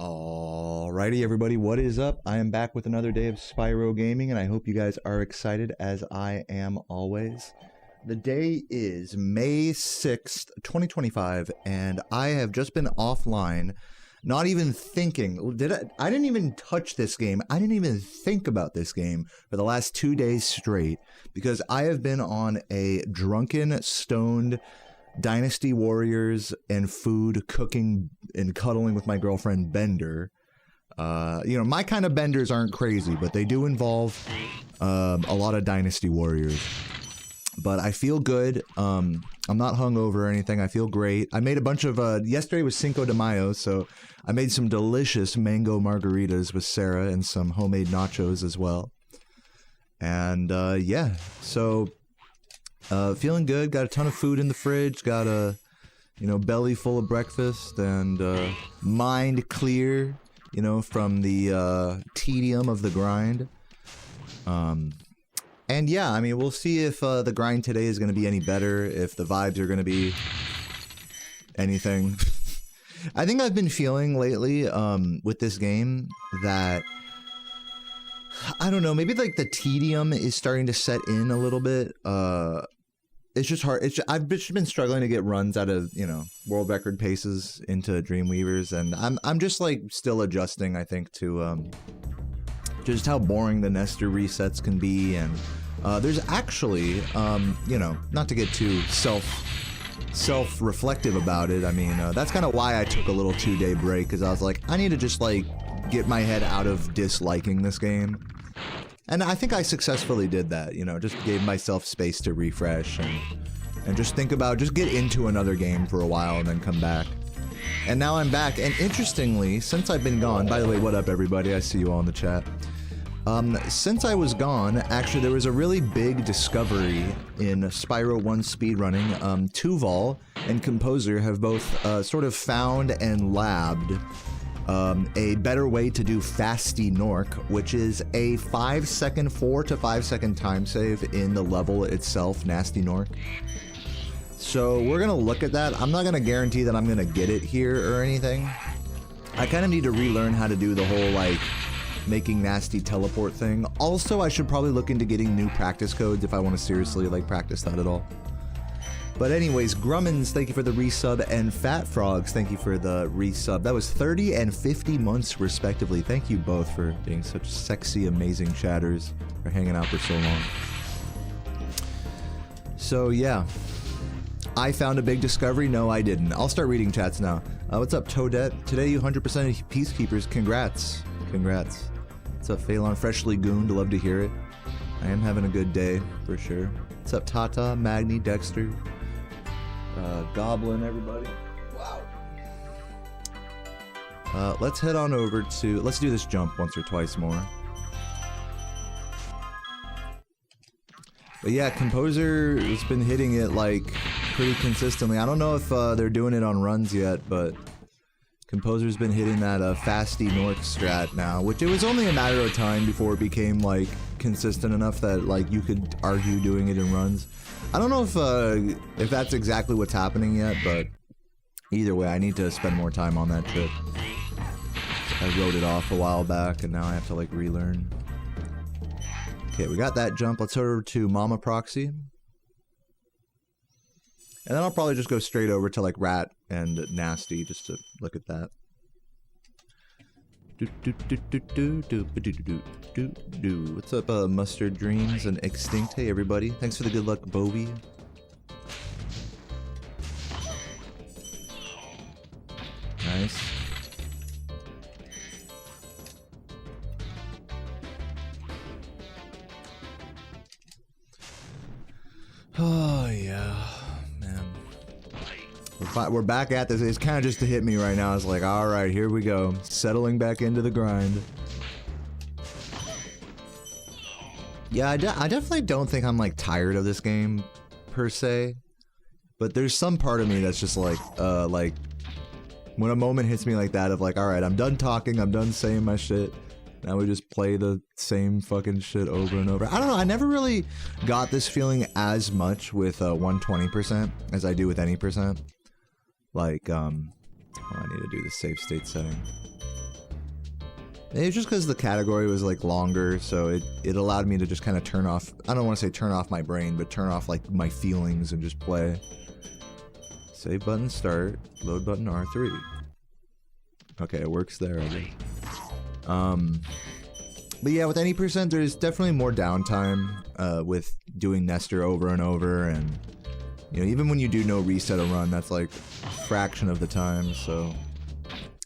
Alrighty, everybody, what is up? I am back with another day of Spyro gaming, and I hope you guys are excited as I am always. The day is May 6th, 2025, and I have just been offline, not even thinking. I didn't even touch this game. I didn't even think about this game for the last 2 days straight, because I have been on a drunken, stoned Dynasty Warriors and food cooking and cuddling with my girlfriend bender. You know, my kind of benders aren't crazy, but they do involve a lot of Dynasty Warriors. But I feel good. I'm not hungover or anything. I feel great. I made a bunch of yesterday was Cinco de Mayo, so I made some delicious mango margaritas with Sarah and some homemade nachos as well. And yeah, so feeling good. Got a ton of food in the fridge. Got a, you know, belly full of breakfast and mind clear, you know, from the tedium of the grind. And yeah, I mean, we'll see if the grind today is going to be any better, if the vibes are going to be anything. I think I've been feeling lately with this game that, I don't know, maybe like the tedium is starting to set in a little bit. It's just hard. I've just been struggling to get runs out of, you know, world record paces into Dreamweavers, and I'm just like still adjusting, I think, to just how boring the Nestor resets can be. And there's actually, you know, not to get too self-reflective about it. I mean, that's kind of why I took a little 2-day break, because I was like, I need to just like get my head out of disliking this game. And I think I successfully did that, you know, just gave myself space to refresh and just think about, just get into another game for a while and then come back. And now I'm back, and interestingly, since I've been gone, by the way, what up everybody, I see you all in the chat. Since I was gone, actually there was a really big discovery in Spyro 1 speedrunning. Tuval and Composer have both sort of found and labbed a better way to do Fasty Norc, which is a 5-second, 4 to 5 second time save in the level itself, Nasty Norc. So we're gonna look at that. I'm not gonna guarantee that I'm gonna get it here or anything. I kind of need to relearn how to do the whole like making nasty teleport thing. Also, I should probably look into getting new practice codes if I want to seriously like practice that at all. But anyways, Grummins, thank you for the resub, and Fat Frogs, thank you for the resub. That was 30 and 50 months respectively. Thank you both for being such sexy, amazing chatters, for hanging out for so long. So yeah, I found a big discovery. No, I didn't. I'll start reading chats now. What's up, Toadette? Today you 100% Peacekeepers. Congrats. Congrats. What's up, Phelan? Freshly gooned. Love to hear it. I am having a good day, for sure. What's up, Tata, Magni, Dexter? Goblin, everybody. Wow. Let's head on over to, let's do this jump once or twice more. But yeah, Composer has been hitting it like pretty consistently. I don't know if they're doing it on runs yet, but Composer's been hitting that Fasty Norc strat now, which it was only a matter of time before it became like consistent enough that like you could argue doing it in runs. I don't know if that's exactly what's happening yet, but either way, I need to spend more time on that trip. I wrote it off a while back, and now I have to like relearn. Okay, we got that jump. Let's head over to Mama Proxy. And then I'll probably just go straight over to like Rat and Nasty just to look at that. What's up, Mustard Dreams and Extinct? Hey, everybody. Thanks for the good luck, Bowie. Nice. Oh, yeah. Man. We're back at this. It's kind of just to hit me right now. It's like, all right, here we go. Settling back into the grind. Yeah, I definitely don't think I'm like tired of this game per se, but there's some part of me that's just like when a moment hits me like that of like, all right, I'm done talking, I'm done saying my shit. Now we just play the same fucking shit over and over. I don't know, I never really got this feeling as much with 120% as I do with any percent. Like, oh, I need to do the save state setting. It's just because the category was like longer, so it allowed me to just kind of turn off, I don't want to say turn off my brain, but turn off like my feelings and just play. Save button start, load button R3. Okay, it works there. But yeah, with any percent, there's definitely more downtime with doing Nestor over and over, and you know, even when you do no reset a run, that's like a fraction of the time, so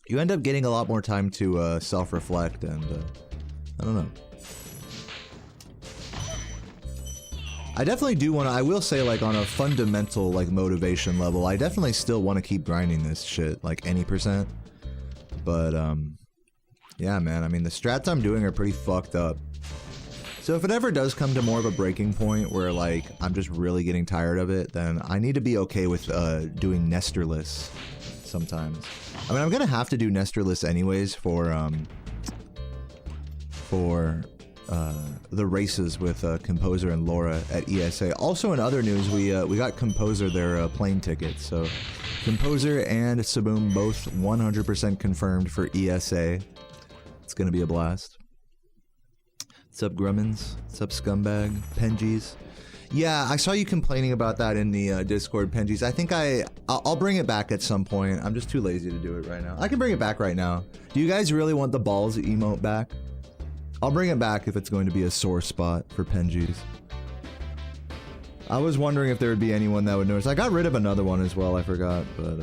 you end up getting a lot more time to self-reflect, and I don't know. I definitely do want to, I will say, like, on a fundamental, like, motivation level, I definitely still want to keep grinding this shit, like, any percent. But, yeah, man, I mean, the strats I'm doing are pretty fucked up. So if it ever does come to more of a breaking point where, like, I'm just really getting tired of it, then I need to be okay with doing Nestorless sometimes. I mean, I'm gonna have to do Nestorless anyways for the races with Composer and Laura at ESA. Also in other news, we got Composer their plane tickets. So Composer and Saboom both 100% confirmed for ESA. It's gonna be a blast. What's up, Grummins? What's up, Scumbag? Penjies? Yeah, I saw you complaining about that in the Discord, Penjies. I think I'll bring it back at some point. I'm just too lazy to do it right now. I can bring it back right now. Do you guys really want the balls emote back? I'll bring it back if it's going to be a sore spot for Penjies. I was wondering if there would be anyone that would notice. I got rid of another one as well, I forgot, but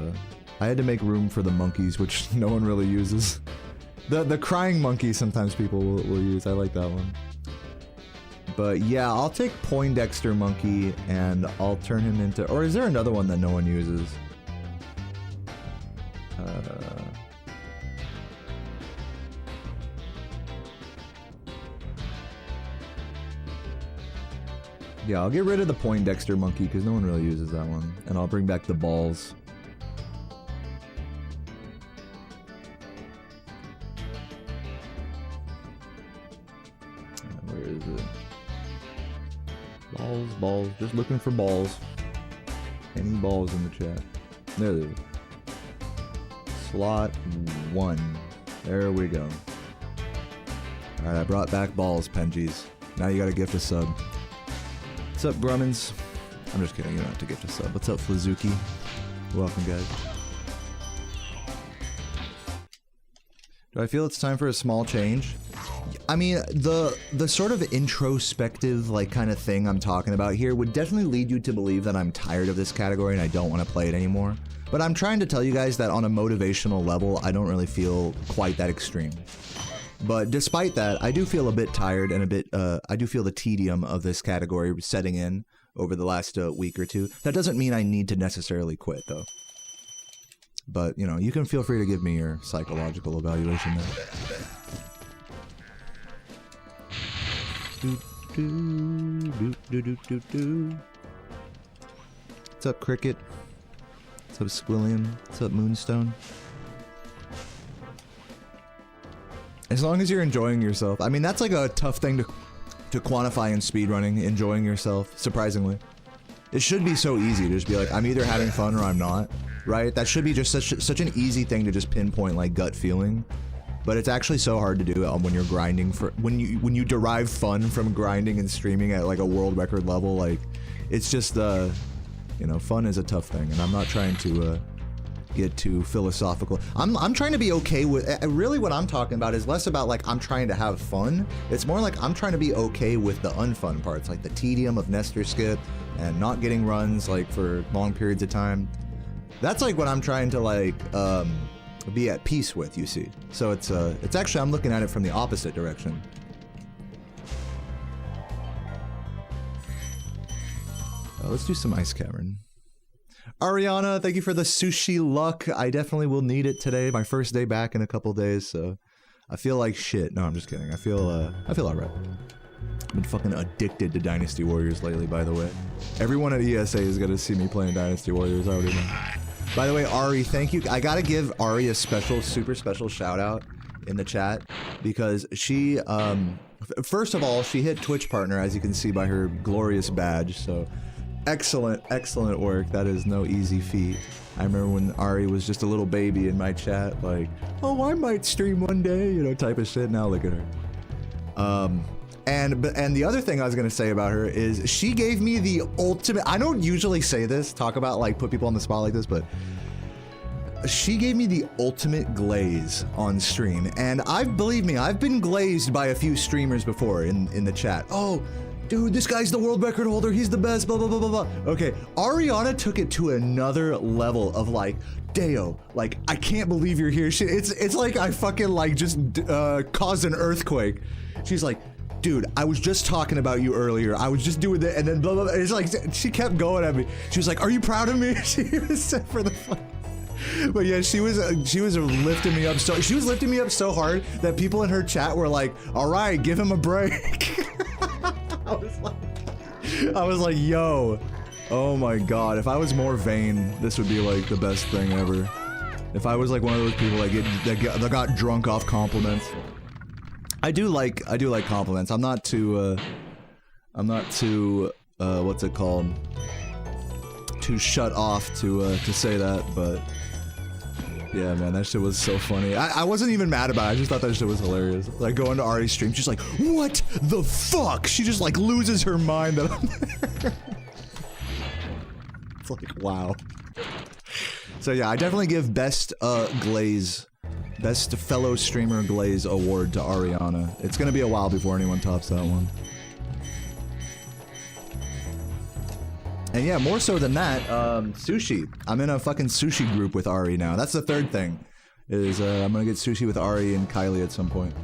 I had to make room for the monkeys, which no one really uses. The crying monkey sometimes people will use. I like that one. But yeah, I'll take Poindexter Monkey and I'll turn him into... Or is there another one that no one uses? Yeah, I'll get rid of the Poindexter Monkey because no one really uses that one. And I'll bring back the balls. Where is it? Balls, balls. Just looking for balls. Any balls in the chat. There they are. Slot 1. There we go. Alright, I brought back balls, Penjies. Now you gotta gift a sub. What's up, Grummins? I'm just kidding, you don't have to gift a sub. What's up, Flizuki? Welcome, guys. Do I feel it's time for a small change? I mean, the sort of introspective, like, kind of thing I'm talking about here would definitely lead you to believe that I'm tired of this category and I don't want to play it anymore. But I'm trying to tell you guys that on a motivational level, I don't really feel quite that extreme. But despite that, I do feel a bit tired and a bit, I do feel the tedium of this category setting in over the last week or two. That doesn't mean I need to necessarily quit, though. But, you know, you can feel free to give me your psychological evaluation there. What's up, Cricket? What's up, Squilliam? What's up, Moonstone? As long as you're enjoying yourself. I mean, that's like a tough thing to quantify in speedrunning, enjoying yourself, surprisingly. It should be so easy to just be like, I'm either having fun or I'm not, right? That should be just such an easy thing to just pinpoint, like, gut feeling. But it's actually so hard to do when you're grinding for when you derive fun from grinding and streaming at like a world record level. Like, it's just you know, fun is a tough thing, and I'm not trying to get too philosophical. I'm trying to be okay with really what I'm talking about is less about like I'm trying to have fun. It's more like I'm trying to be okay with the unfun parts, like the tedium of Nestor skip and not getting runs like for long periods of time. That's like what I'm trying to like be at peace with, you see. So it's actually, I'm looking at it from the opposite direction. Let's do some Ice Cavern. Ariana, thank you for the sushi luck. I definitely will need it today. My first day back in a couple days, so I feel like shit. No, I'm just kidding. I feel alright. I've been fucking addicted to Dynasty Warriors lately, by the way. Everyone at ESA is gonna see me playing Dynasty Warriors, I already know. By the way, Ari, thank you. I gotta give Ari a super special shout out in the chat because she, first of all, she hit Twitch partner, as you can see by her glorious badge. So Excellent, excellent work. That is no easy feat. I remember when Ari was just a little baby in my chat, like, oh, I might stream one day, you know, type of shit. Now look at her. And the other thing I was gonna say about her is she gave me the ultimate, I don't usually say this, talk about like put people on the spot like this, but she gave me the ultimate glaze on stream. And believe me, I've been glazed by a few streamers before in the chat. Oh, dude, this guy's the world record holder, he's the best, blah, blah, blah, blah, blah. Okay, Ariana took it to another level of like, Deo, like, I can't believe you're here. It's like I fucking like just caused an earthquake. She's like, dude, I was just talking about you earlier. I was just doing that, and then blah, blah, blah. It's like, she kept going at me. She was like, are you proud of me? She was set for the fuck. But yeah, she was lifting me up she was lifting me up so hard that people in her chat were like, all right, give him a break. I was like, yo, oh my god, if I was more vain, this would be like the best thing ever. If I was like one of those people that got drunk off compliments. I do like compliments. I'm not too what's it called? Too shut off to say that, but yeah, man, that shit was so funny. I wasn't even mad about it. I just thought that shit was hilarious. Like going to Ari's stream, she's like, what the fuck? She just like loses her mind that I'm there. It's like, wow. So yeah, I definitely give best fellow streamer glaze award to Ariana. It's gonna be a while before anyone tops that one. And yeah, more so than that, sushi. I'm in a fucking sushi group with Ari now. That's the third thing, is I'm gonna get sushi with Ari and Kylie at some point.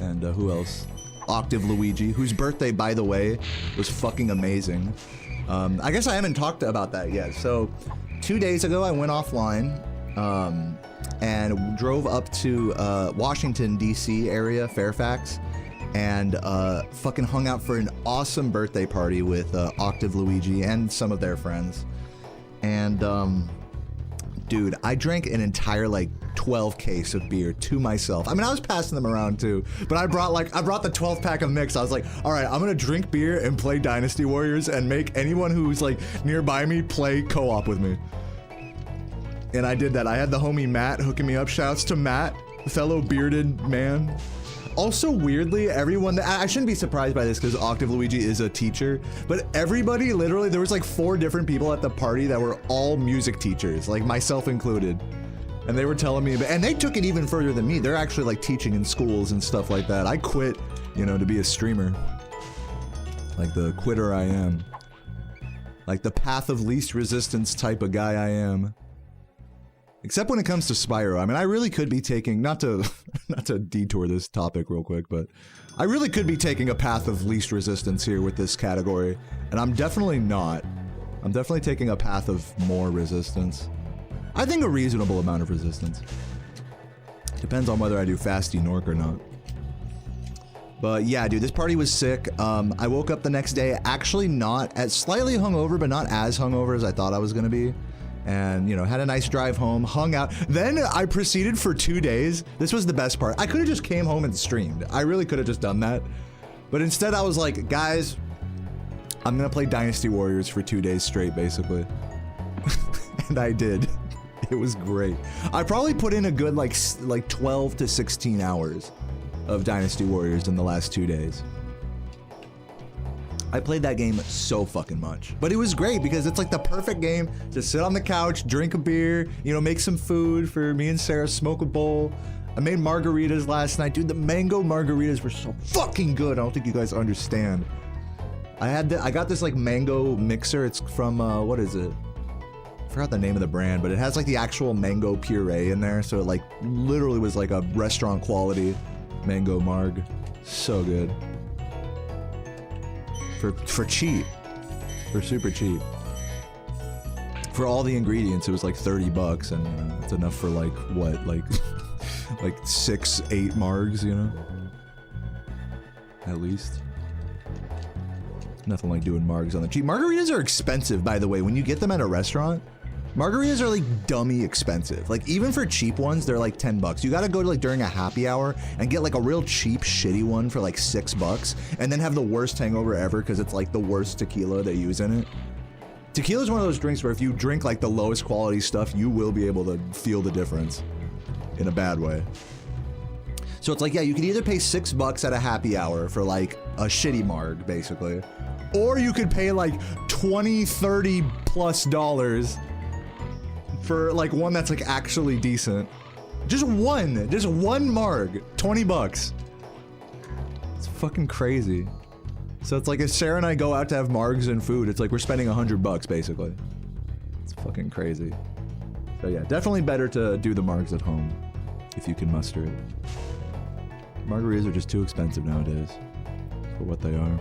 And who else? Octave Luigi, whose birthday, by the way, was fucking amazing. I guess I haven't talked about that yet. So 2 days ago, I went offline and drove up to Washington, D.C. area, Fairfax, and fucking hung out for an awesome birthday party with Octave Luigi and some of their friends. And dude, I drank an entire like 12 case of beer to myself. I mean, I was passing them around too, but I brought the 12 pack of mix. I was like, all right, I'm gonna drink beer and play Dynasty Warriors and make anyone who's like nearby me play co-op with me. And I did that. I had the homie Matt hooking me up. Shouts to Matt, fellow bearded man. Also, weirdly, everyone, I shouldn't be surprised by this because Octave Luigi is a teacher, but everybody, literally, there was like 4 different people at the party that were all music teachers, like myself included. And they were telling me, and they took it even further than me. They're actually like teaching in schools and stuff like that. I quit, you know, to be a streamer. Like the quitter I am. Like the path of least resistance type of guy I am. Except when it comes to Spyro. I mean, I really could be taking, not to detour this topic real quick, but I really could be taking a path of least resistance here with this category, and I'm definitely not. I'm definitely taking a path of more resistance. I think a reasonable amount of resistance. Depends on whether I do Fasty Norc or not. But yeah, dude, this party was sick. I woke up the next day actually slightly hungover, but not as hungover as I thought I was gonna be. And, you know, had a nice drive home, hung out. Then I proceeded for 2 days. This was the best part. I could have just came home and streamed. I really could have just done that. But instead I was like, guys, I'm gonna play Dynasty Warriors for 2 days straight, basically. And I did. It was great. I probably put in a good like 12 to 16 hours of Dynasty Warriors in the last 2 days. I played that game so fucking much. But it was great because it's like the perfect game to sit on the couch, drink a beer, you know, make some food for me and Sarah, smoke a bowl. I made margaritas last night. Dude, the mango margaritas were so fucking good. I don't think you guys understand. I got this like mango mixer. It's from, what is it? I forgot the name of the brand, but it has like the actual mango puree in there. So it like literally was like a restaurant quality mango marg. So good. For cheap. For super cheap. For all the ingredients, it was like 30 bucks, and you know, it's enough for like, what, like 6, 8 margs, you know? At least. Nothing like doing margs on the cheap. Margaritas are expensive, by the way, when you get them at a restaurant. Margaritas are like dummy expensive. Like even for cheap ones, they're like 10 bucks. You gotta go to like during a happy hour and get like a real cheap, shitty one for like 6 bucks and then have the worst hangover ever because it's like the worst tequila they use in it. Tequila is one of those drinks where if you drink like the lowest quality stuff, you will be able to feel the difference in a bad way. So it's like, yeah, you could either pay $6 at a happy hour for like a shitty marg, basically, or you could pay like $20, $30+ for like one that's like actually decent. Just one marg, $20. It's fucking crazy. So it's like if Sarah and I go out to have margs and food, it's like we're spending $100 basically. It's fucking crazy. So yeah, definitely better to do the margs at home if you can muster it. Margaritas are just too expensive nowadays for what they are.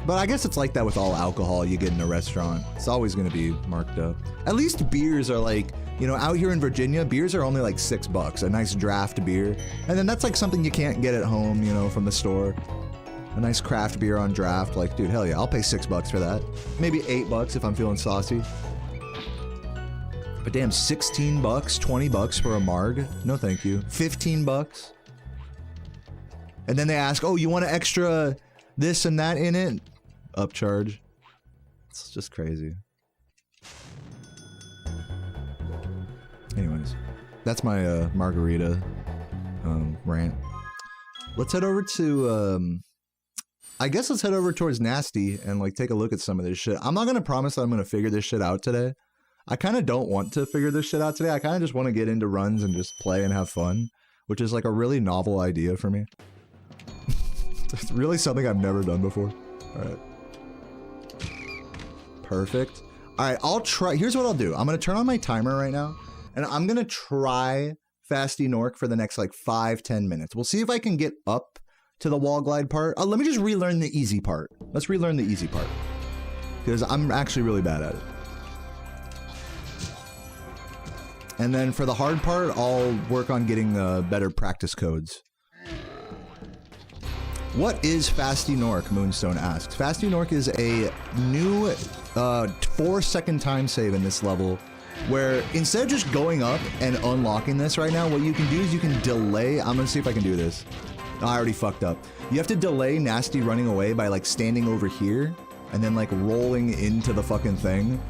But I guess it's like that with all alcohol you get in a restaurant. It's always gonna be marked up. At least beers are like, you know, out here in Virginia, beers are only like $6, a nice draft beer. And then that's like something you can't get at home, you know, from the store. A nice craft beer on draft, like, dude, hell yeah, I'll pay $6 for that. Maybe $8 if I'm feeling saucy. But damn, $16, $20 for a marg? No thank you. $15? And then they ask, oh, you want an extra this and that in it? Upcharge. It's just crazy. Anyways, that's my margarita rant. Let's head over to I guess let's head over towards Nasty and like take a look at some of this shit. I'm not gonna promise that I'm gonna figure this shit out today. I kind of don't want to figure this shit out today. I kind of just want to get into runs and just play and have fun, which is like a really novel idea for me. It's really something I've never done before. All right. Perfect. All right, I'll try. Here's what I'll do. I'm gonna turn on my timer right now, and I'm gonna try Fasty Norc for the next like 5-10 minutes. We'll see if I can get up to the wall glide part. Let me just relearn the easy part. Let's relearn the easy part, because I'm actually really bad at it. And then for the hard part, I'll work on getting better practice codes. What is Fasty Norc? Moonstone asks. Fasty Norc is a new 4-second time save in this level, where instead of just going up and unlocking this right now, what you can do is you can delay. I'm gonna see if I can do this. Oh, I already fucked up. You have to delay Nasty running away by like standing over here and then like rolling into the fucking thing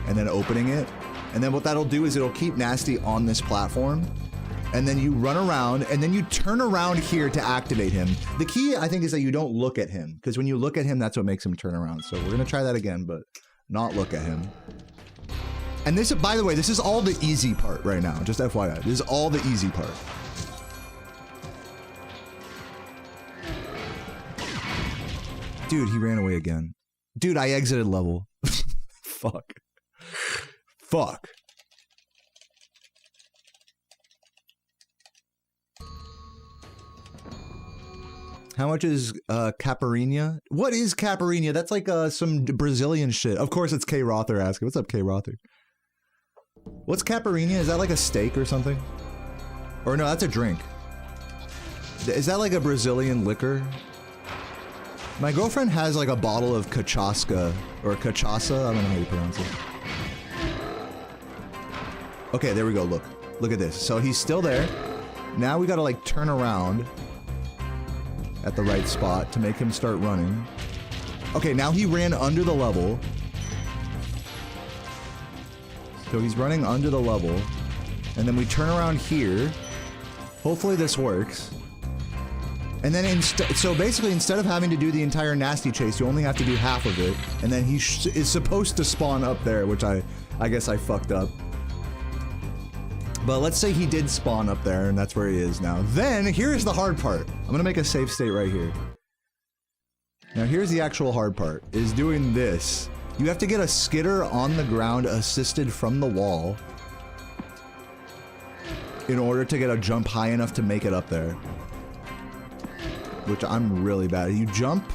and then opening it. And then what that'll do is it'll keep Nasty on this platform. And then you run around, and then you turn around here to activate him. The key, I think, is that you don't look at him, because when you look at him, that's what makes him turn around. So we're gonna try that again, but not look at him. And this, by the way, this is all the easy part right now, just FYI. This is all the easy part. Dude, he ran away again. Dude, I exited level. Fuck. Fuck. How much is caipirinha? What is caipirinha? That's like some Brazilian shit. Of course it's K Rother asking. What's up, K Rother? What's caipirinha? Is that like a steak or something? Or no, that's a drink. Is that like a Brazilian liquor? My girlfriend has like a bottle of cachaça or cachaça. I don't know how you pronounce it. Okay, there we go. Look. Look at this. So he's still there. Now we gotta like turn around at the right spot to make him start running. Okay, now he ran under the level. So he's running under the level. And then we turn around here. Hopefully this works. And then so basically instead of having to do the entire Nasty chase, you only have to do half of it. And then he is supposed to spawn up there, which I guess I fucked up. But let's say he did spawn up there, and that's where he is now. Then, here's the hard part. I'm gonna make a save state right here. Now here's the actual hard part, is doing this. You have to get a skidder on the ground assisted from the wall in order to get a jump high enough to make it up there. Which I'm really bad at. You jump,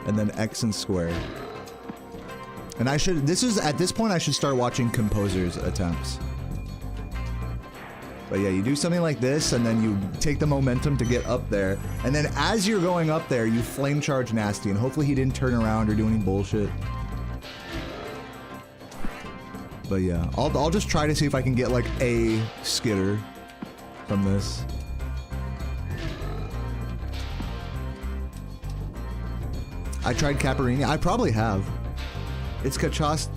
and then X and square. And I should, at this point I should start watching Composer's attempts. But yeah, you do something like this, and then you take the momentum to get up there. And then as you're going up there, you flame charge Nasty, and hopefully he didn't turn around or do any bullshit. But yeah, I'll just try to see if I can get like a skidder from this. I tried caipirinha. I probably have. It's kachas.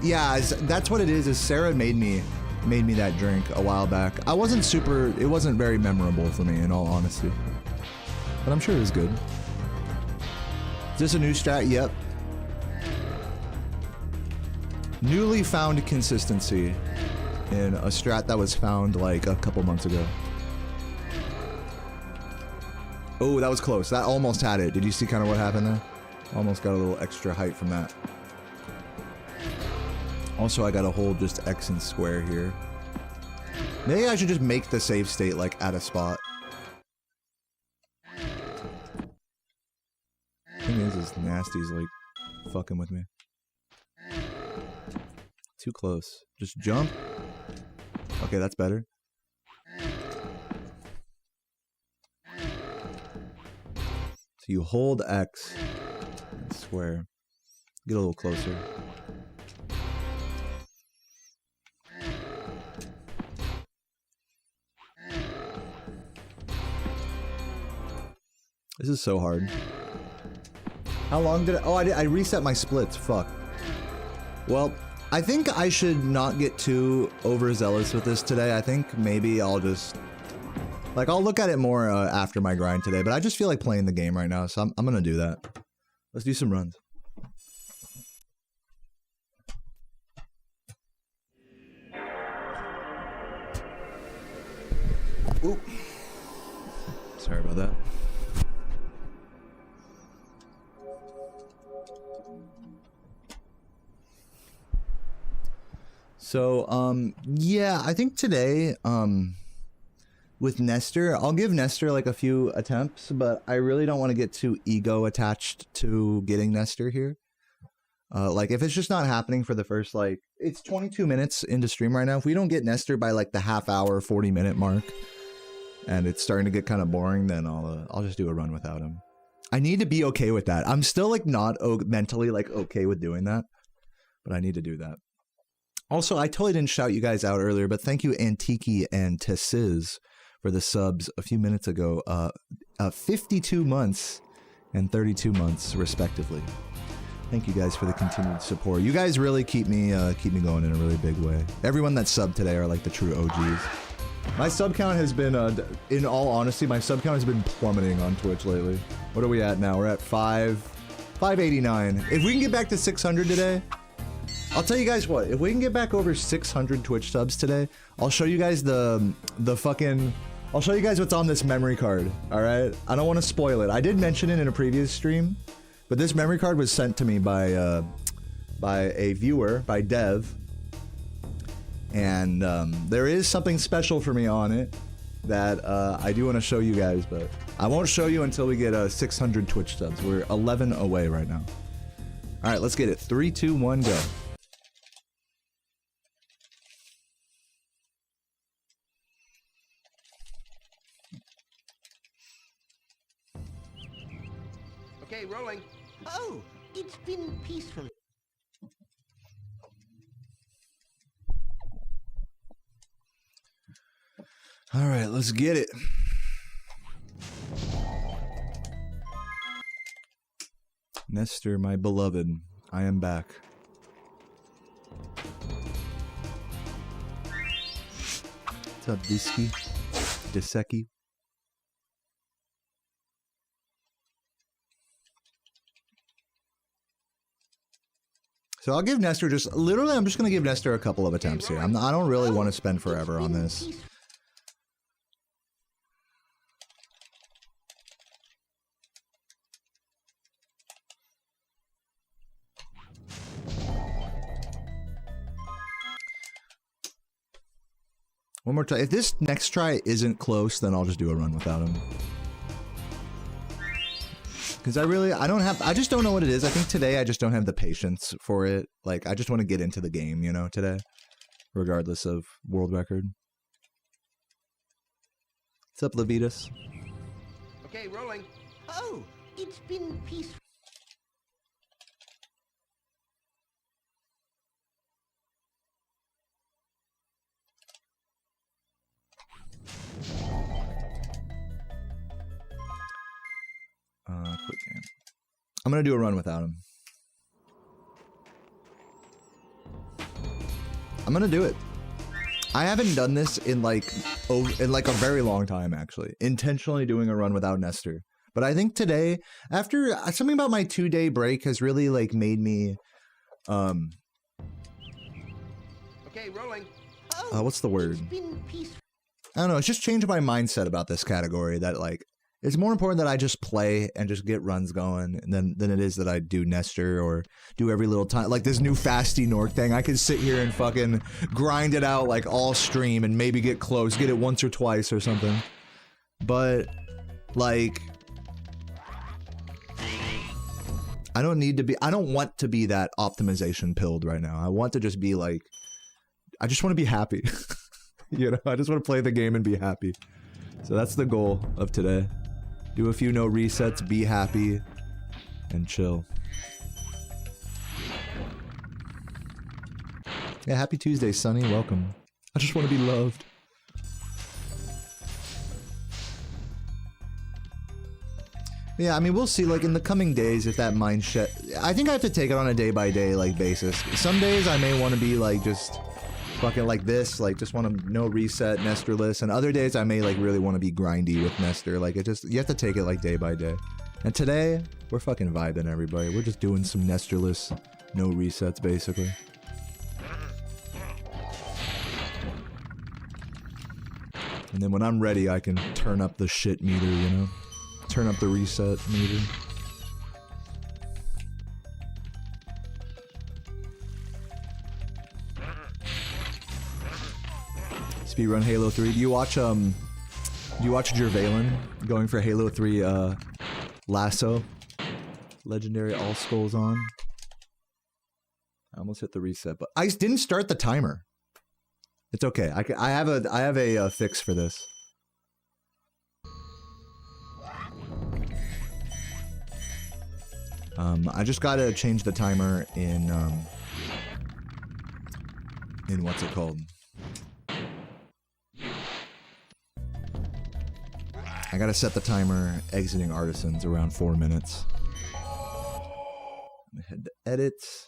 Yeah, that's what it is. Is Sarah made me that drink a while back. It wasn't very memorable for me in all honesty. But I'm sure it was good. Is this a new strat? Yep. Newly found consistency in a strat that was found like a couple months ago. Oh, that was close. That almost had it. Did you see kind of what happened there? Almost got a little extra height from that. Also, I gotta hold just X and square here. Maybe I should just make the save state like at a spot. Thing is, this Nasty's like fucking with me. Too close. Just jump. Okay, that's better. So you hold X and square. Get a little closer. This is so hard. How long did I... Oh, I reset my splits. Fuck. Well, I think I should not get too overzealous with this today. I think maybe I'll just... Like, I'll look at it more after my grind today, but I just feel like playing the game right now, so I'm gonna do that. Let's do some runs. Oop. Sorry about that. So, yeah, I think today, with Nestor, I'll give Nestor like a few attempts, but I really don't want to get too ego attached to getting Nestor here. Like, if it's just not happening for the first, like, it's 22 minutes into stream right now. If we don't get Nestor by like the half hour, 40-minute mark, and it's starting to get kind of boring, then I'll just do a run without him. I need to be okay with that. I'm still like not mentally like okay with doing that, but I need to do that. Also, I totally didn't shout you guys out earlier, but thank you Antiki and Tessiz for the subs a few minutes ago. 52 months and 32 months respectively. Thank you guys for the continued support. You guys really keep me going in a really big way. Everyone that subbed today are like the true OGs. My sub count has been, in all honesty, my sub count has been plummeting on Twitch lately. What are we at now? We're at 589. If we can get back to 600 today, I'll tell you guys what, if we can get back over 600 Twitch subs today, I'll show you guys the fucking, I'll show you guys what's on this memory card, alright? I don't want to spoil it. I did mention it in a previous stream, but this memory card was sent to me by a viewer, by Dev, and there is something special for me on it that I do want to show you guys, but I won't show you until we get 600 Twitch subs. We're 11 away right now. Alright, let's get it. 3, 2, 1, go. Okay, rolling. Oh, it's been peaceful. All right, let's get it. Nestor, my beloved, I am back. What's up, Disky? Diseki? So I'll give Nestor just, literally, I'm just going to give Nestor a couple of attempts here. I don't really want to spend forever on this. One more try. If this next try isn't close, then I'll just do a run without him. Because I just don't know what it is. I think today I just don't have the patience for it. Like, I just want to get into the game, you know, today. Regardless of world record. What's up, Levitas? Okay, rolling. Oh, it's been peaceful. Quick game. I'm gonna do a run without him. I'm gonna do it. I haven't done this in like a very long time, actually. Intentionally doing a run without Nestor. But I think today, after something about my 2-day break has really like made me, Okay, rolling. Oh, what's the word? it's been peaceful. I don't know. It's just changed my mindset about this category. That like, it's more important that I just play and just get runs going than it is that I do Nestor or do every little time. Like this new Fasty Norc thing. I could sit here and fucking grind it out like all stream and maybe get close, get it once or twice or something. But like, I don't want to be that optimization pilled right now. I want to just be like, I just want to be happy. You know, I just want to play the game and be happy. So that's the goal of today. Do a few no resets, be happy, and chill. Yeah, happy Tuesday, Sunny. Welcome. I just want to be loved. Yeah, I mean, we'll see, like, in the coming days if that mindset... I think I have to take it on a day-by-day, like, basis. Some days I may want to be, like, just... fucking like this, like just want to no reset, Nestorless, and other days I may like really want to be grindy with Nestor. Like it just, you have to take it like day by day. And today, we're fucking vibing, everybody. We're just doing some Nestorless, no resets, basically. And then when I'm ready, I can turn up the shit meter, you know? Turn up the reset meter. Speedrun Halo 3. Do you watch Jervalen going for Halo 3 Lasso? Legendary all skulls on. I almost hit the reset, but I didn't start the timer. It's okay. I have a fix for this. I just gotta change the timer in what's it called? I gotta set the timer exiting Artisans around 4 minutes. I'm gonna head to edits.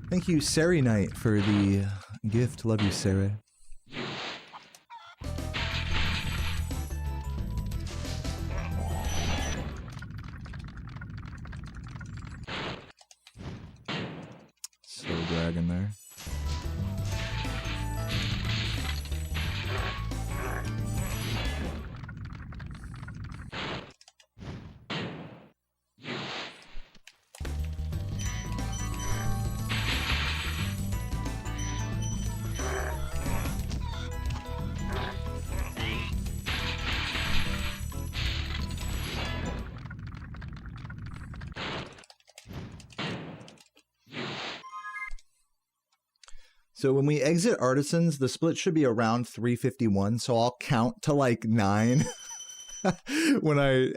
Thank you, Sari Knight, for the gift. Love you, Sari. Slow dragon there. So when we exit Artisans, the split should be around 351, so I'll count to like 9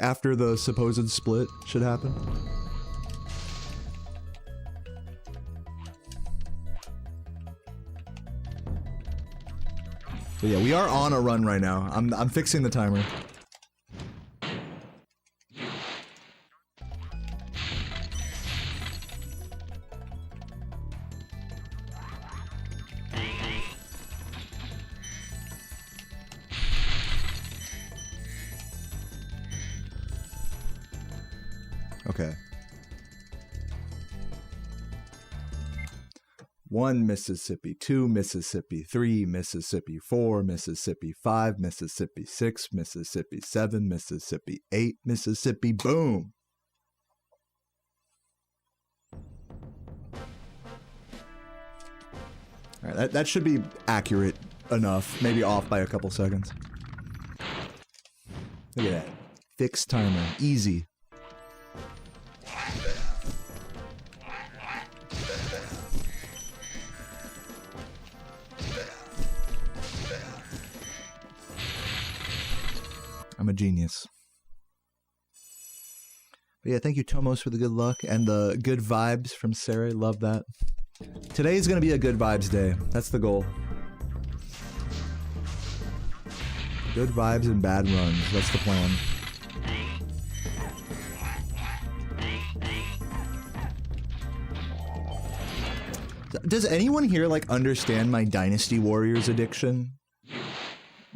after the supposed split should happen. So yeah, we are on a run right now. I'm fixing the timer. Okay. 1 Mississippi, 2 Mississippi, 3 Mississippi, 4 Mississippi, 5 Mississippi, 6 Mississippi, 7 Mississippi, 8 Mississippi, boom! Alright, that should be accurate enough, maybe off by a couple seconds. Look at that. Fixed timer, easy. I'm a genius. But yeah, thank you, Tomos, for the good luck and the good vibes from Sarah. Love that. Today is going to be a good vibes day. That's the goal. Good vibes and bad runs. That's the plan. Does anyone here like understand my Dynasty Warriors addiction?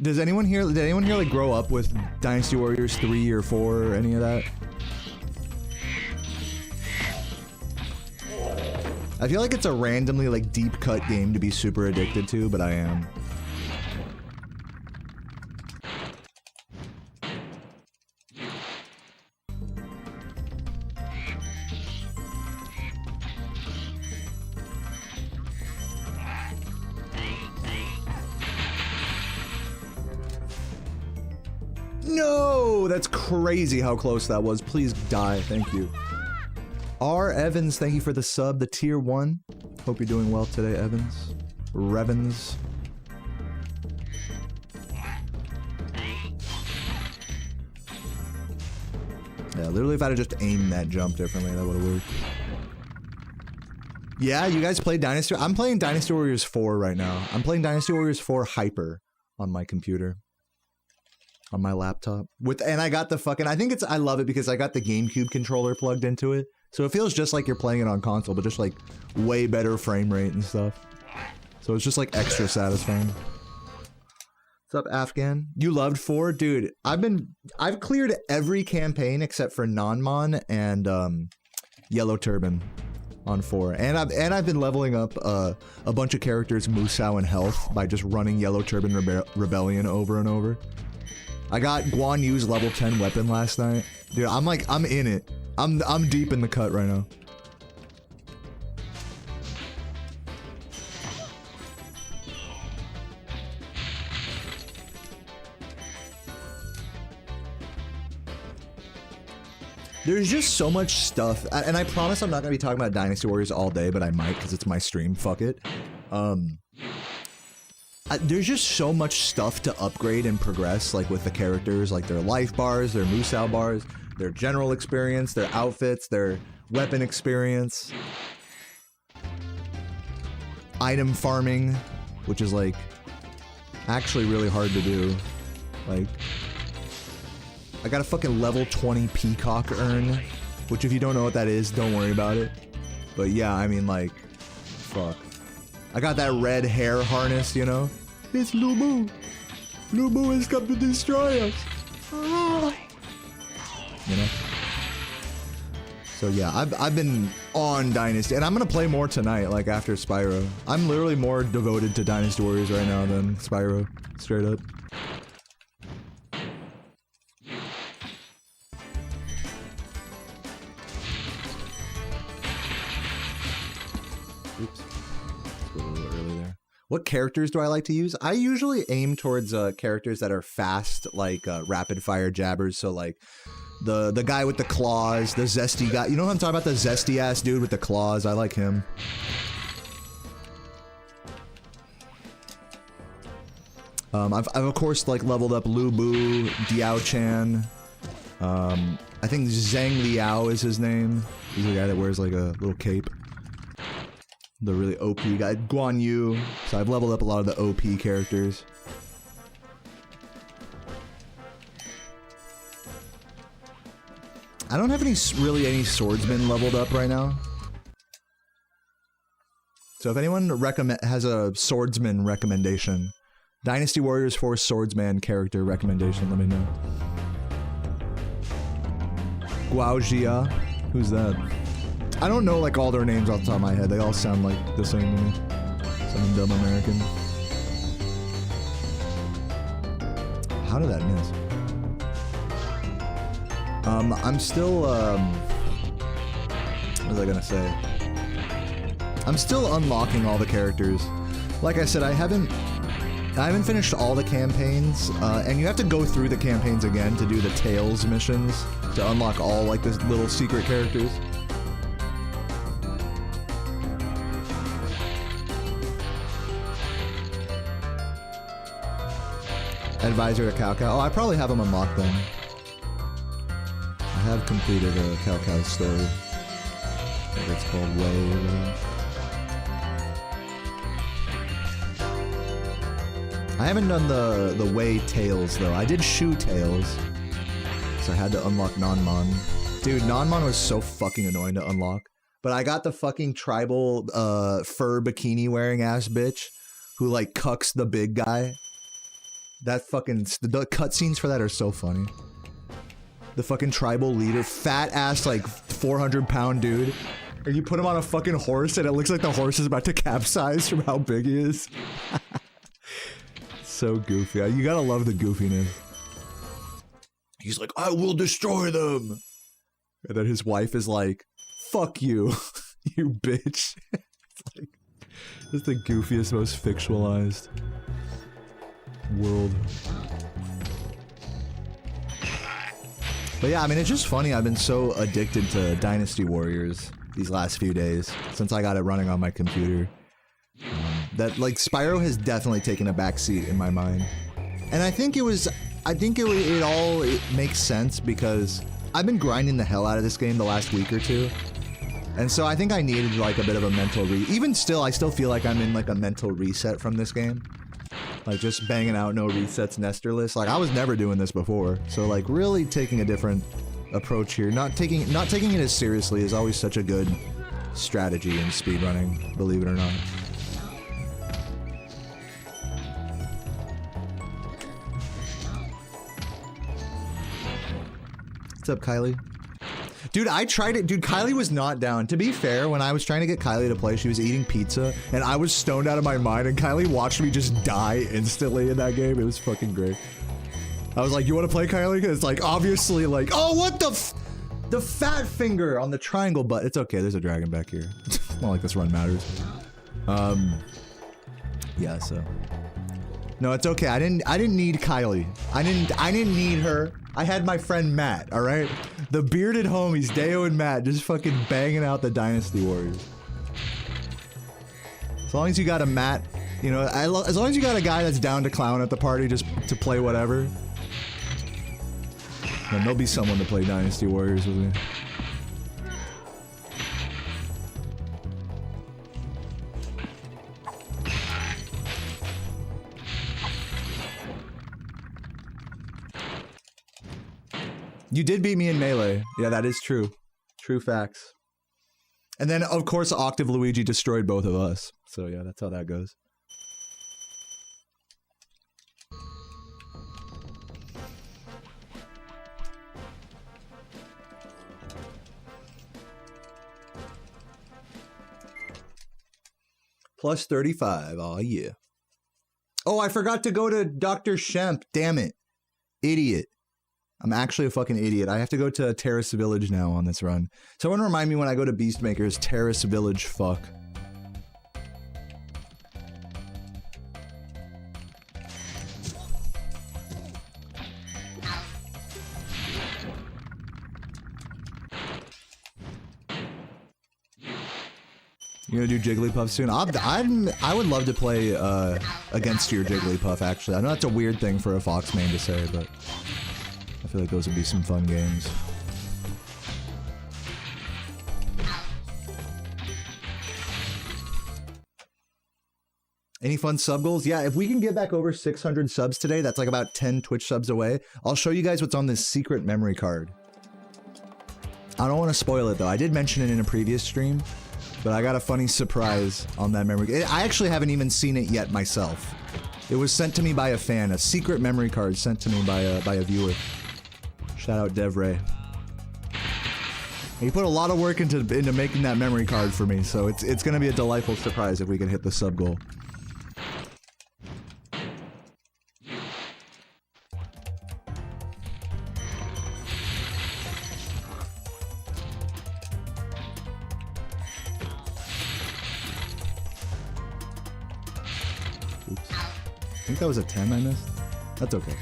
Did anyone here like grow up with Dynasty Warriors 3 or 4 or any of that? I feel like it's a randomly like deep cut game to be super addicted to, but I am. No, that's crazy how close that was. Please die. Thank you. R. Evans, thank you for the sub, the tier 1. Hope you're doing well today, Evans. Revens. Yeah, literally if I'd have just aimed that jump differently, that would have worked. Yeah, you guys play Dynasty? I'm playing Dynasty Warriors 4 right now. I'm playing Dynasty Warriors 4 Hyper on my computer. On my laptop. And I got the fucking, I love it because I got the GameCube controller plugged into it. So it feels just like you're playing it on console, but just like way better frame rate and stuff. So it's just like extra satisfying. What's up, Afghan? You loved 4? Dude, I've cleared every campaign except for Nanmon and Yellow Turban on 4. And I've been leveling up a bunch of characters Musou and Health by just running Yellow Turban Rebellion over and over. I got Guan Yu's level 10 weapon last night. Dude, I'm in it. I'm deep in the cut right now. There's just so much stuff, and I promise I'm not gonna be talking about Dynasty Warriors all day, but I might because it's my stream. Fuck it. There's just so much stuff to upgrade and progress, like with the characters, like their life bars, their Musou bars, their general experience, their outfits, their weapon experience, item farming, which is like actually really hard to do. Like, I got a fucking level 20 peacock urn, which if you don't know what that is, don't worry about it. But yeah, I mean, like, fuck. I got that red hair harness, you know? It's Lubu. Lubu has come to destroy us. You know? So yeah, I've been on Dynasty, and I'm gonna play more tonight, like after Spyro. I'm literally more devoted to Dynasty Warriors right now than Spyro, straight up. Oops. Let's go a little early there. What characters do I like to use? I usually aim towards characters that are fast, like rapid fire jabbers. So like the guy with the claws, the zesty guy. You know what I'm talking about? The zesty ass dude with the claws. I like him. I've of course like leveled up Lu Bu, Diao Chan. I think Zhang Liao is his name. He's the guy that wears like a little cape. The really OP guy, Guan Yu. So I've leveled up a lot of the OP characters. I don't have really any swordsmen leveled up right now. So if anyone has a swordsman recommendation, Dynasty Warriors 4 swordsman character recommendation, let me know. Guao Jia, who's that? I don't know like all their names off the top of my head. They all sound like the same to me. Some dumb American. How did that miss? I'm still, what was I gonna say? I'm still unlocking all the characters. Like I said, I haven't finished all the campaigns, and you have to go through the campaigns again to do the Tails missions to unlock all like the little secret characters. Advisor to Cao Cao. Oh, I probably have him unlocked then. I have completed a Cao Cao story. I think it's called Way or whatever. I haven't done the way Tails though. I did shoe Tails, so I had to unlock Nanmon. Dude, Nanmon was so fucking annoying to unlock. But I got the fucking tribal fur bikini wearing ass bitch who like cucks the big guy. That fucking the cutscenes for that are so funny. The fucking tribal leader, fat ass like 400-pound dude. And you put him on a fucking horse and it looks like the horse is about to capsize from how big he is. So goofy. You gotta love the goofiness. He's like, I will destroy them. And then his wife is like, fuck you, you bitch. It's like, it's the goofiest, most fictionalized world. But yeah, I mean, it's just funny. I've been so addicted to Dynasty Warriors these last few days since I got it running on my computer. That like Spyro has definitely taken a backseat in my mind, and I think it makes sense because I've been grinding the hell out of this game the last week or two, and so I think I needed like a bit of a mental even still, I still feel like I'm in like a mental reset from this game, like just banging out no resets Nestorless. Like I was never doing this before, so like really taking a different approach here, not taking it as seriously is always such a good strategy in speedrunning, believe it or not. What's up, Kylie? Dude, I tried it. Dude, Kylie was not down. To be fair, when I was trying to get Kylie to play, she was eating pizza, and I was stoned out of my mind, and Kylie watched me just die instantly in that game. It was fucking great. I was like, you want to play, Kylie? Because, like, obviously, like, oh, what the fat finger on the triangle button. It's okay, there's a dragon back here. It's not like this run matters. Yeah, so. No, it's okay. I didn't need Kylie. I didn't need her. I had my friend Matt, alright? The bearded homies, Deo and Matt, just fucking banging out the Dynasty Warriors. As long as you got a Matt, you know, as long as you got a guy that's down to clown at the party just to play whatever, then there'll be someone to play Dynasty Warriors with me. You did beat me in Melee. Yeah, that is true. True facts. And then, of course, Octave Luigi destroyed both of us. So yeah, that's how that goes. Plus 35. Oh yeah. Oh, I forgot to go to Dr. Shemp. Damn it. Idiot. I'm actually a fucking idiot. I have to go to Terrace Village now on this run. Someone remind me when I go to Beastmaker's Terrace Village, fuck. You gonna do Jigglypuff soon? I would love to play against your Jigglypuff, actually. I know that's a weird thing for a Fox main to say, but I feel like those would be some fun games. Any fun sub goals? Yeah, if we can get back over 600 subs today, that's like about 10 Twitch subs away. I'll show you guys what's on this secret memory card. I don't want to spoil it though. I did mention it in a previous stream, but I got a funny surprise on that memory. I actually haven't even seen it yet myself. It was sent to me by a fan, a secret memory card sent to me by a viewer. Shout out DevRay. He put a lot of work into making that memory card for me, so it's gonna be a delightful surprise if we can hit the sub goal. Oops. I think that was a 10 I missed. That's okay.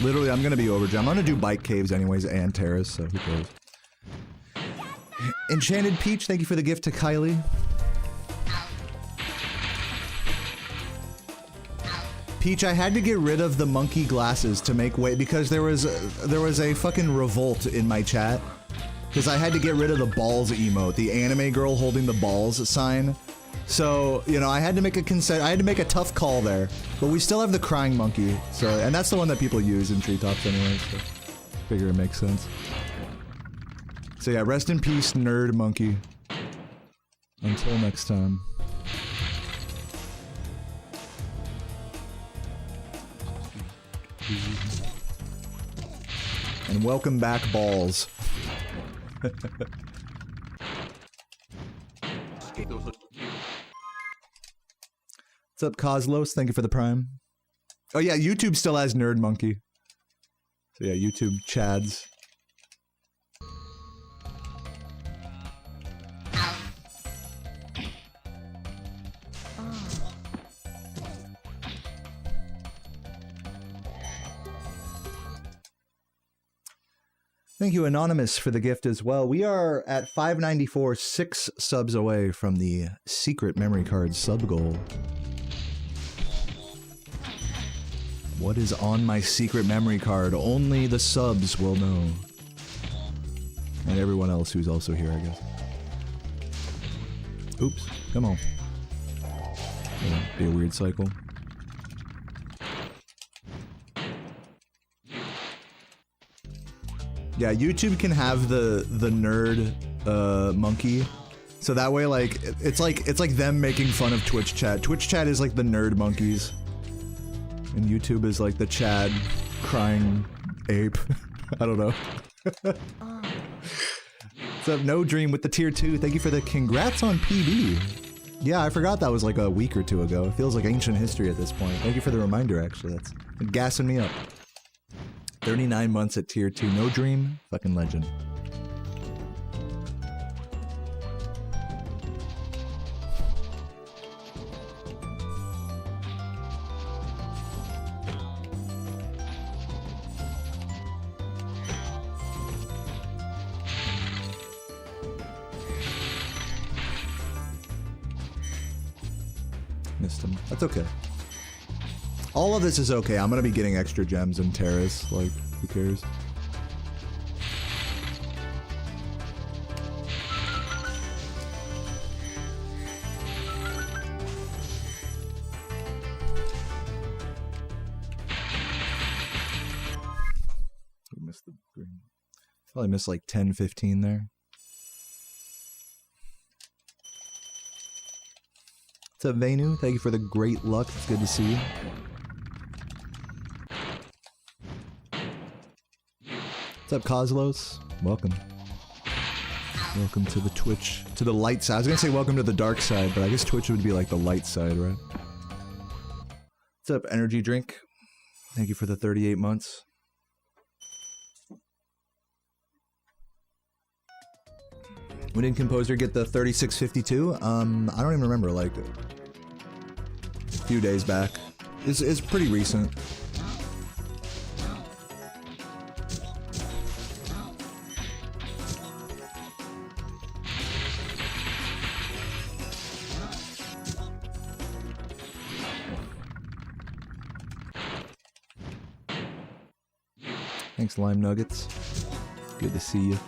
Literally, I'm gonna be overjoyed. I'm gonna do bike caves anyways and terrace, so who cares? Enchanted Peach, thank you for the gift to Kylie. Peach, I had to get rid of the monkey glasses to make way because there was a fucking revolt in my chat because I had to get rid of the balls emote, the anime girl holding the balls sign. So, you know, I had to make a tough call there, but we still have the crying monkey. So, and that's the one that people use in treetops anyway, so figure it makes sense. So yeah, rest in peace, nerd monkey. Until next time. And welcome back, balls. What's up, Coslos? Thank you for the prime. Oh yeah, YouTube still has Nerd Monkey. So yeah, YouTube Chads. Thank you, Anonymous, for the gift as well. We are at 594, 6 subs away from the secret memory card sub goal. What is on my secret memory card? Only the subs will know. And everyone else who's also here, I guess. Oops, come on. Yeah, be a weird cycle. Yeah, YouTube can have the nerd monkey, so that way like it's like them making fun of Twitch chat. Twitch chat is like the nerd monkeys, and YouTube is like the Chad crying ape. I don't know. What's up, No Dream with the tier 2? Thank you for the congrats on PB. Yeah, I forgot that was like a week or two ago. It feels like ancient history at this point. Thank you for the reminder. Actually, that's gassing me up. 39 months at tier 2, No Dream, fucking legend. Missed him. That's okay. All of this is okay. I'm gonna be getting extra gems and terrace. Like, who cares? We missed the green. Probably missed like 10, 15 there. What's up, Venu? Thank you for the great luck. It's good to see you. What's up, Coslos? Welcome. Welcome to the Twitch, to the light side. I was gonna say welcome to the dark side, but I guess Twitch would be like the light side, right? What's up, Energy Drink? Thank you for the 38 months. When did Composer get the 3652? I don't even remember, like a few days back. It's pretty recent. Thanks, Lime Nuggets. Good to see you.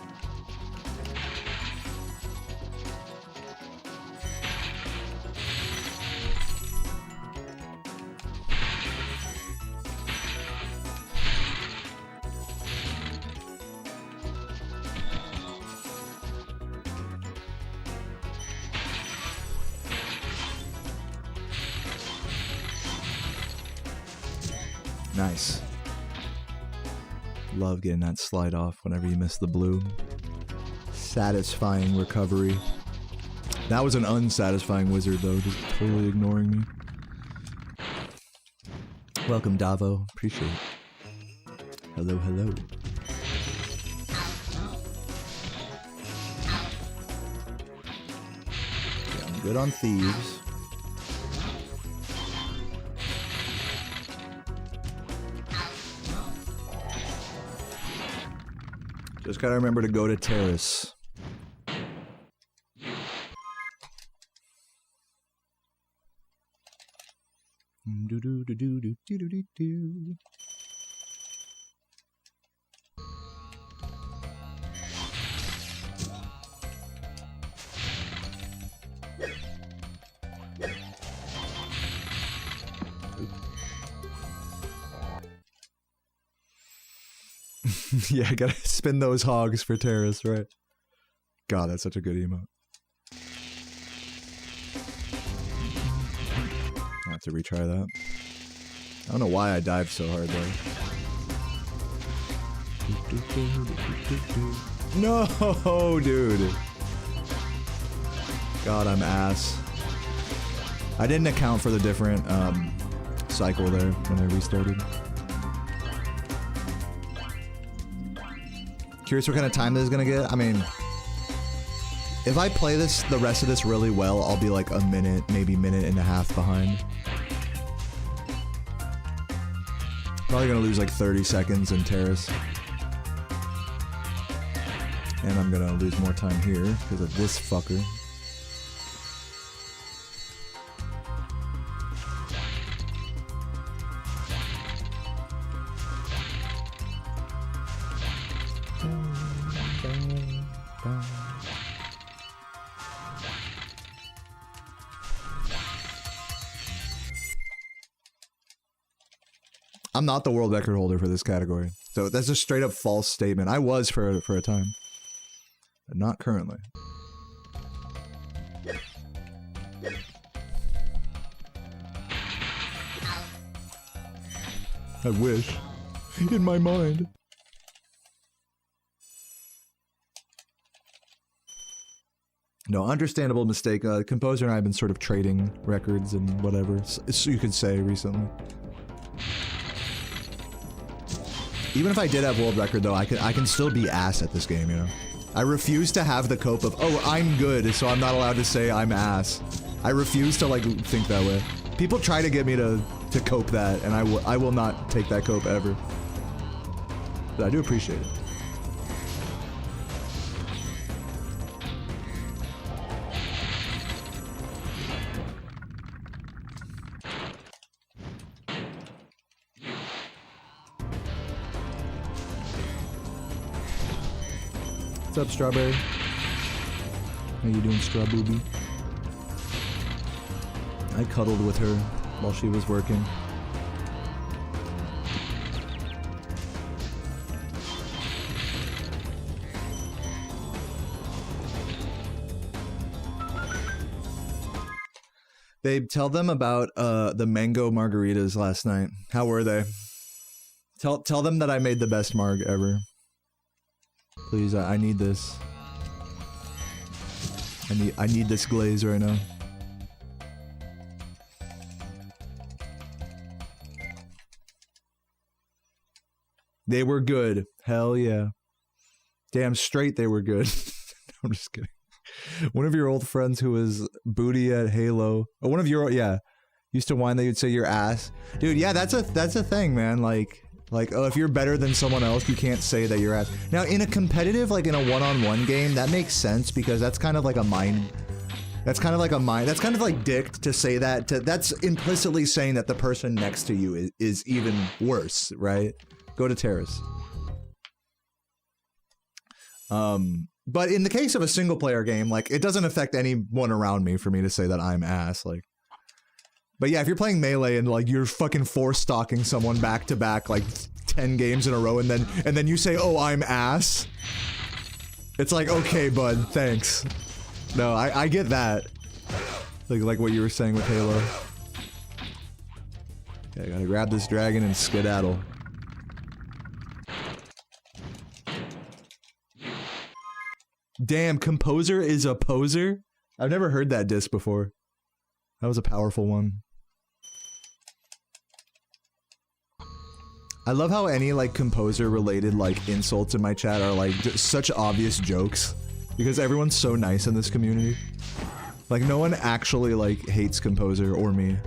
Nice. Love getting that slide off whenever you miss the blue. Satisfying recovery. That was an unsatisfying wizard though, just totally ignoring me. Welcome, Davo. Appreciate it. Hello, hello. Yeah, I'm good on thieves. Just gotta remember to go to terrace. Do do do do do do do do. Yeah, gotta spin those hogs for terrorists, right? God, that's such a good emote. I have to retry that. I don't know why I dived so hard though. No, dude. God, I'm ass. I didn't account for the different cycle there when I restarted. Curious what kind of time this is gonna get. I mean, if I play this, the rest of this really well, I'll be like a minute, maybe minute and a half behind. Probably gonna lose like 30 seconds in Terrace. And I'm gonna lose more time here because of this fucker. I'm not the world record holder for this category. So that's a straight up false statement. I was for a time. But not currently. I wish. In my mind. No, understandable mistake. Composer and I have been sort of trading records and whatever, so you could say, recently. Even if I did have world record though, I can still be ass at this game, you know? I refuse to have the cope of, oh, I'm good, so I'm not allowed to say I'm ass. I refuse to, like, think that way. People try to get me to cope that, and I will not take that cope ever. But I do appreciate it. What's up, Strawberry? How you doing, Straw Booby? I cuddled with her while she was working. Babe, tell them about the mango margaritas last night. How were they? Tell them that I made the best marg ever. Please, I need this. I need this glaze right now. They were good. Hell yeah. Damn straight they were good. I'm just kidding. One of your old friends who was booty at Halo. Oh, one of your, yeah, used to whine that you'd say your ass. Dude, yeah, that's a thing, man. Like, oh, if you're better than someone else, you can't say that you're ass. Now, in a competitive, like in a one-on-one game, that makes sense because that's kind of like a mind. That's kind of like dick to say that. That's implicitly saying that the person next to you is even worse, right? Go to Terrace. But in the case of a single-player game, like, it doesn't affect anyone around me for me to say that I'm ass, like. But yeah, if you're playing Melee and like you're fucking force-stalking someone back-to-back like 10 games in a row and then you say, oh, I'm ass. It's like, okay, bud, thanks. No, I get that. Like what you were saying with Halo. Okay, I gotta grab this dragon and skedaddle. Damn, Composer is a poser? I've never heard that diss before. That was a powerful one. I love how any, like, composer-related, like, insults in my chat are, like, such obvious jokes. Because everyone's so nice in this community. Like, no one actually, like, hates Composer or me.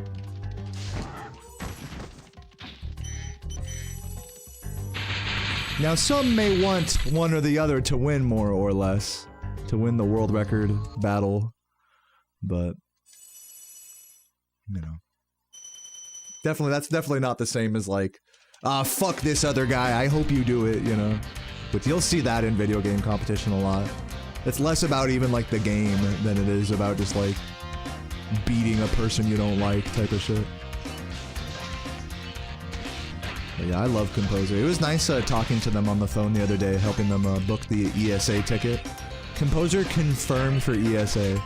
Now, some may want one or the other to win more or less. To win the world record battle. But, you know. That's definitely not the same as, like, fuck this other guy, I hope you do it, you know? But you'll see that in video game competition a lot. It's less about even, like, the game than it is about just, like, beating a person you don't like type of shit. But yeah, I love Composer. It was nice talking to them on the phone the other day, helping them book the ESA ticket. Composer confirmed for ESA.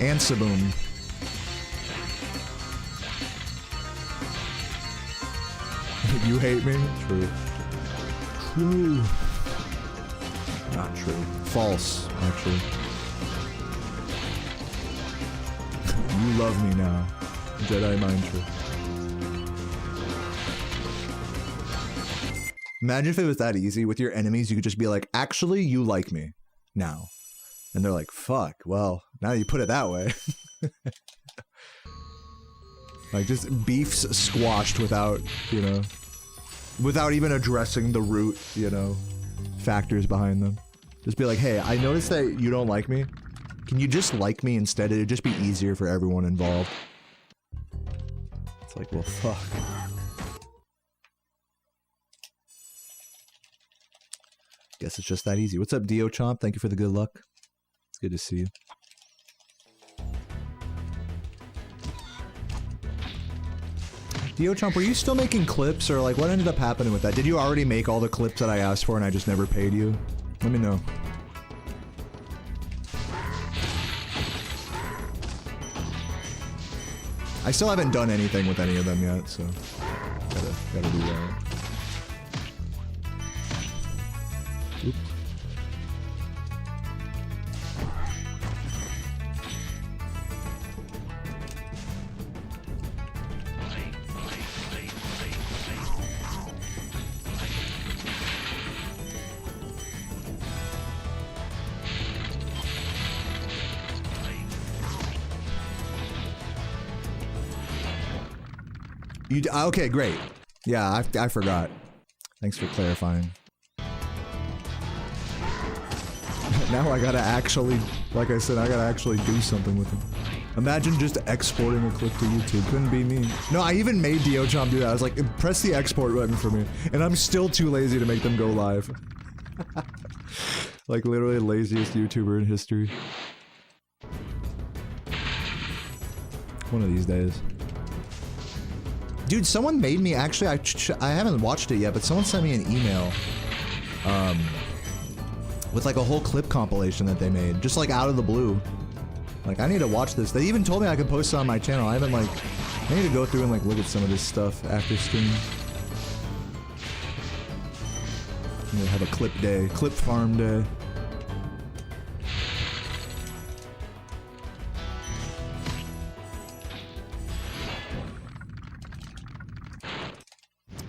And Saboom. You hate me? True. True. Not true. False, actually. You love me now. Jedi mind trick. Imagine if it was that easy with your enemies, you could just be like, actually, you like me now. And they're like, fuck, well, now you put it that way. Like, just beefs squashed without, you know, without even addressing the root, you know, factors behind them. Just be like, hey, I noticed that you don't like me. Can you just like me instead? It'd just be easier for everyone involved. It's like, well, fuck. Guess it's just that easy. What's up, Dio Chomp? Thank you for the good luck. It's good to see you. Dio Chomp, were you still making clips, or like what ended up happening with that? Did you already make all the clips that I asked for and I just never paid you? Let me know. I still haven't done anything with any of them yet, so gotta do that. Oops. You okay, great. Yeah, I forgot. Thanks for clarifying. Now I gotta actually, like I said, I gotta actually do something with them. Imagine just exporting a clip to YouTube. Couldn't be me. No, I even made DioChomp do that. I was like, press the export button for me. And I'm still too lazy to make them go live. Like literally laziest YouTuber in history. One of these days. Dude, someone made me, actually, I haven't watched it yet, but someone sent me an email, with like a whole clip compilation that they made, just like out of the blue. Like, I need to watch this. They even told me I could post it on my channel. I haven't like, I need to go through and like look at some of this stuff after stream. I'm gonna have a clip day, clip farm day.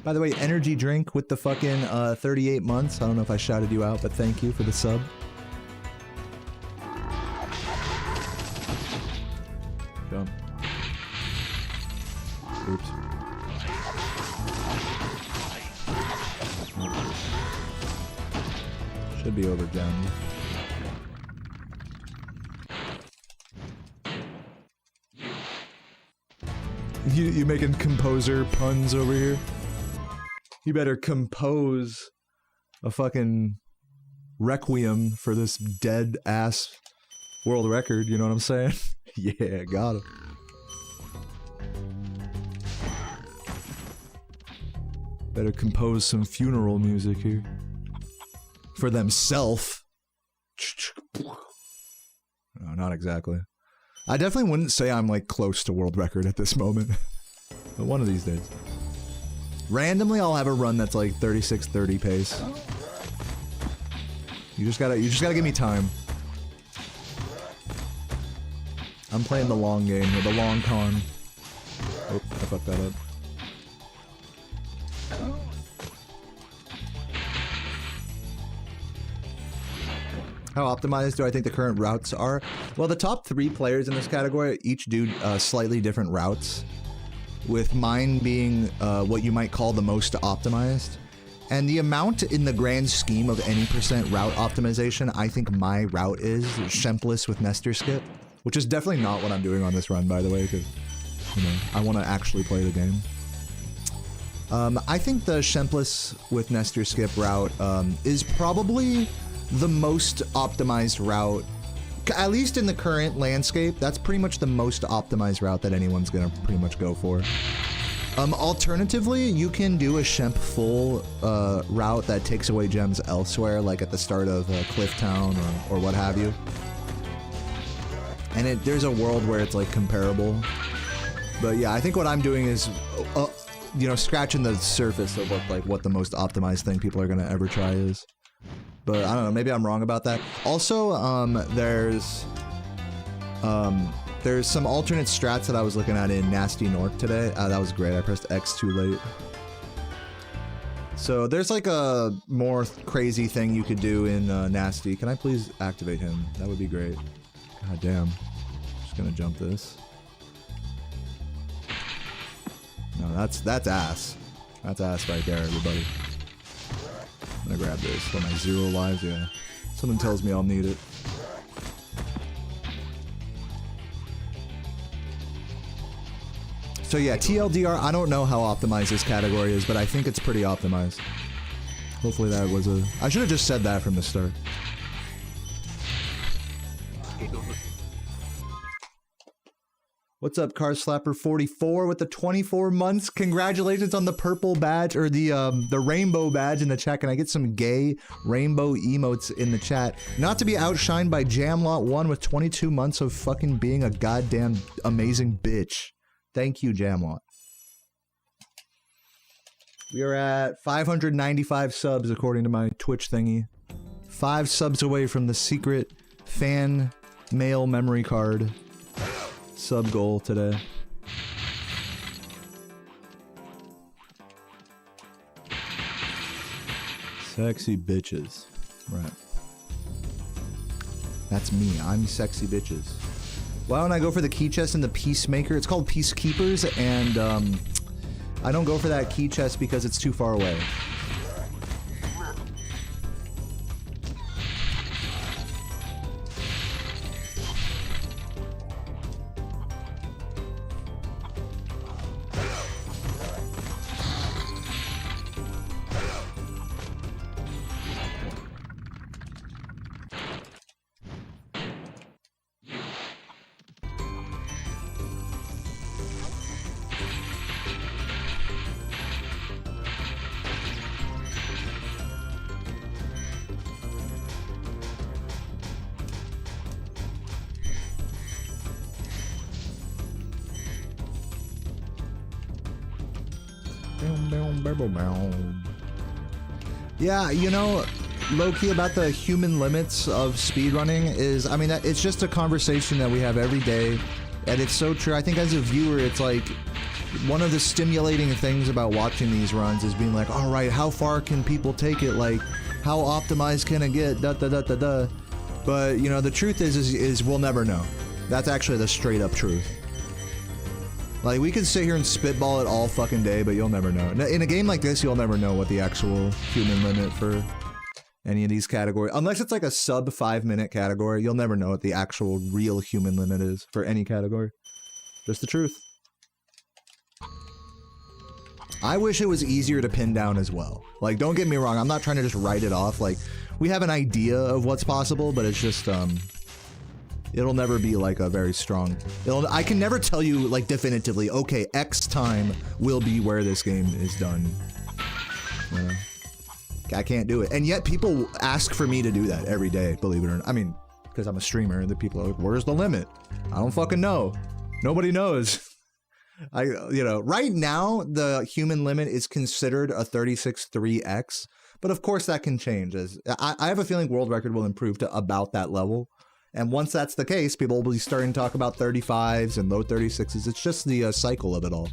By the way, energy drink with the fucking 38 months. I don't know if I shouted you out, but thank you for the sub. Jump. Oops. Should be over down. You making composer puns over here? You better compose a fucking requiem for this dead-ass world record, you know what I'm saying? Yeah, got it. Better compose some funeral music here. For themself. No, not exactly. I definitely wouldn't say I'm, like, close to world record at this moment. But one of these days. Randomly, I'll have a run that's like 36-30 pace. You just gotta give me time. I'm playing the long game here, the long con. Oh, I fucked that up. How optimized do I think the current routes are? Well, the top 3 players in this category each do slightly different routes, with mine being what you might call the most optimized. And the amount in the grand scheme of any percent route optimization, I think my route is Shempless with Nestor Skip, which is definitely not what I'm doing on this run, by the way, because, you know, I want to actually play the game. I think the Shempless with Nestor Skip route is probably the most optimized route, at least in the current landscape. That's pretty much the most optimized route that anyone's gonna pretty much go for. Alternatively, you can do a Shemp full route that takes away gems elsewhere, like at the start of Cliff Town or what have you. And there's a world where it's like comparable. But yeah, I think what I'm doing is, you know, scratching the surface of what the most optimized thing people are gonna ever try is. But I don't know, maybe I'm wrong about that. Also, there's some alternate strats that I was looking at in Fasty Norc today. That was great. I pressed X too late. So there's like a more crazy thing you could do in Nasty. Can I please activate him? That would be great. God damn. Just gonna jump this. No, that's ass. That's ass right there, everybody. I'm gonna grab this for my 0 lives, yeah. Something tells me I'll need it. So yeah, TLDR, I don't know how optimized this category is, but I think it's pretty optimized. Hopefully that was a... I should have just said that from the start. What's up, Car Slapper 44 with the 24 months? Congratulations on the purple badge, or the rainbow badge in the chat. Can I get some gay rainbow emotes in the chat? Not to be outshined by Jamlot1 with 22 months of fucking being a goddamn amazing bitch. Thank you, Jamlot. We are at 595 subs according to my Twitch thingy. 5 subs away from the secret fan mail memory card sub goal today. Sexy bitches. Right. That's me. I'm sexy bitches. Why don't I go for the key chest and the peacemaker? It's called Peacekeepers, and I don't go for that key chest because it's too far away. Yeah, you know, low-key about the human limits of speedrunning is, I mean, it's just a conversation that we have every day, and it's so true. I think as a viewer, it's like, one of the stimulating things about watching these runs is being like, all right, how far can people take it? Like, how optimized can it get? Da da da da da. But, you know, the truth is we'll never know. That's actually the straight-up truth. Like, we can sit here and spitball it all fucking day, but you'll never know. In a game like this, you'll never know what the actual human limit for any of these categories. Unless it's like a sub 5-minute category, you'll never know what the actual real human limit is for any category. Just the truth. I wish it was easier to pin down as well. Like, don't get me wrong, I'm not trying to just write it off. Like, we have an idea of what's possible, but it's just, it'll never be like a very strong... I can never tell you, like, definitively, okay, X time will be where this game is done. You know? I can't do it. And yet people ask for me to do that every day, believe it or not. I mean, because I'm a streamer, the people are like, where's the limit? I don't fucking know. Nobody knows. You know, right now, the human limit is considered a 36.3x, but of course that can change. As I have a feeling world record will improve to about that level. And once that's the case, people will be starting to talk about 35s and low 36s. It's just the cycle of it all.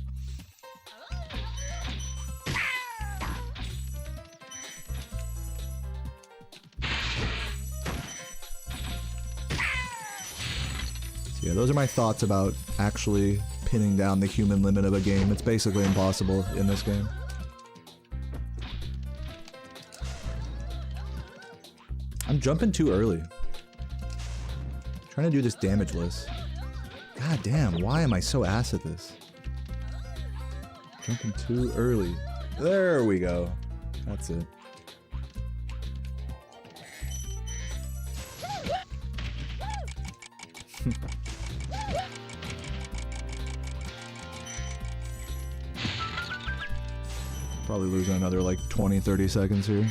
So yeah, those are my thoughts about actually pinning down the human limit of a game. It's basically impossible in this game. I'm jumping too early. Trying to do this damage list. God damn, why am I so ass at this? Jumping too early. There we go. That's it. Probably losing another like 20-30 seconds here.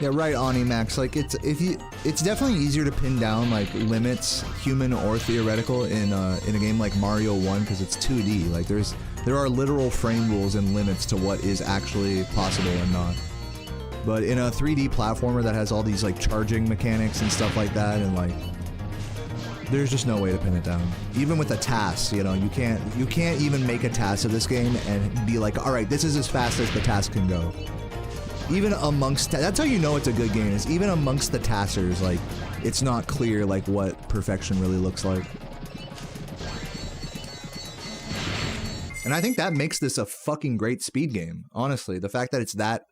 Yeah, right, Onimax. Like it's definitely easier to pin down like limits, human or theoretical, in a game like Mario 1 because it's 2D. Like there are literal frame rules and limits to what is actually possible and not. But in a 3D platformer that has all these like charging mechanics and stuff like that, and like there's just no way to pin it down. Even with a task, you know, you can't even make a task of this game and be like, all right, this is as fast as the task can go. Even amongst, that's how you know it's a good game, is even amongst the taskers, like, it's not clear, like, what perfection really looks like. And I think that makes this a fucking great speed game, honestly. The fact that it's that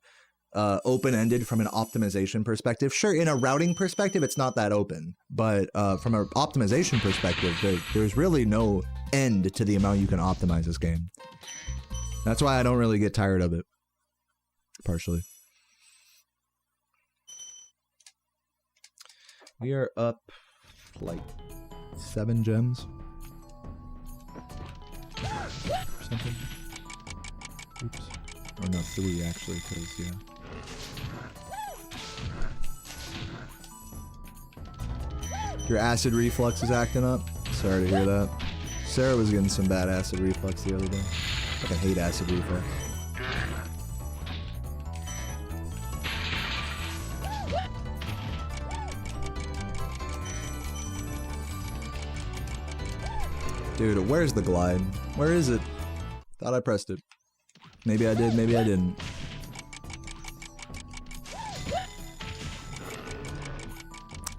open-ended from an optimization perspective. Sure, in a routing perspective, it's not that open, but from an optimization perspective, there's really no end to the amount you can optimize this game. That's why I don't really get tired of it, partially. We are up like 7 gems or something. Oops. Or no, 3 actually, because yeah. Your acid reflux is acting up. Sorry to hear that. Sarah was getting some bad acid reflux the other day. I hate acid reflux. Dude, where's the glide? Where is it? Thought I pressed it. Maybe I did, maybe I didn't.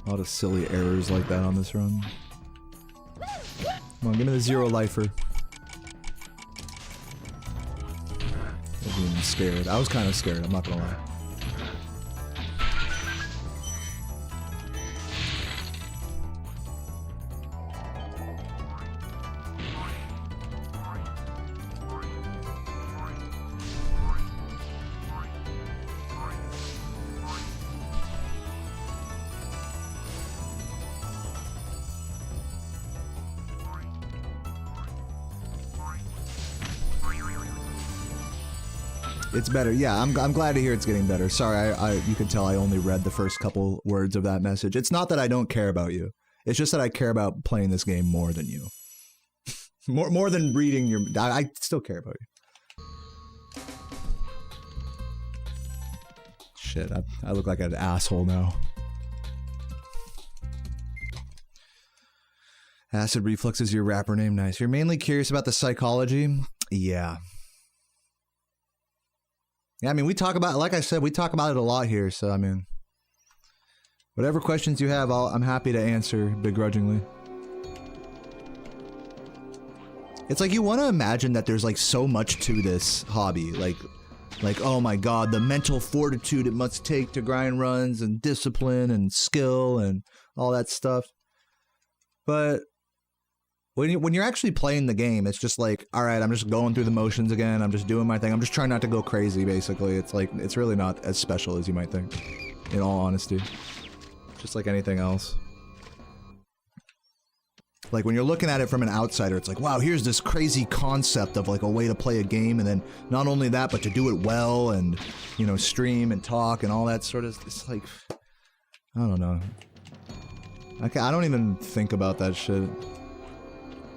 A lot of silly errors like that on this run. Come on, give me the 0 lifer. I wasn't even scared. I was kind of scared, I'm not gonna lie. It's better. Yeah, I'm glad to hear it's getting better. Sorry, you can tell I only read the first couple words of that message. It's not that I don't care about you. It's just that I care about playing this game more than you. more than reading your... I still care about you. Shit, I look like an asshole now. Acid reflux is your rapper name. Nice. You're mainly curious about the psychology? Yeah. Yeah, I mean, we talk about, like I said, we talk about it a lot here, so, I mean, whatever questions you have, I'm happy to answer begrudgingly. It's like, you want to imagine that there's, like, so much to this hobby, like, oh my god, the mental fortitude it must take to grind runs, and discipline, and skill, and all that stuff. But when you're actually playing the game, it's just like, all right, I'm just going through the motions again. I'm just doing my thing. I'm just trying not to go crazy, basically. It's like, it's really not as special as you might think, in all honesty. Just like anything else. Like, when you're looking at it from an outsider, it's like, wow, here's this crazy concept of, like, a way to play a game, and then not only that, but to do it well, and, you know, stream and talk and all that sort of... It's like... I don't know. I don't even think about that shit.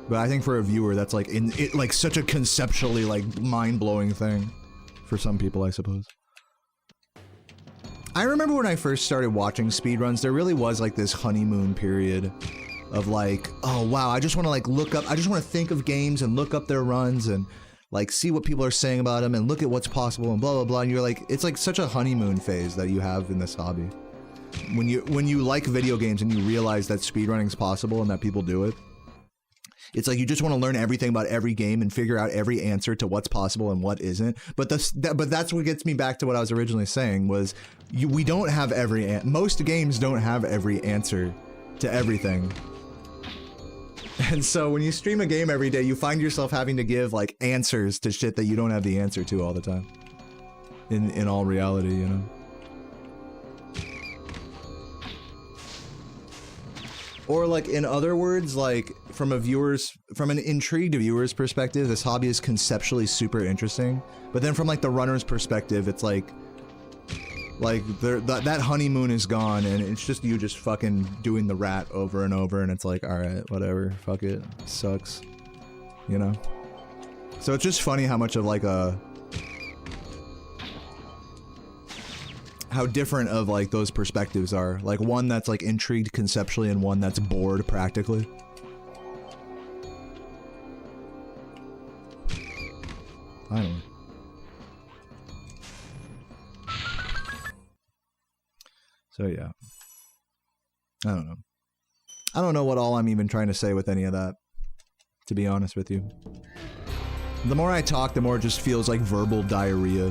But I think for a viewer, that's like like such a conceptually like mind-blowing thing for some people, I suppose. I remember when I first started watching speedruns, there really was like this honeymoon period of like, oh wow, I just want to like look up, I just want to think of games and look up their runs and like see what people are saying about them and look at what's possible and blah blah blah. And you're like, it's like such a honeymoon phase that you have in this hobby. When you like video games and you realize that speedrunning's possible and that people do it. It's like you just want to learn everything about every game and figure out every answer to what's possible and what isn't. But that's what gets me back to what I was originally saying was we don't have most games don't have every answer to everything. And so when you stream a game every day, you find yourself having to give like answers to shit that you don't have the answer to all the time. In all reality, you know. Or like in other words, like from an intrigued viewer's perspective, this hobby is conceptually super interesting. But then from like the runner's perspective, it's like that honeymoon is gone and it's just you just fucking doing the rat over and over and it's like, all right, whatever, fuck it, sucks, you know? So it's just funny how much of like how different of like those perspectives are. Like one that's like intrigued conceptually and one that's bored practically. I don't know. So yeah. I don't know. I don't know what all I'm even trying to say with any of that, to be honest with you. The more I talk, the more it just feels like verbal diarrhea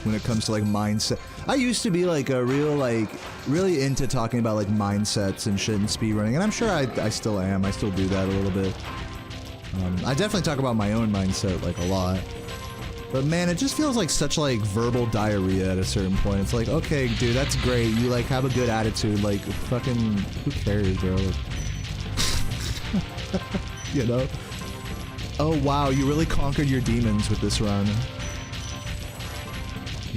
when it comes to like mindset. I used to be like a real like really into talking about like mindsets and shit and speedrunning, and I'm sure I still am. I still do that a little bit. I definitely talk about my own mindset like a lot. But man, it just feels like such like verbal diarrhea at a certain point. It's like, okay, dude, that's great. You like have a good attitude. Like, fucking, who cares, bro? Like, you know? Oh wow, you really conquered your demons with this run.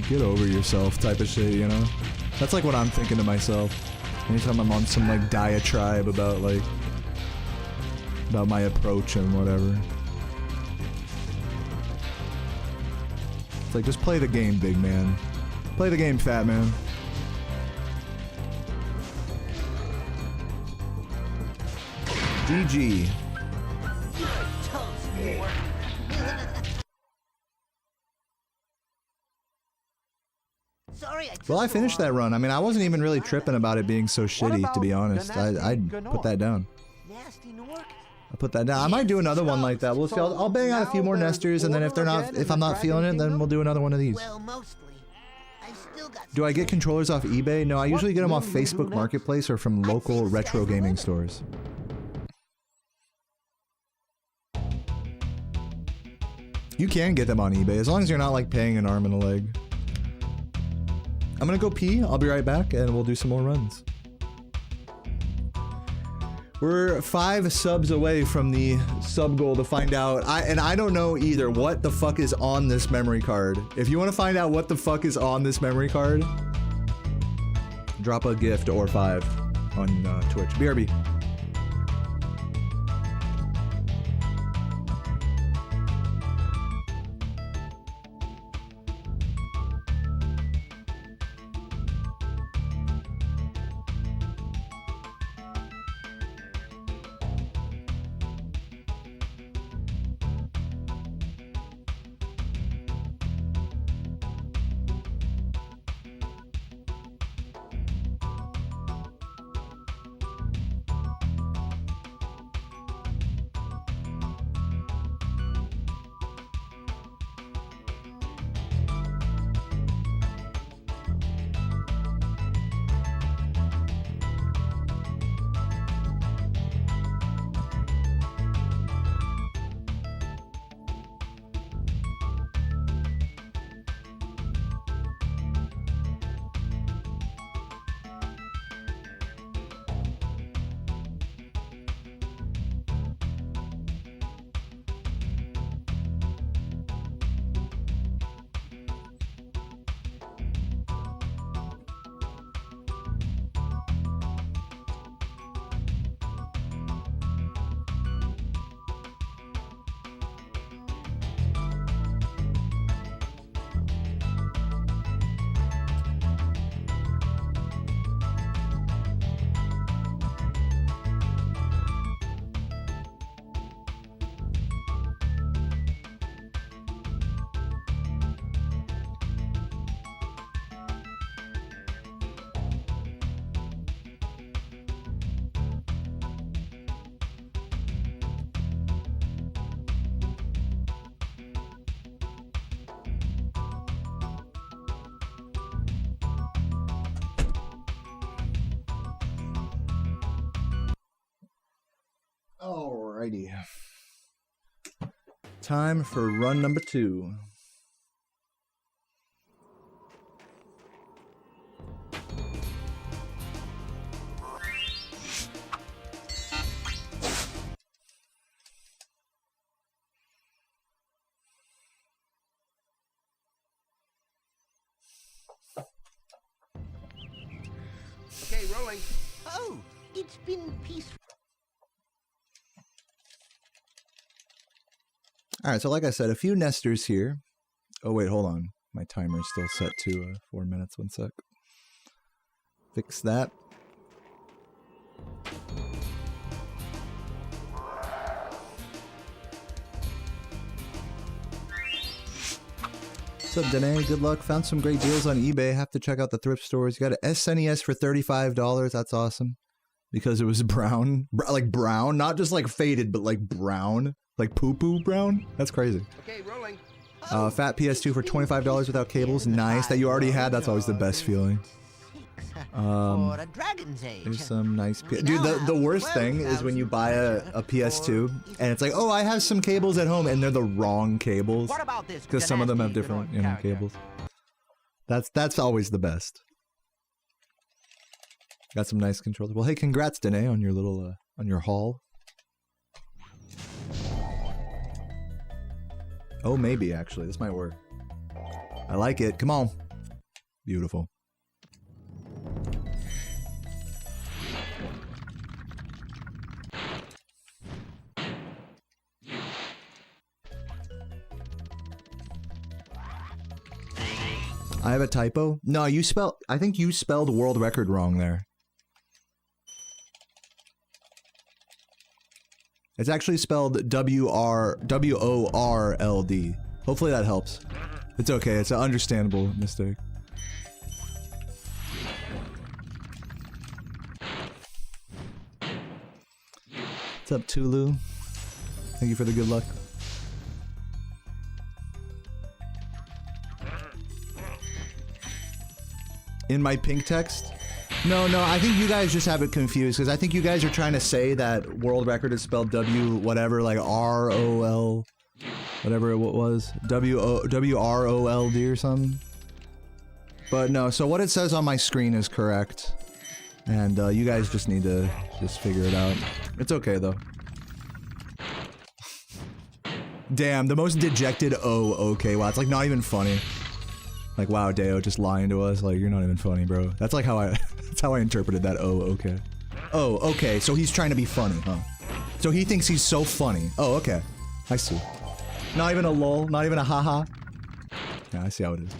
Get over yourself type of shit, you know? That's like what I'm thinking to myself. Anytime I'm on some like diatribe about like, about my approach and whatever. It's like, just play the game, big man. Play the game, fat man. GG. Well, I finished that run. I mean, I wasn't even really tripping about it being so shitty, to be honest. I'd put that down. I put that down. I might do another one like that. We'll see. I'll bang out a few more nesters, and then if I'm not feeling it, then we'll do another one of these. Do I get controllers off eBay? No, I usually get them off Facebook Marketplace or from local retro gaming stores. You can get them on eBay, as long as you're not like paying an arm and a leg. I'm gonna go pee, I'll be right back, and we'll do some more runs. We're 5 subs away from the sub goal to find out. I don't know either what the fuck is on this memory card. If you want to find out what the fuck is on this memory card, drop a gift or 5 on Twitch. BRB. Alrighty. Time for run number 2. Okay, rolling. Oh, it's been peaceful. Alright, so like I said, a few nesters here. Oh wait, hold on. My timer's still set to 4 minutes. 1 sec. Fix that. What's up, Danae? Good luck. Found some great deals on eBay. Have to check out the thrift stores. You got an SNES for $35. That's awesome. Because it was brown. Like brown. Not just like faded, but like brown. Like poo-poo brown? That's crazy. Okay, rolling. Fat PS2 for $25 without cables. Nice. That you already had. That's always the best feeling. For a dragon's age. There's some nice... Dude, the worst thing is when you buy a PS2 and it's like, oh, I have some cables at home, and they're the wrong cables. What about this? Because some of them have different, you know, cables. That's always the best. Got some nice controllers. Well, hey, congrats, Danae, on your little, on your haul. Oh, maybe, actually. This might work. I like it. Come on. Beautiful. I have a typo? No, I think you spelled world record wrong there. It's actually spelled W-O-R-L-D. Hopefully that helps. It's okay, it's an understandable mistake. What's up, Tulu? Thank you for the good luck. In my pink text? No, I think you guys just have it confused, because I think you guys are trying to say that world record is spelled W whatever, like R-O-L, whatever it was, W-R-O-L-D or something. But no, so what it says on my screen is correct, and you guys just need to just figure it out. It's okay, though. Damn, the most dejected oh, okay, wow, it's like not even funny. Like, wow, Deo just lying to us. Like, you're not even funny, bro. That's like how that's how I interpreted that. Oh, okay. Oh, okay. So he's trying to be funny, huh? So he thinks he's so funny. Oh, okay. I see. Not even a lol. Not even a haha. Yeah, I see how it is.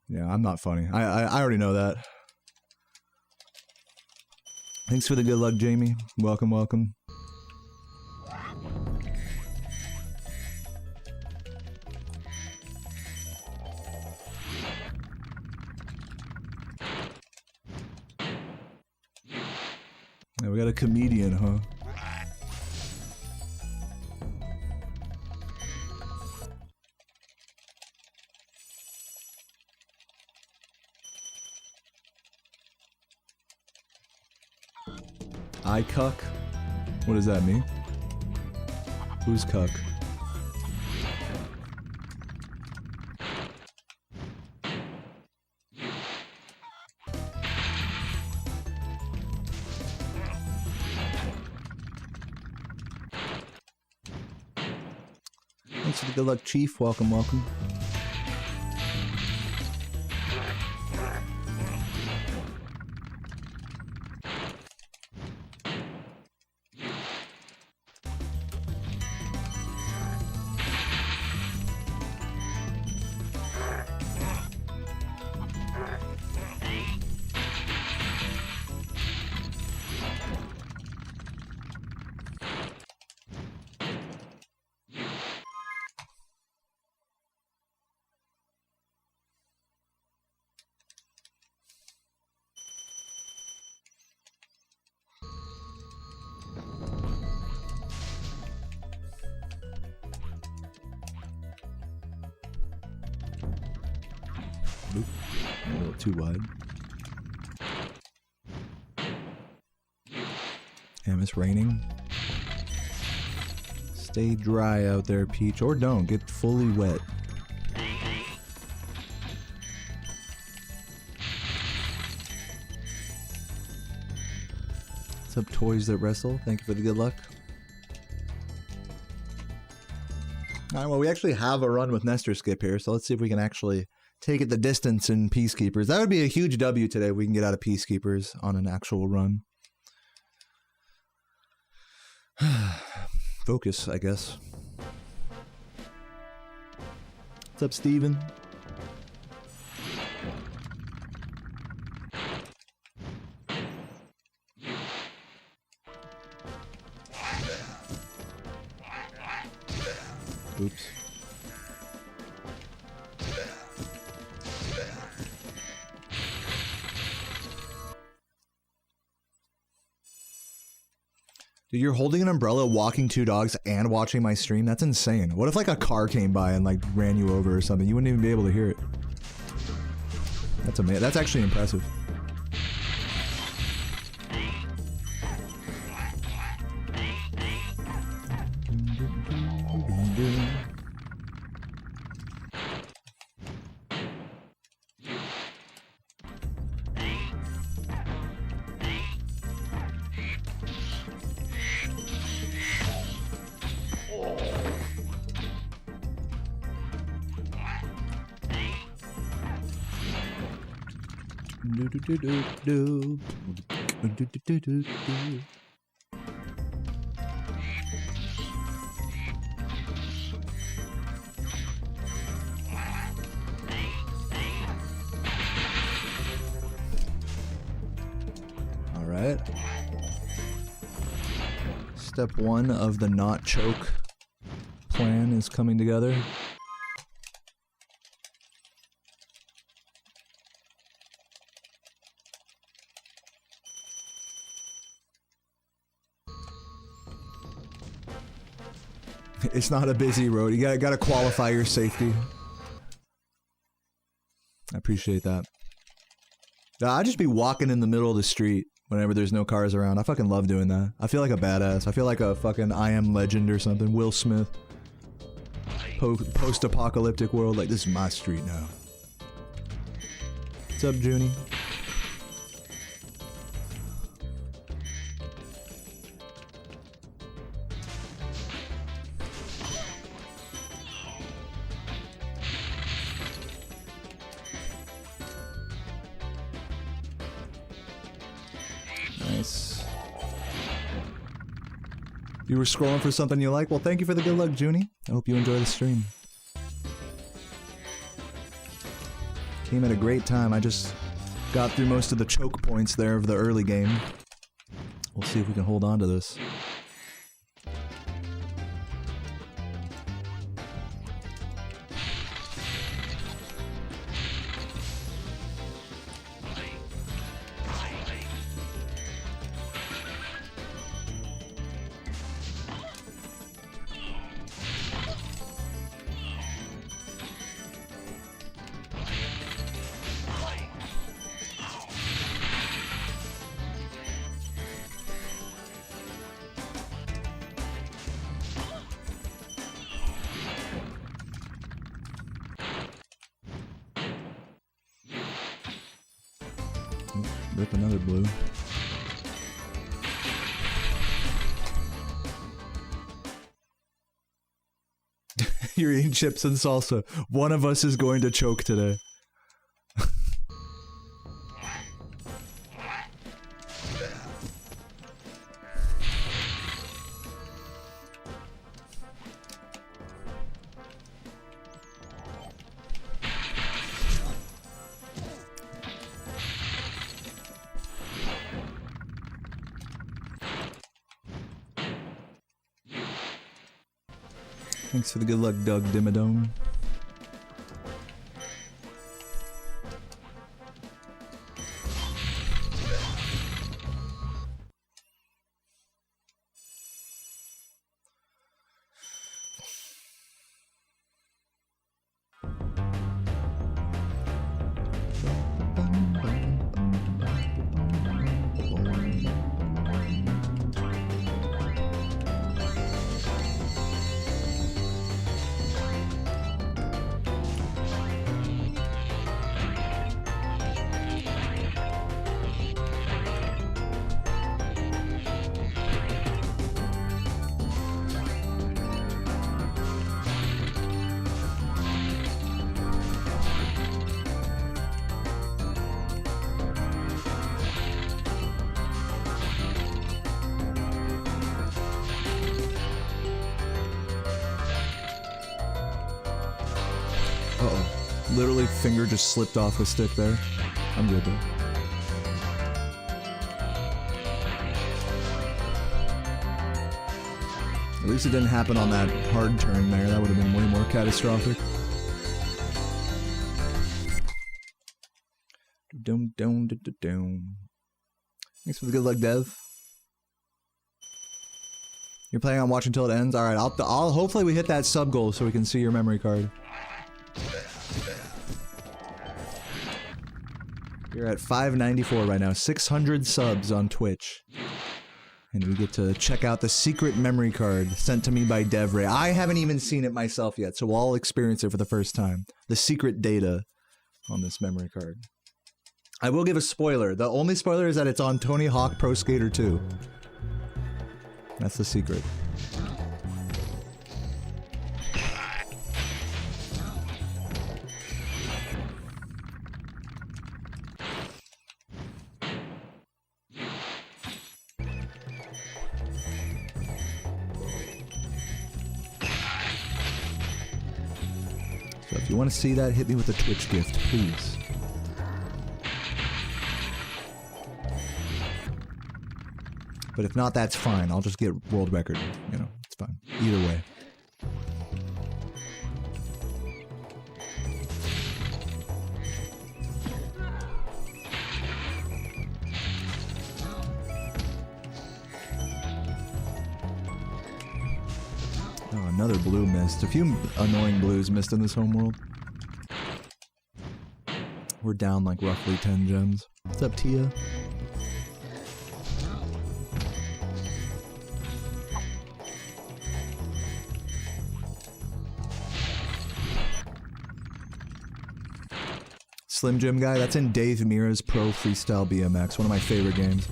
Yeah, I'm not funny. I already know that. Thanks for the good luck, Jamie. Welcome, welcome. Yeah, we got a comedian, huh? I cuck? What does that mean? Who's cuck? Thanks for the good luck, Chief. Welcome, welcome. Oop, a little too wide. Damn, it's raining. Stay dry out there, Peach, or don't. Get fully wet. What's up, Toys That Wrestle? Thank you for the good luck. Alright, well, we actually have a run with Nestor Skip here, so let's see if we can actually take it the distance in Peacekeepers. That would be a huge W today if we can get out of Peacekeepers on an actual run. Focus, I guess. What's up, Steven? Oops. Dude, you're holding an umbrella, walking two dogs, and watching my stream? That's insane. What if like a car came by and like ran you over or something? You wouldn't even be able to hear it. That's amazing. That's actually impressive. All right. Step one of the not choke plan is coming together. It's not a busy road. You gotta qualify your safety. I appreciate that. I'd just be walking in the middle of the street whenever there's no cars around. I fucking love doing that. I feel like a badass. I feel like a fucking I Am Legend or something. Will Smith. Post-apocalyptic world. Like, this is my street now. What's up, Junie? Nice. You were scrolling for something you like? Well, thank you for the good luck, Junie. I hope you enjoy the stream. Came at a great time. I just got through most of the choke points there of the early game. We'll see if we can hold on to this. Rip another blue. You're eating chips and salsa. One of us is going to choke today. Thanks for the good luck, Doug Dimmadome. literally finger just slipped off the stick there. I'm good though. At least it didn't happen on that hard turn there. That would have been way more catastrophic. Dum dum dum dum. Thanks for the good luck, Dev. You're planning on watching till it ends? Alright, I'll hopefully we hit that sub goal so we can see your memory card. You're at 594 right now, 600 subs on Twitch. And we get to check out the secret memory card sent to me by DevRay. I haven't even seen it myself yet, so I'll experience it for the first time. The secret data on this memory card. I will give a spoiler. The only spoiler is that it's on Tony Hawk Pro Skater 2. That's the secret. So if you want to see that, hit me with a Twitch gift, please. But if not, that's fine. I'll just get world record. You know, it's fine. Either way. Oh, another blue missed. A few annoying blues missed in this homeworld. We're down like roughly 10 gems. What's up, Tia? Slim Jim guy, that's in Dave Mira's Pro Freestyle BMX, one of my favorite games.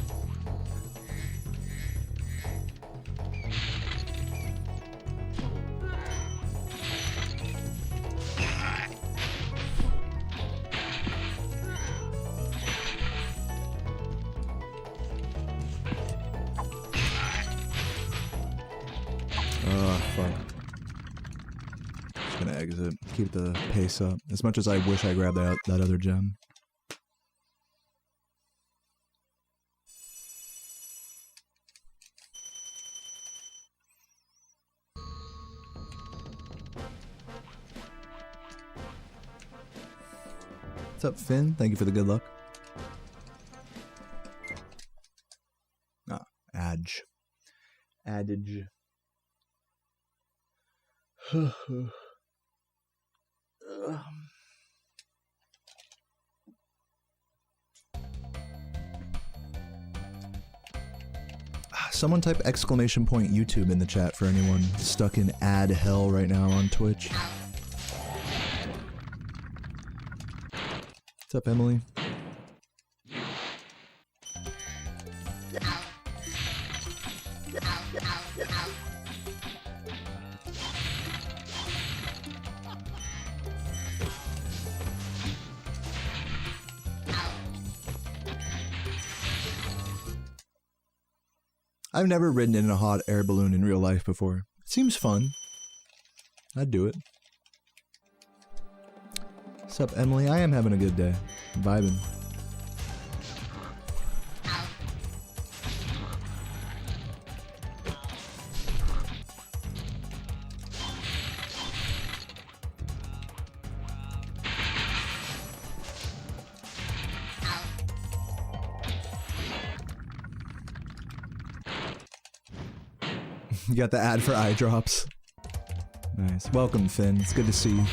Oh, fuck. Just gonna exit. Keep the pace up. As much as I wish I grabbed that other gem. What's up, Finn? Thank you for the good luck. Ah, adage. Adage. Someone type exclamation point YouTube in the chat for anyone stuck in ad hell right now on Twitch. What's up, Emily? I've never ridden in a hot air balloon in real life before. It seems fun. I'd do it. What's up, Emily? I am having a good day. I'm vibing. You got the ad for eye drops. Nice. Welcome, Finn. It's good to see you.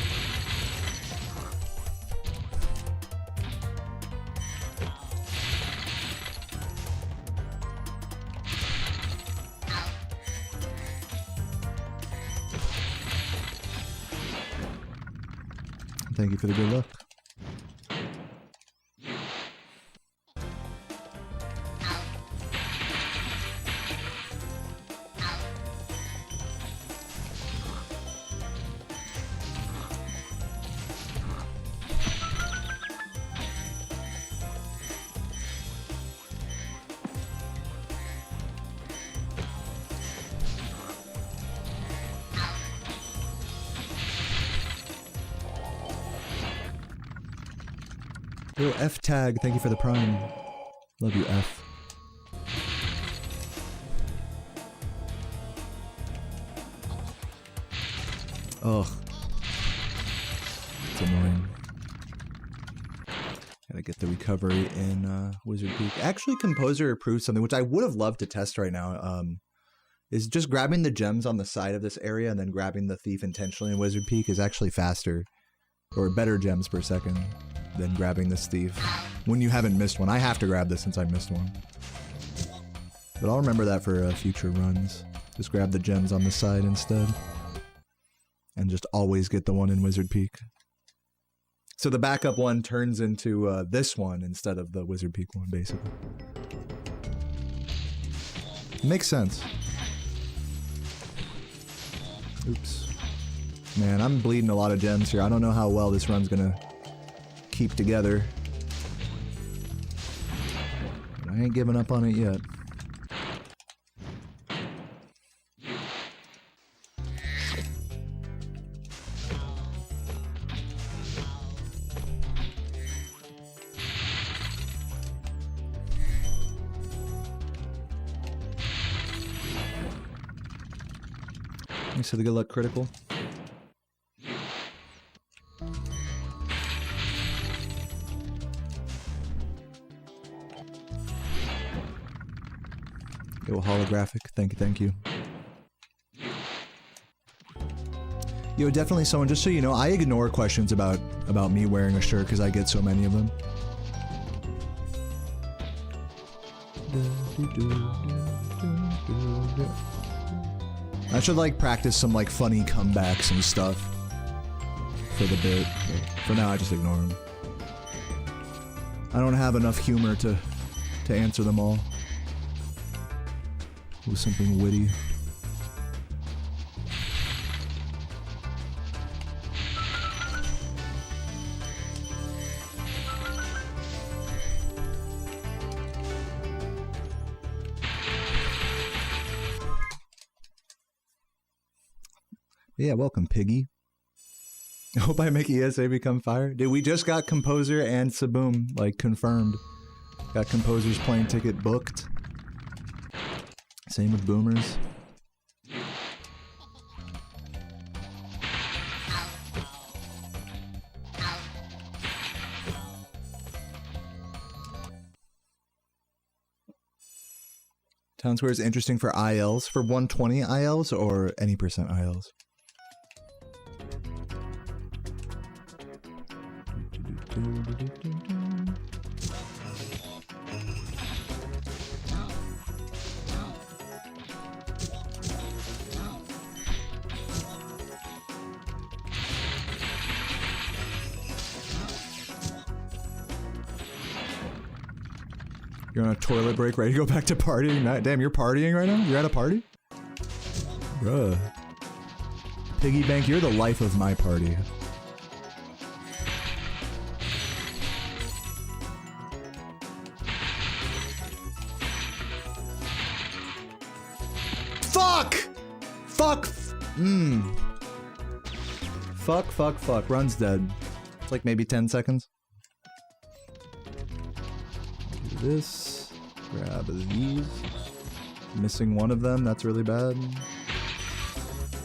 Thank you for the good luck. Yo, F tag, thank you for the prime. Love you, F. Ugh. It's annoying. Gotta get the recovery in Wizard Peak. Actually, Composer approved something, which I would have loved to test right now. Is just grabbing the gems on the side of this area and then grabbing the thief intentionally in Wizard Peak is actually faster. Or better gems per second than grabbing this thief. When you haven't missed one. I have to grab this since I missed one. But I'll remember that for future runs. Just grab the gems on the side instead. And just always get the one in Wizard Peak. So the backup one turns into this one instead of the Wizard Peak one, basically. Makes sense. Oops. Man, I'm bleeding a lot of gems here. I don't know how well this run's gonna keep together. But I ain't giving up on it yet. Thanks for the good luck critical. Yo, holographic. Thank you. Yo, definitely someone, just so you know, I ignore questions about me wearing a shirt because I get so many of them. I should like practice some like funny comebacks and stuff for the bit. But for now, I just ignore them. I don't have enough humor to answer them all with something witty. Yeah, welcome, Piggy. I hope I make ESA become fire. Dude, we just got Composer and Saboom, like, confirmed. Got Composer's plane ticket booked. Same with Boomers. Town Square is interesting for ILs, for 120 ILs or any percent ILs. You're on a toilet break, ready to go back to partying? Damn, you're partying right now? You're at a party? Bruh. Piggy Bank, you're the life of my party. Fuck! Fuck! Fuck. Run's dead. It's like maybe 10 seconds. Do this. Grab these. Missing one of them. That's really bad.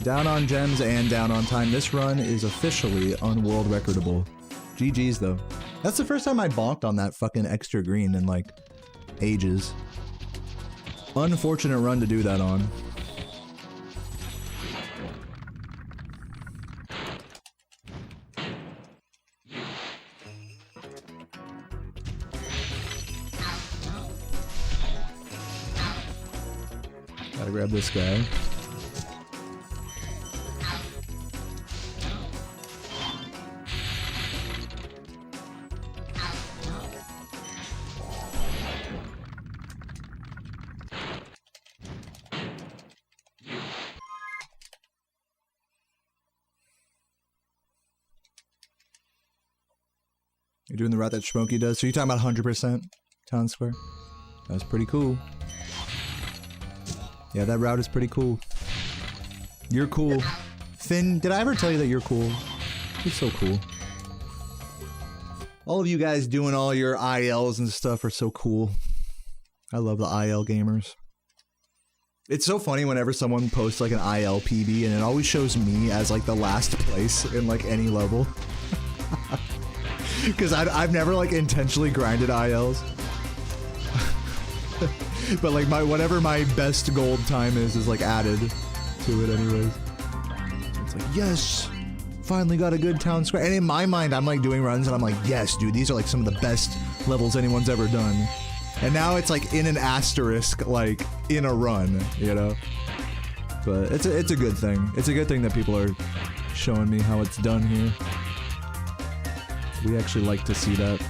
Down on gems and down on time. This run is officially unworld recordable. GG's though. That's the first time I bonked on that fucking extra green in like ages. Unfortunate run to do that on. Gotta grab this guy. You're doing the route that Smokey does. So you're talking about 100% Town Square? That was pretty cool. Yeah, that route is pretty cool. You're cool. Finn, did I ever tell you that you're cool? You're so cool. All of you guys doing all your ILs and stuff are so cool. I love the IL gamers. It's so funny whenever someone posts like an IL PB and it always shows me as like the last place in like any level. Because I've never like intentionally grinded ILs. But like whatever my best gold time is like added to it anyways. It's like, yes! Finally got a good town square. And in my mind, I'm like doing runs and I'm like, yes, dude, these are like some of the best levels anyone's ever done. And now it's like in an asterisk, like in a run, you know? But it's a good thing. It's a good thing that people are showing me how it's done here. We actually like to see that.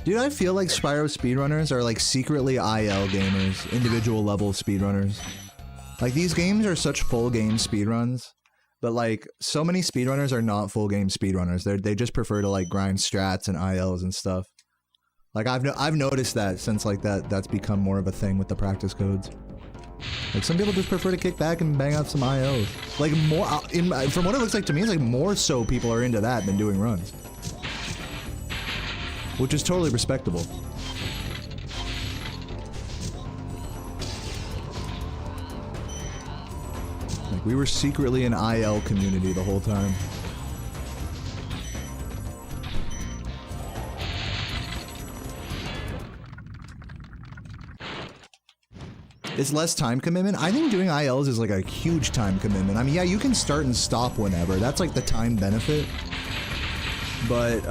Dude, I feel like Spyro speedrunners are like secretly IL gamers, individual level speedrunners. Like these games are such full game speedruns, but like so many speedrunners are not full game speedrunners. They just prefer to like grind strats and ILs and stuff. Like I've noticed that since like that's become more of a thing with the practice codes. Like some people just prefer to kick back and bang out some ILs. Like more from what it looks like to me, it's like more so people are into that than doing runs. Which is totally respectable. Like, we were secretly an IL community the whole time. It's less time commitment. I think doing ILs is like a huge time commitment. I mean, yeah, you can start and stop whenever. That's like the time benefit. But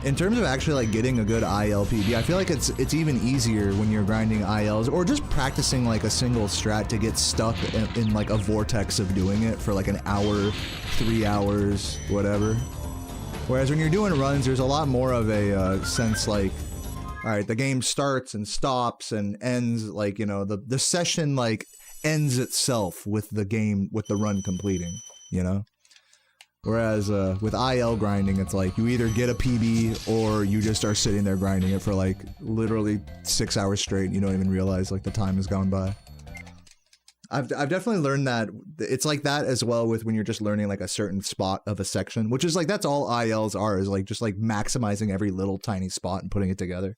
in terms of actually like getting a good ILPB, I feel like it's even easier when you're grinding ILs or just practicing like a single strat to get stuck in like a vortex of doing it for like an hour, 3 hours, whatever. Whereas when you're doing runs, there's a lot more of a sense like, all right, the game starts and stops and ends, like, you know, the session like ends itself with the game, with the run completing, you know? Whereas with IL grinding, it's like you either get a PB or you just are sitting there grinding it for like literally 6 hours straight and you don't even realize like the time has gone by. I've definitely learned that it's like that as well with when you're just learning like a certain spot of a section, which is like that's all ILs are, is like just like maximizing every little tiny spot and putting it together.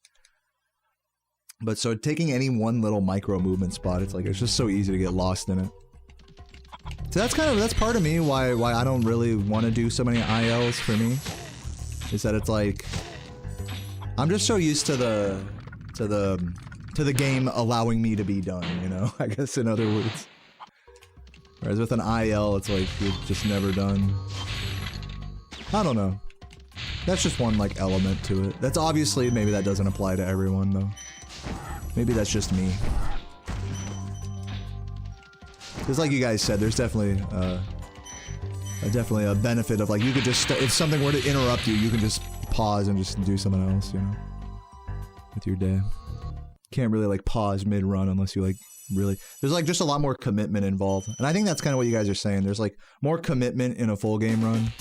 But so taking any one little micro movement spot, it's like it's just so easy to get lost in it. So that's part of me why I don't really want to do so many ILs for me, is that it's like I'm just so used to the game allowing me to be done, you know, I guess in other words. Whereas with an IL, it's like you're just never done. I don't know. That's just one like element to it. That's obviously, maybe that doesn't apply to everyone though. Maybe that's just me. Because like you guys said, there's definitely a benefit of like you could just, if something were to interrupt you, you can just pause and just do something else, you know, with your day. Can't really like pause mid-run unless you like really, there's like just a lot more commitment involved. And I think that's kind of what you guys are saying. There's like more commitment in a full game run.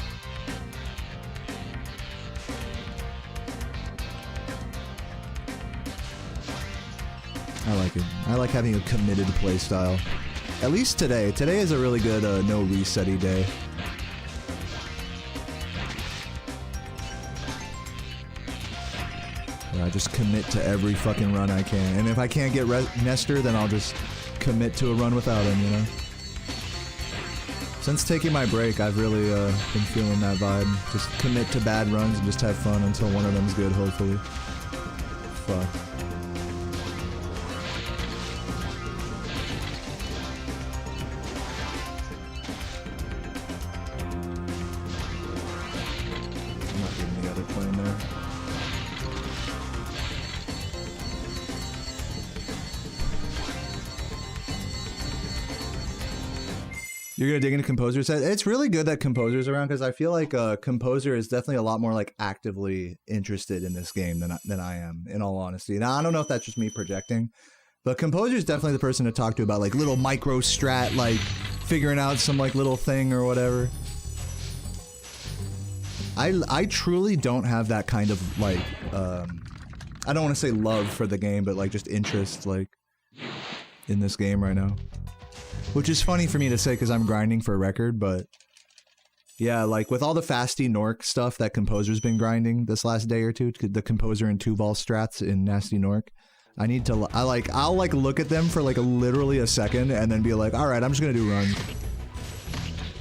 I like it. I like having a committed play style. At least today. Today is a really good no reset-y day. I just commit to every fucking run I can. And if I can't get Nestor, then I'll just commit to a run without him, you know? Since taking my break, I've really been feeling that vibe. Just commit to bad runs and just have fun until one of them's good, hopefully. Fuck. I'm not getting the other plane there. You're gonna dig into Composer's head. It's really good that Composer's around because I feel like Composer is definitely a lot more like actively interested in this game than I am, in all honesty. Now I don't know if that's just me projecting, but Composer's definitely the person to talk to about like little micro strat, like figuring out some like little thing or whatever. I truly don't have that kind of like I don't want to say love for the game, but like just interest like in this game right now. Which is funny for me to say because I'm grinding for a record, but yeah, like with all the Fasty Norc stuff that Composer's been grinding this last day or two, the Composer and 2-ball strats in Nasty Norc, I'll like look at them for like literally a second and then be like, all right, I'm just gonna do runs.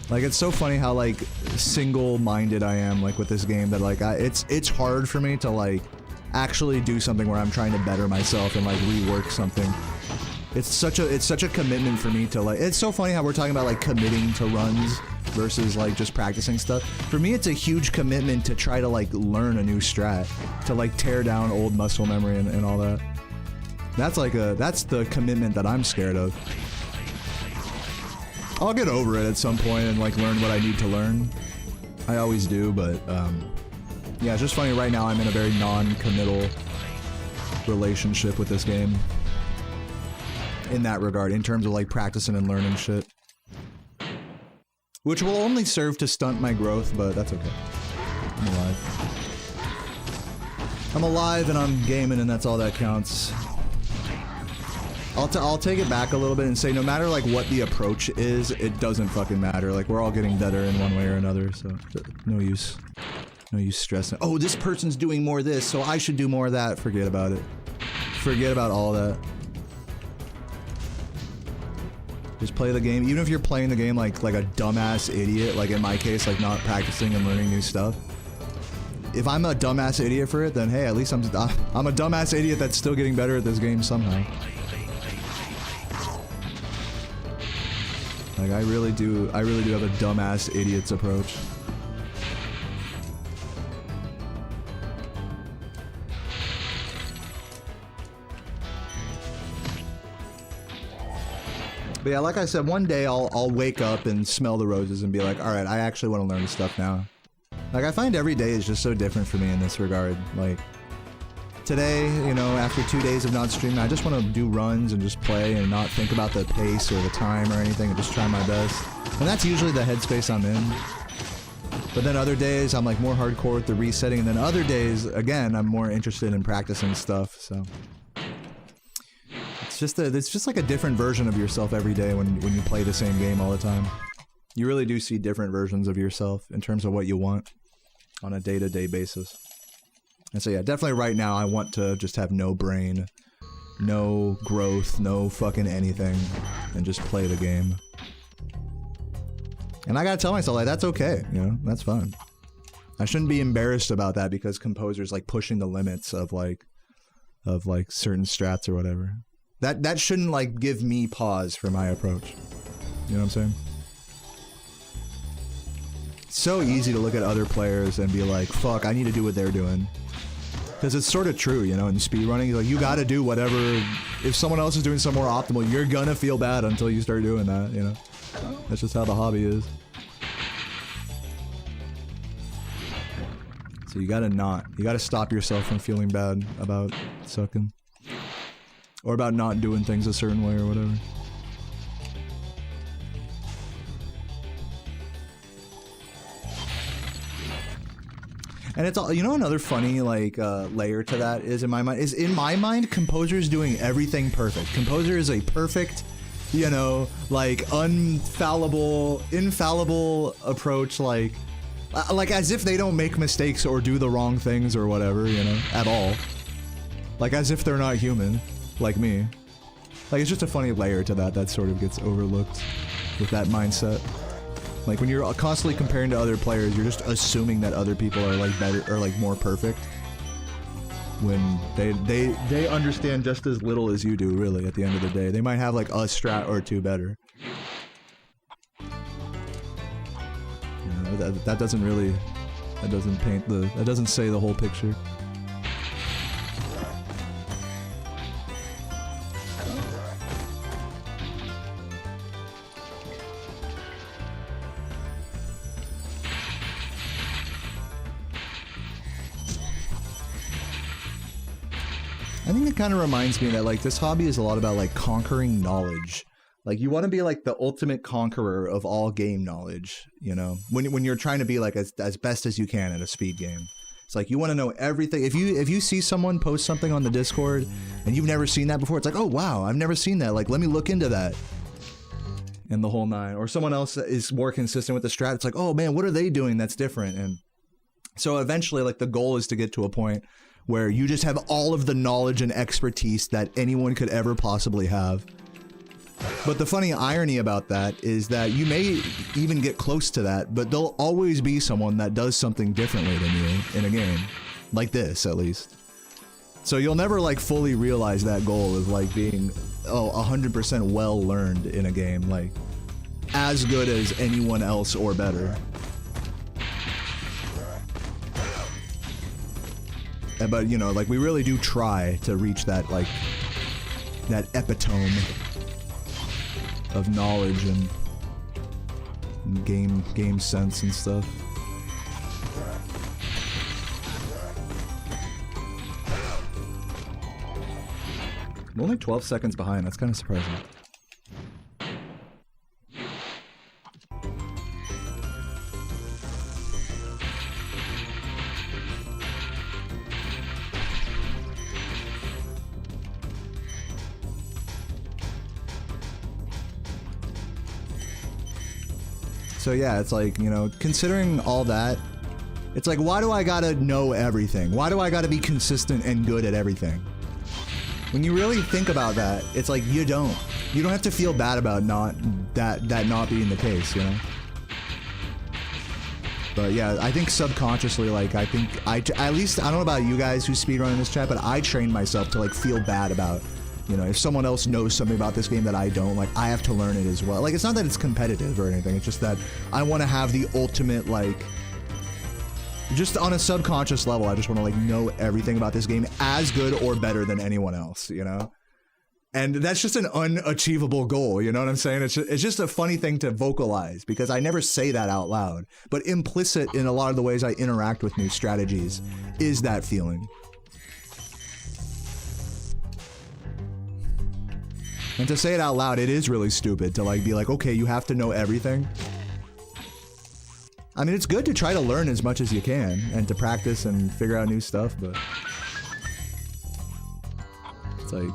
Like it's so funny how like single-minded I am like with this game that like it's hard for me to like actually do something where I'm trying to better myself and like rework something. It's such a commitment for me to like. It's so funny how we're talking about like committing to runs versus like just practicing stuff. For me, it's a huge commitment to try to like learn a new strat, to like tear down old muscle memory and all that. That's the commitment that I'm scared of. I'll get over it at some point and like learn what I need to learn. I always do, but yeah, it's just funny right now I'm in a very non-committal relationship with this game. In that regard, in terms of like practicing and learning shit. Which will only serve to stunt my growth, but that's okay. I'm alive. I'm alive and I'm gaming and that's all that counts. I'll take it back a little bit and say no matter like what the approach is, it doesn't fucking matter. Like we're all getting better in one way or another, so no use stressing. Oh, this person's doing more of this, so I should do more of that. Forget about it. Forget about all that. Just play the game. Even if you're playing the game like a dumbass idiot, like in my case, like not practicing and learning new stuff. If I'm a dumbass idiot for it, then hey, at least I'm a dumbass idiot that's still getting better at this game somehow. Like I really do have a dumbass idiot's approach. But yeah, like I said, one day I'll wake up and smell the roses and be like, all right, I actually want to learn this stuff now. Like I find every day is just so different for me in this regard. Like today, you know, after 2 days of not streaming, I just want to do runs and just play and not think about the pace or the time or anything and just try my best. And that's usually the headspace I'm in. But then other days I'm like more hardcore with the resetting, and then other days, again, I'm more interested in practicing stuff, so. It's just like a different version of yourself every day when you play the same game all the time. You really do see different versions of yourself in terms of what you want on a day-to-day basis. And so yeah, definitely right now I want to just have no brain, no growth, no fucking anything, and just play the game. And I gotta tell myself like that's okay, you know, that's fine. I shouldn't be embarrassed about that because Composer's like pushing the limits of like certain strats or whatever. That shouldn't like give me pause for my approach. You know what I'm saying? It's so easy to look at other players and be like, fuck, I need to do what they're doing. Because it's sort of true, you know, in speedrunning, like you gotta do whatever. If someone else is doing something more optimal, you're gonna feel bad until you start doing that, you know? That's just how the hobby is. So you gotta stop yourself from feeling bad about sucking. Or about not doing things a certain way or whatever. And it's all, you know, another funny like layer to that is in my mind, Composer is doing everything perfect. Composer is a perfect, you know, like infallible approach, like as if they don't make mistakes or do the wrong things or whatever, you know, at all. Like as if they're not human. Like me. Like it's just a funny layer to that sort of gets overlooked with that mindset. Like when you're constantly comparing to other players, you're just assuming that other people are like better or like more perfect. When they understand just as little as you do, really, at the end of the day. They might have like a strat or two better. You know, that doesn't really, that doesn't say the whole picture. I think it kind of reminds me that like this hobby is a lot about like conquering knowledge. Like you want to be like the ultimate conqueror of all game knowledge, you know, when you're trying to be like as best as you can at a speed game. It's like you want to know everything. If you see someone post something on the Discord and you've never seen that before, it's like, oh wow, I've never seen that. Like let me look into that. And the whole nine. Or someone else is more consistent with the strat. It's like, oh man, what are they doing that's different? And so eventually, like the goal is to get to a point where you just have all of the knowledge and expertise that anyone could ever possibly have. But the funny irony about that is that you may even get close to that, but there'll always be someone that does something differently than you in a game. Like this, at least. So you'll never like fully realize that goal of like being 100% well learned in a game, like as good as anyone else or better. But you know, like we really do try to reach that like that epitome of knowledge and game sense and stuff. I'm only 12 seconds behind. That's kind of surprising. So yeah, it's like, you know, considering all that, it's like, why do I gotta know everything? Why do I gotta be consistent and good at everything? When you really think about that, it's like you don't have to feel bad about not being the case, you know? But yeah, I think subconsciously, like, at least, I don't know about you guys who speedrun in this chat, but I trained myself to like feel bad about, you know, if someone else knows something about this game that I don't, like, I have to learn it as well. Like, it's not that it's competitive or anything, it's just that I want to have the ultimate, like, just on a subconscious level, I just want to, like, know everything about this game as good or better than anyone else, you know? And that's just an unachievable goal, you know what I'm saying? It's just a funny thing to vocalize, because I never say that out loud. But implicit in a lot of the ways I interact with new strategies is that feeling. And to say it out loud, it is really stupid to like be like, okay, you have to know everything. I mean, it's good to try to learn as much as you can and to practice and figure out new stuff, but it's like,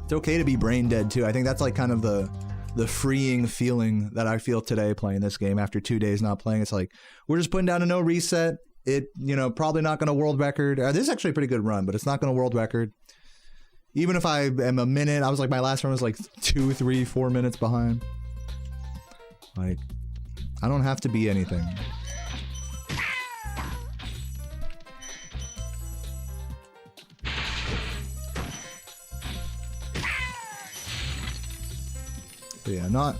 it's okay to be brain dead too. I think that's like kind of the freeing feeling that I feel today playing this game after 2 days not playing. It's like, we're just putting down a no reset. It, you know, probably not going to world record. This is actually a pretty good run, but it's not going to world record. Even if I am a minute, I was like, my last run was like 2, 3, 4 minutes behind. Like, I don't have to be anything. But yeah,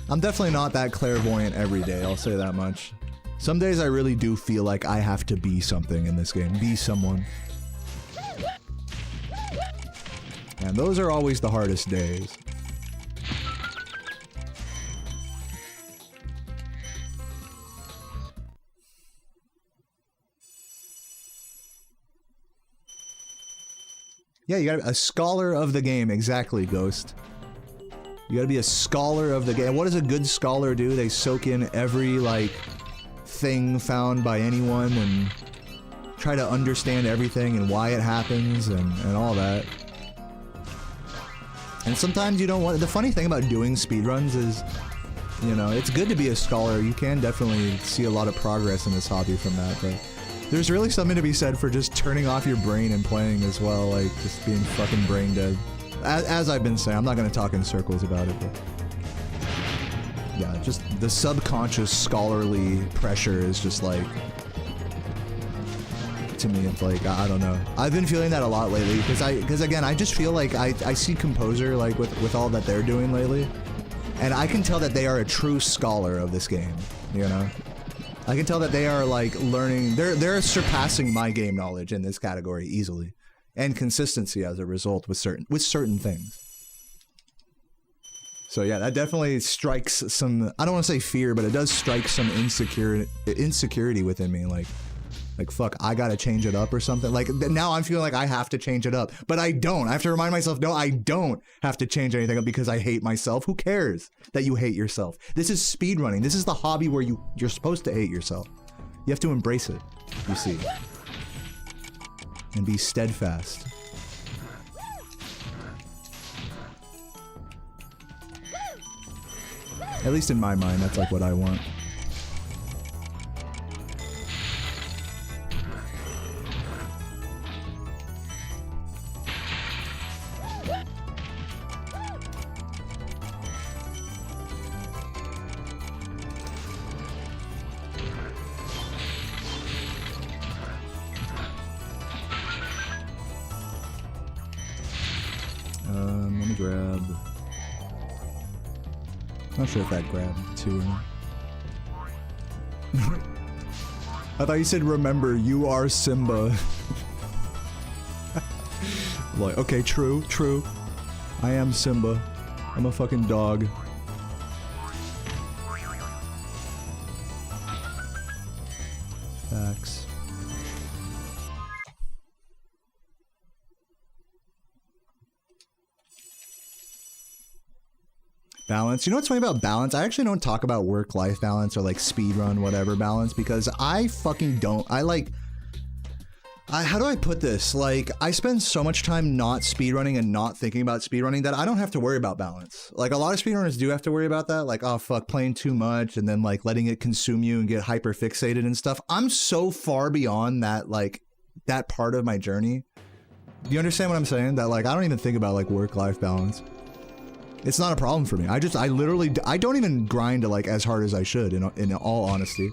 I'm definitely not that clairvoyant every day, I'll say that much. Some days I really do feel like I have to be something in this game, be someone. And those are always the hardest days. Yeah, you gotta be a scholar of the game, exactly, Ghost. You gotta be a scholar of the game. What does a good scholar do? They soak in every, like, thing found by anyone and try to understand everything and why it happens and all that. And sometimes you don't want... The funny thing about doing speedruns is, you know, it's good to be a scholar. You can definitely see a lot of progress in this hobby from that, but there's really something to be said for just turning off your brain and playing as well, like, just being fucking brain dead. As I've been saying, I'm not going to talk in circles about it, but... Yeah, just the subconscious scholarly pressure is just like... To me, it's like, I don't know. I've been feeling that a lot lately, because again, I just feel like I see Composer, like, with all that they're doing lately, and I can tell that they are a true scholar of this game, you know? I can tell that they are, like, learning, they're surpassing my game knowledge in this category easily, and consistency as a result with certain things. So yeah, that definitely strikes some, I don't want to say fear, but it does strike some insecurity within me, like Like, fuck, I gotta change it up or something. Like, now I'm feeling like I have to change it up. But I don't. I have to remind myself, no, I don't have to change anything up because I hate myself. Who cares that you hate yourself? This is speedrunning. This is the hobby where you're supposed to hate yourself. You have to embrace it, you see. And be steadfast. At least in my mind, that's like what I want. Let me grab... Not sure if that grabbed two or not. I thought you said, remember, you are Simba. Like, okay, true, true. I am Simba. I'm a fucking dog. Facts. Balance. You know what's funny about balance? I actually don't talk about work-life balance or like speedrun whatever balance because I fucking don't. How do I put this? Like, I spend so much time not speedrunning and not thinking about speedrunning that I don't have to worry about balance. Like, a lot of speedrunners do have to worry about that. Like, oh fuck, playing too much and then like letting it consume you and get hyper fixated and stuff. I'm so far beyond that, like, that part of my journey. Do you understand what I'm saying? That like, I don't even think about like work-life balance. It's not a problem for me. I don't even grind like as hard as I should, in all honesty.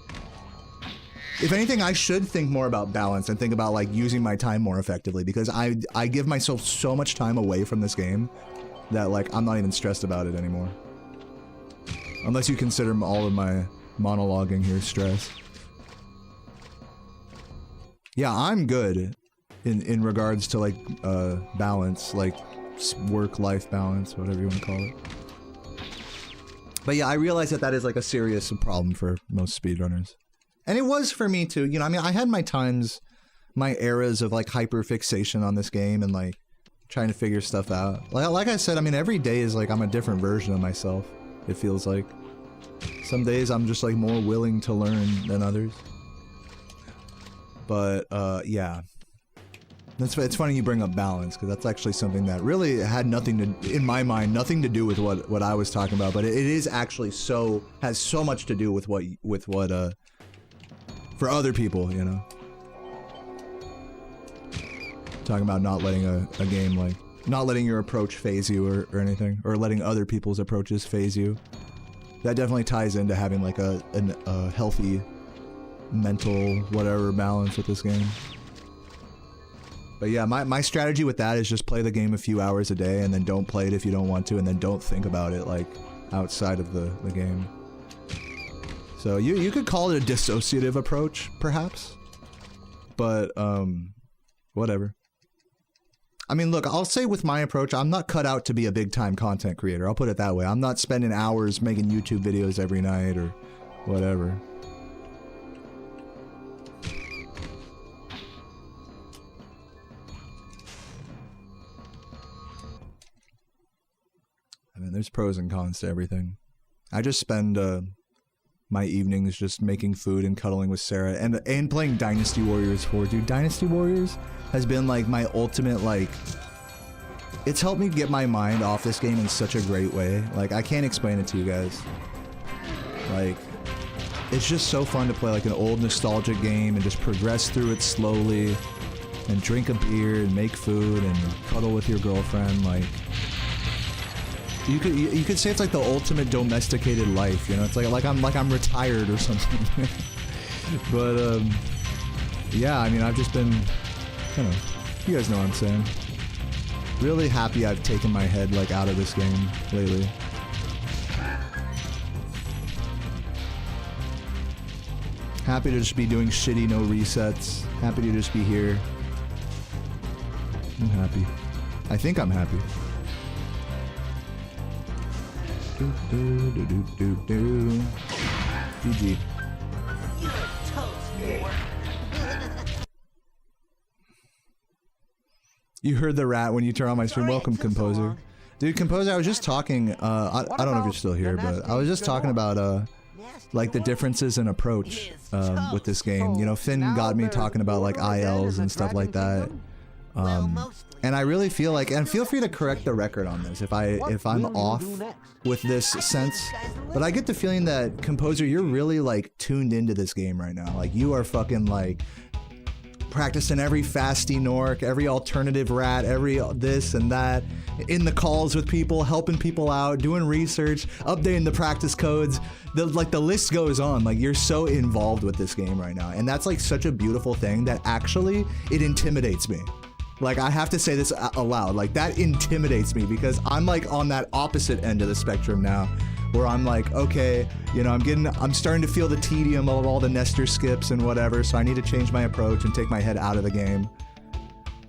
If anything, I should think more about balance and think about like using my time more effectively because I give myself so much time away from this game that like I'm not even stressed about it anymore. Unless you consider all of my monologuing here stress. Yeah, I'm good in regards to like balance, like work-life balance, whatever you want to call it. But yeah, I realize that is like a serious problem for most speedrunners. And it was for me too, you know, I mean, I had my times, my eras of like hyper-fixation on this game and like trying to figure stuff out. Like I said, I mean, every day is like I'm a different version of myself, it feels like. Some days I'm just like more willing to learn than others. But yeah. It's funny you bring up balance, because that's actually something that really had nothing to, in my mind, nothing to do with what I was talking about, but it is actually has so much to do with what for other people, you know? Talking about not letting a game, like, not letting your approach phase you or anything, or letting other people's approaches phase you. That definitely ties into having like a healthy mental whatever balance with this game. But yeah, my strategy with that is just play the game a few hours a day and then don't play it if you don't want to, and then don't think about it like outside of the game. So you could call it a dissociative approach, perhaps. But whatever. I mean, look, I'll say with my approach, I'm not cut out to be a big-time content creator. I'll put it that way. I'm not spending hours making YouTube videos every night or whatever. I mean, there's pros and cons to everything. I just spend my evenings just making food and cuddling with Sarah and playing Dynasty Warriors 4. Dude, Dynasty Warriors has been like my ultimate, like, it's helped me get my mind off this game in such a great way. Like, I can't explain it to you guys. Like, it's just so fun to play like an old nostalgic game and just progress through it slowly and drink a beer and make food and cuddle with your girlfriend. Like, you could say it's like the ultimate domesticated life, you know? It's like I'm retired or something. But yeah, I mean, I've just been, you know, you guys know what I'm saying. Really happy I've taken my head like out of this game lately. Happy to just be doing shitty no resets. Happy to just be here. I'm happy. I think I'm happy. GG. You heard the rat when you turn on my stream. Sorry Welcome, it took so Composer. long. Dude, Composer, I was just talking, I don't know if you're still here, but I was just talking about, like, the differences in approach, with this game. You know, Finn got me talking about, like, ILs and stuff like that. And I really feel like, and feel free to correct the record on this if I'm off with this sense, but I get the feeling that, Composer, you're really, like, tuned into this game right now. Like, you are fucking, like, practicing every Fasty Norc, every alternative rat, every this and that, in the calls with people, helping people out, doing research, updating the practice codes. The list goes on. Like, you're so involved with this game right now, and that's like such a beautiful thing that actually it intimidates me. Like, I have to say this aloud. Like, that intimidates me because I'm like on that opposite end of the spectrum now, where I'm like, okay, you know, I'm starting to feel the tedium of all the Nestor skips and whatever, so I need to change my approach and take my head out of the game.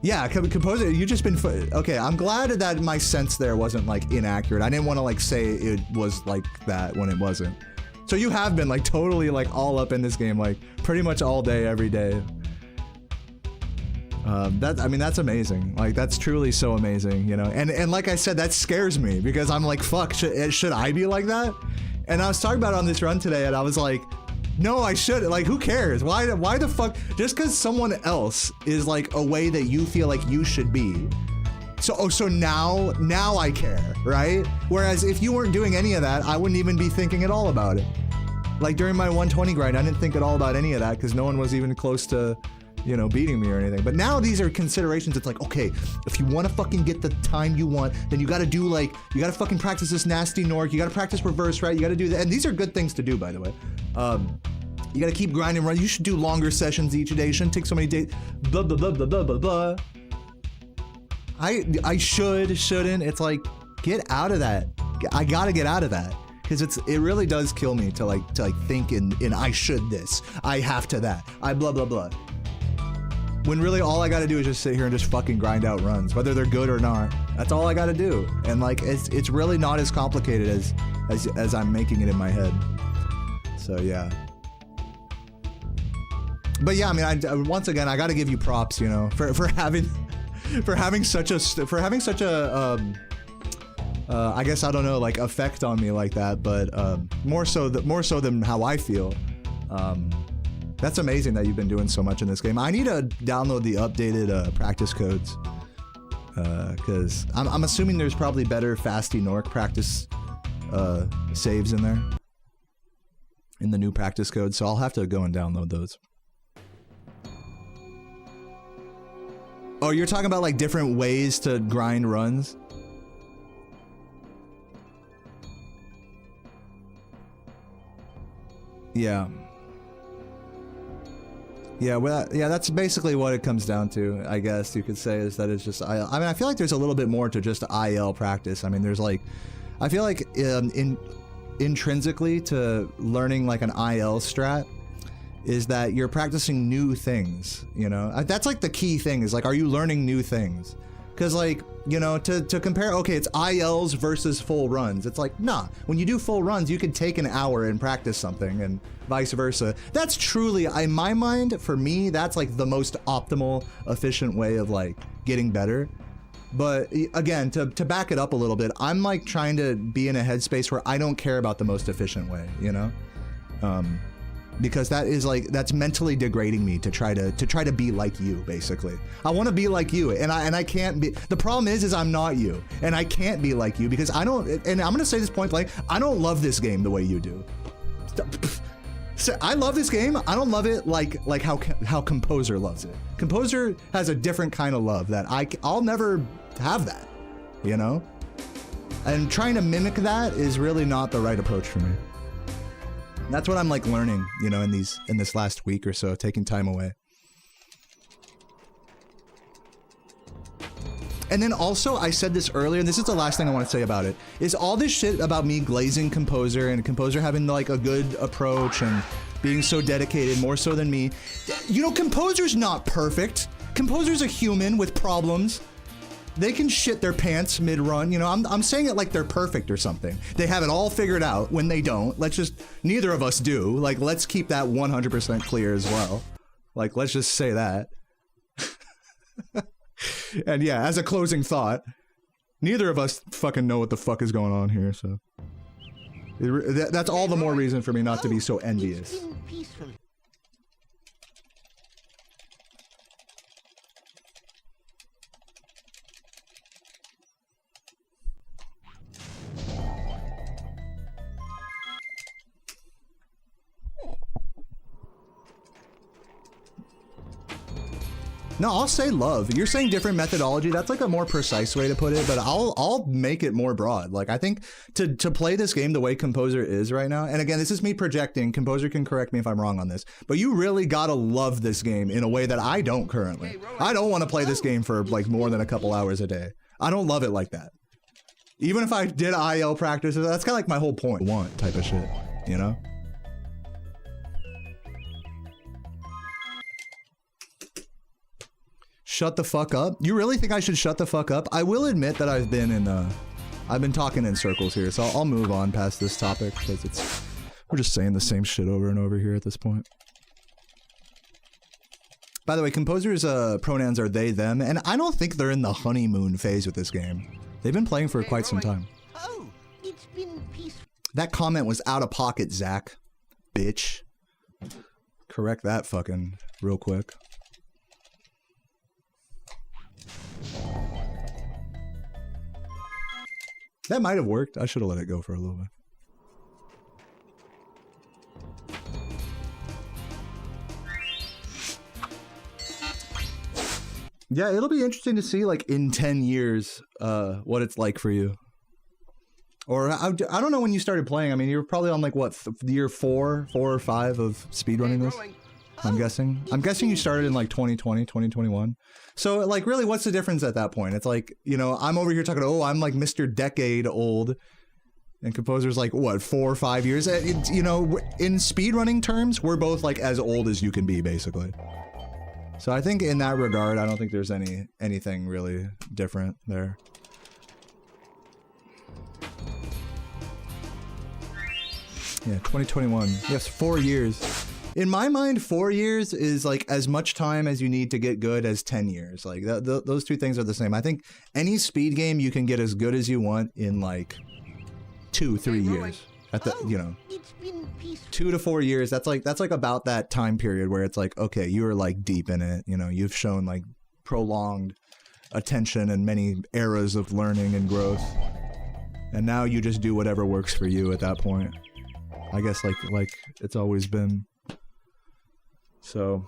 Yeah, Composer, you just been, okay, I'm glad that my sense there wasn't like inaccurate. I didn't want to like say it was like that when it wasn't. So you have been like totally like all up in this game, like pretty much all day, every day. I mean, that's amazing. Like, that's truly so amazing, you know? And like I said, that scares me because I'm like, fuck, should I be like that? And I was talking about it on this run today and I was like, no, I should. Like, who cares? Why the fuck? Just because someone else is like a way that you feel like you should be. So now I care, right? Whereas if you weren't doing any of that, I wouldn't even be thinking at all about it. Like during my 120 grind, I didn't think at all about any of that because no one was even close to, you know, beating me or anything. But now these are considerations. It's like, okay, if you want to fucking get the time you want, then you got to do like, you got to fucking practice this nasty Norc. You got to practice reverse, right? You got to do that. And these are good things to do, by the way. You got to keep grinding, run. You should do longer sessions each day. It shouldn't take so many days. Blah, blah, blah, blah, blah, blah, blah. I shouldn't. It's like, get out of that. I got to get out of that. Because it really does kill me to think in I should this. I have to that. I blah, blah, blah. When really all I gotta do is just sit here and just fucking grind out runs, whether they're good or not. That's all I gotta do. And like, it's really not as complicated as I'm making it in my head. So yeah. But yeah, I mean, once again, I gotta give you props, you know, for having such a I guess, I don't know, like effect on me like that, but more so than how I feel. That's amazing that you've been doing so much in this game. I need to download the updated practice codes because I'm assuming there's probably better Fasty Norc practice saves in there in the new practice code, so I'll have to go and download those. Oh, you're talking about like different ways to grind runs? Yeah. Yeah, well, yeah, that's basically what it comes down to, I guess you could say, is that it's just, I mean, I feel like there's a little bit more to just IL practice. I mean, there's like, I feel like intrinsically to learning like an IL strat is that you're practicing new things, you know? That's like the key thing is like, are you learning new things? Because like, you know, to compare, okay, it's ILs versus full runs. It's like, nah, when you do full runs, you can take an hour and practice something and vice versa. That's truly, in my mind, for me, that's like the most optimal, efficient way of like getting better. But again, to back it up a little bit, I'm like trying to be in a headspace where I don't care about the most efficient way, you know? Because that is like, that's mentally degrading me to try to be like you, basically. I want to be like you, and I can't be. The problem is I'm not you, and I can't be like you because I don't. And I'm gonna say this point blank, I don't love this game the way you do. So I love this game. I don't love it like how Composer loves it. Composer has a different kind of love that I'll never have that, you know. And trying to mimic that is really not the right approach for me. That's what I'm like learning, you know, in this last week or so, taking time away. And then also, I said this earlier, and this is the last thing I want to say about it, is all this shit about me glazing Composer and Composer having like a good approach and being so dedicated, more so than me. You know, Composer's not perfect. Composer's a human with problems. They can shit their pants mid-run, you know, I'm saying it like they're perfect or something. They have it all figured out when they don't. Neither of us do. Like, let's keep that 100% clear as well. Like, let's just say that. And yeah, as a closing thought, neither of us fucking know what the fuck is going on here, so that's all the more reason for me not to be so envious. It's been peaceful. No, I'll say love. You're saying different methodology. That's like a more precise way to put it, but I'll make it more broad. Like I think to play this game the way Composer is right now, and again, this is me projecting. Composer can correct me if I'm wrong on this, but you really gotta love this game in a way that I don't currently. I don't want to play this game for like more than a couple hours a day. I don't love it like that. Even if I did IL practices, that's kind of like my whole point. Want type of shit, you know? Shut the fuck up? You really think I should shut the fuck up? I will admit that I've been talking in circles here, so I'll move on past this topic because we're just saying the same shit over and over here at this point. By the way, Composer's pronouns are they, them, and I don't think they're in the honeymoon phase with this game. They've been playing for quite some time. Oh, it's been peaceful. That comment was out of pocket, Zach. Bitch. Correct that fucking real quick. That might have worked. I should have let it go for a little bit. Yeah, it'll be interesting to see, like, in 10 years, what it's like for you. Or, I don't know when you started playing. I mean, you're probably on, like, what, year 4 or 5 of speedrunning this? I'm guessing. I'm guessing you started in, like, 2020, 2021. So, like, really, what's the difference at that point? It's like, you know, I'm over here talking, oh, I'm, like, Mr. Decade old. And Composer's, like, what, 4 or 5 years? You know, in speedrunning terms, we're both, like, as old as you can be, basically. So I think in that regard, I don't think there's anything really different there. Yeah, 2021. Yes, 4 years. In my mind, 4 years is like as much time as you need to get good as 10 years. Like those two things are the same. I think any speed game you can get as good as you want in like 2-3 years. At the, you know, 2 to 4 years. That's like about that time period where it's like, okay, you're like deep in it. You know, you've shown like prolonged attention and many eras of learning and growth, and now you just do whatever works for you at that point. I guess like it's always been. So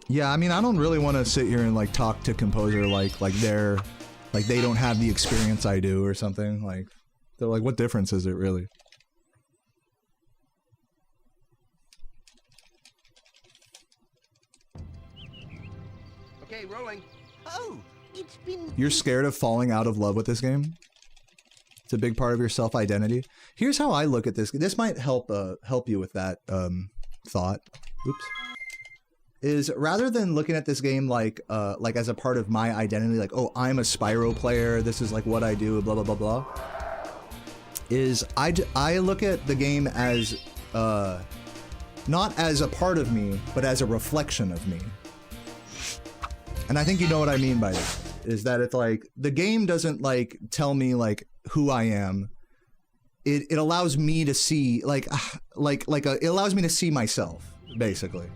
yeah, I mean, I don't really want to sit here and like talk to Composer like they don't have the experience I do or something. Like they're like, what difference is it really? Okay, rolling. Oh, it's been. You're scared of falling out of love with this game? It's a big part of your self-identity. Here's how I look at this. This might help you with that thought. Oops. Is rather than looking at this game like as a part of my identity, like, oh, I'm a Spyro player, this is like what I do, blah blah blah blah. Is I look at the game as not as a part of me, but as a reflection of me. And I think you know what I mean by that. Is that it's like the game doesn't like tell me like who I am. It allows me to see it allows me to see myself, basically.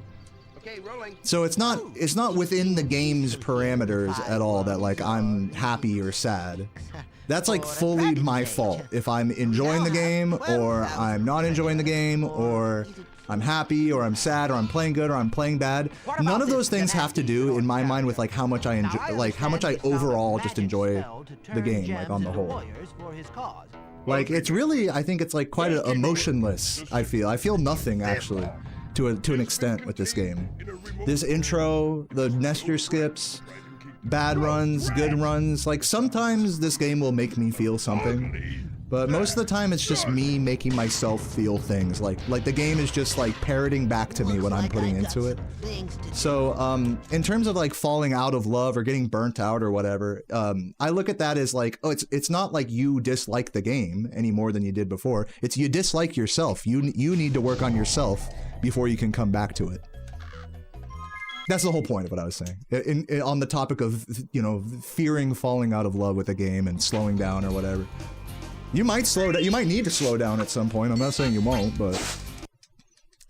Okay, rolling. So it's not within the game's parameters at all that like I'm happy or sad. That's like fully my fault. If I'm enjoying the game or I'm not enjoying the game or I'm happy or I'm sad or I'm playing good or I'm playing bad. None of those things have to do in my mind with like how much I enjoy, like how much I overall just enjoy the game, like on the whole. Like it's really, I think it's like quite emotionless. I feel nothing actually to an extent with this game. This intro, the Nestor skips, bad runs, good runs, like sometimes this game will make me feel something, but most of the time it's just me making myself feel things. Like the game is just like parroting back to me what I'm putting into it. So in terms of like falling out of love or getting burnt out or whatever, I look at that as like, oh, it's not like you dislike the game any more than you did before. It's you dislike yourself. You need to work on yourself before you can come back to it. That's the whole point of what I was saying. On the topic of, you know, fearing falling out of love with a game and slowing down or whatever. You might slow down. You might need to slow down at some point. I'm not saying you won't, but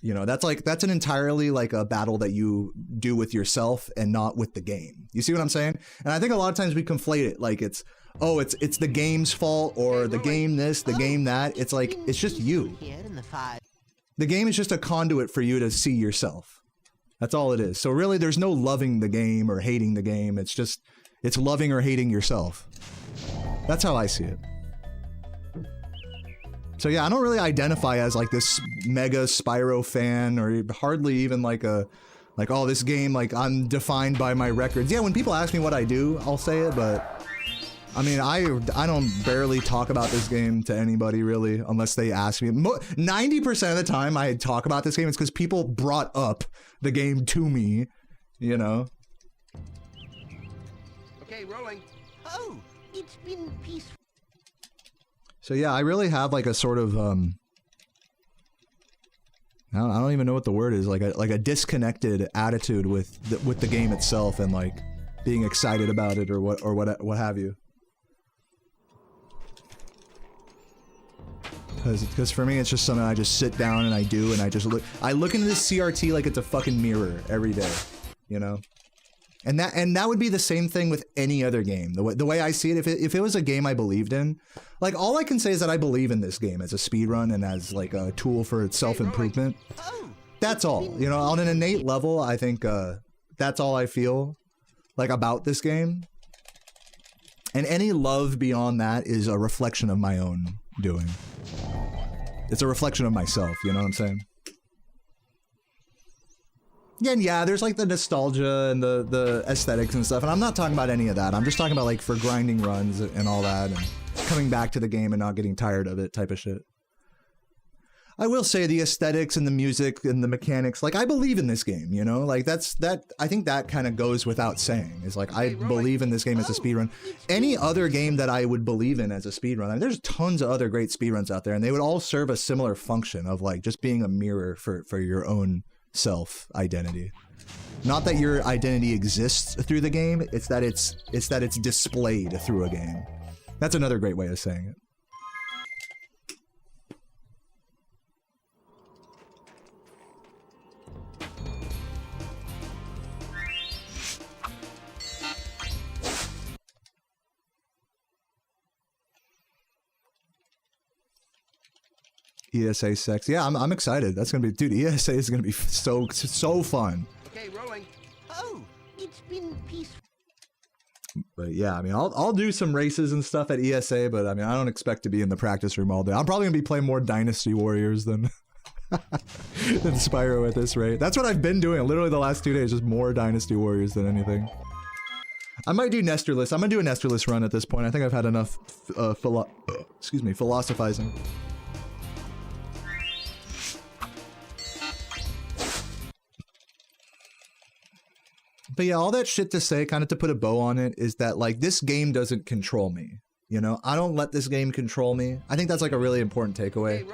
you know, that's an entirely like a battle that you do with yourself and not with the game. You see what I'm saying? And I think a lot of times we conflate it like it's the game's fault or the game this, the game that. It's like it's just you. The game is just a conduit for you to see yourself. That's all it is. So really, there's no loving the game or hating the game. It's loving or hating yourself. That's how I see it. So yeah, I don't really identify as like this mega Spyro fan or hardly even like oh, this game, like I'm defined by my records. Yeah, when people ask me what I do, I'll say it, but I mean, I don't barely talk about this game to anybody really, unless they ask me. 90% of the time I talk about this game, it's because people brought up the game to me, you know? Okay, rolling. Oh, it's been peaceful. So yeah, I really have like a sort of, I don't even know what the word is, like a disconnected attitude with the game itself and like being excited about it or what have you. Because for me, it's just something I just sit down and I do, and I look into this CRT like it's a fucking mirror every day, you know? And that would be the same thing with any other game. The way I see it, if it was a game I believed in, like all I can say is that I believe in this game as a speedrun and as like a tool for its self-improvement. That's all, you know, on an innate level, I think that's all I feel like about this game. And any love beyond that is a reflection of my own doing. It's a reflection of myself, you know what I'm saying? Yeah, and yeah, there's like the nostalgia and the aesthetics and stuff, and I'm not talking about any of that. I'm just talking about like for grinding runs and all that, and coming back to the game and not getting tired of it type of shit. I will say the aesthetics and the music and the mechanics, like I believe in this game, you know? Like I think that kind of goes without saying. It's like I believe in this game as a speedrun. Any other game that I would believe in as a speedrun, I mean, there's tons of other great speedruns out there, and they would all serve a similar function of like just being a mirror for your own self identity. Not that your identity exists through the game, it's that it's displayed through a game. That's another great way of saying it. ESA sex. Yeah, I'm excited. That's gonna be, dude, ESA is gonna be so fun. Okay, rolling. Oh, it's been peaceful. But yeah, I mean, I'll do some races and stuff at ESA, but I mean, I don't expect to be in the practice room all day. I'm probably gonna be playing more Dynasty Warriors than Spyro at this rate. That's what I've been doing literally the last 2 days, just more Dynasty Warriors than anything. I might do Nestorless. I'm gonna do a Nestorless run at this point. I think I've had enough philosophizing. But yeah, all that shit to say, kind of to put a bow on it, is that like this game doesn't control me. You know, I don't let this game control me. I think that's like a really important takeaway.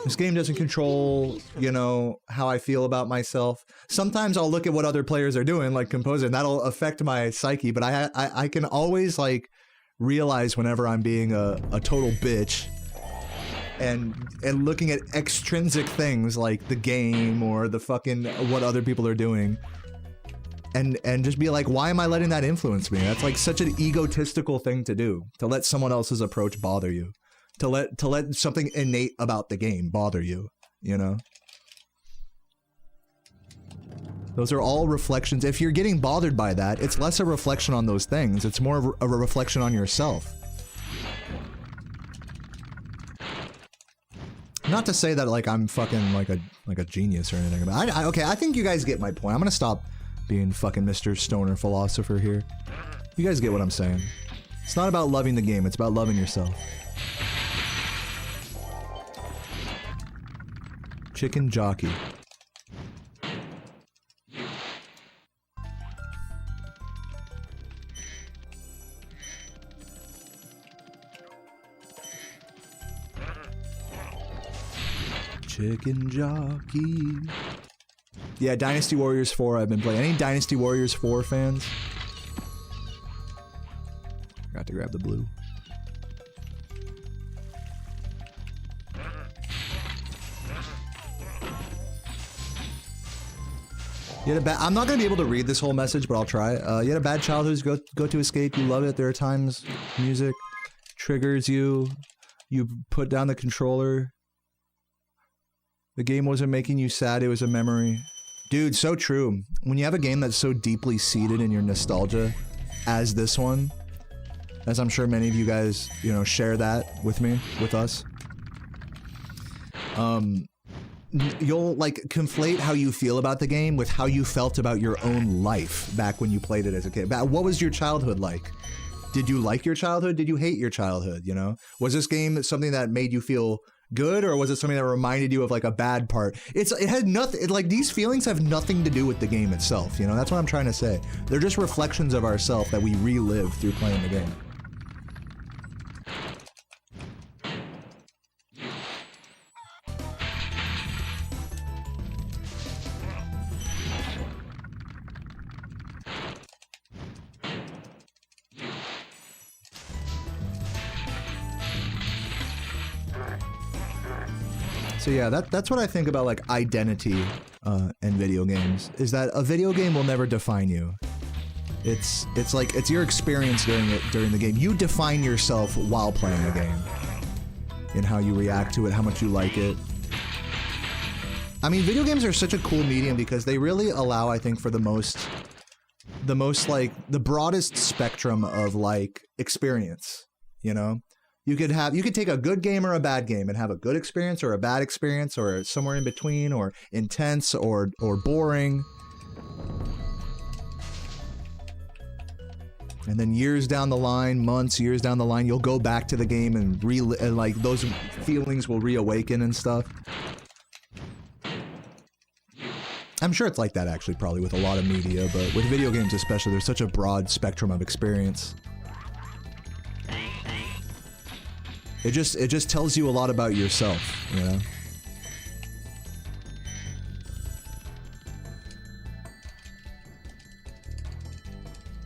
This game doesn't control, you know, how I feel about myself. Sometimes I'll look at what other players are doing, like Composer, and that'll affect my psyche. But I can always like realize whenever I'm being a total bitch and looking at extrinsic things like the game or the fucking what other people are doing. And just be like, why am I letting that influence me? That's like such an egotistical thing to do, to let someone else's approach bother you, to let something innate about the game bother you, you know? Those are all reflections. If you're getting bothered by that, it's less a reflection on those things. It's more of a reflection on yourself. Not to say that like I'm fucking like a genius or anything, but okay, I think you guys get my point. I'm gonna stop being fucking Mr. Stoner philosopher here. You guys get what I'm saying. It's not about loving the game, it's about loving yourself. Chicken jockey. Chicken jockey. Yeah, Dynasty Warriors 4 I've been playing. Any Dynasty Warriors 4 fans? Forgot to grab the blue. You had a bad. I'm not gonna be able to read this whole message, but I'll try. You had a bad childhood. Go to escape. You love it. There are times music triggers you. You put down the controller. The game wasn't making you sad. It was a memory. Dude, so true. When you have a game that's so deeply seated in your nostalgia, as this one, as I'm sure many of you guys, you know, share that with me, with us. You'll like conflate how you feel about the game with how you felt about your own life back when you played it as a kid. What was your childhood like? Did you like your childhood? Did you hate your childhood? You know, was this game something that made you feel good, or was it something that reminded you of like a bad part? It had nothing. Like these feelings have nothing to do with the game itself. You know, that's what I'm trying to say. They're just reflections of ourselves that we relive through playing the game. So yeah, that's what I think about like identity in video games, is that a video game will never define you. It's like it's your experience during the game. You define yourself while playing a game, in how you react to it, how much you like it. I mean, video games are such a cool medium because they really allow, I think, for the most like the broadest spectrum of like experience, you know? You could take a good game or a bad game and have a good experience or a bad experience or somewhere in between, or intense or boring. And then years down the line, years down the line, you'll go back to the game and like those feelings will reawaken and stuff. I'm sure it's like that actually probably with a lot of media, but with video games especially, there's such a broad spectrum of experience. It just tells you a lot about yourself, you know?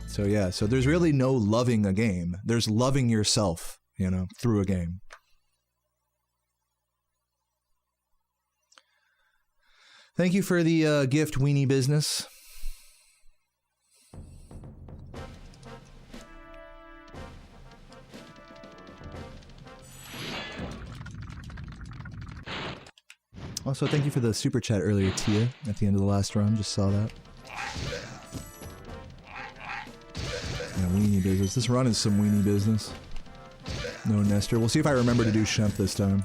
So yeah, so there's really no loving a game. There's loving yourself, you know, through a game. Thank you for the gift, Weenie Business. Also, thank you for the super chat earlier, Tia, at the end of the last run. Just saw that. Yeah, weenie business. This run is some weenie business. No Nestor. We'll see if I remember to do Shemp this time.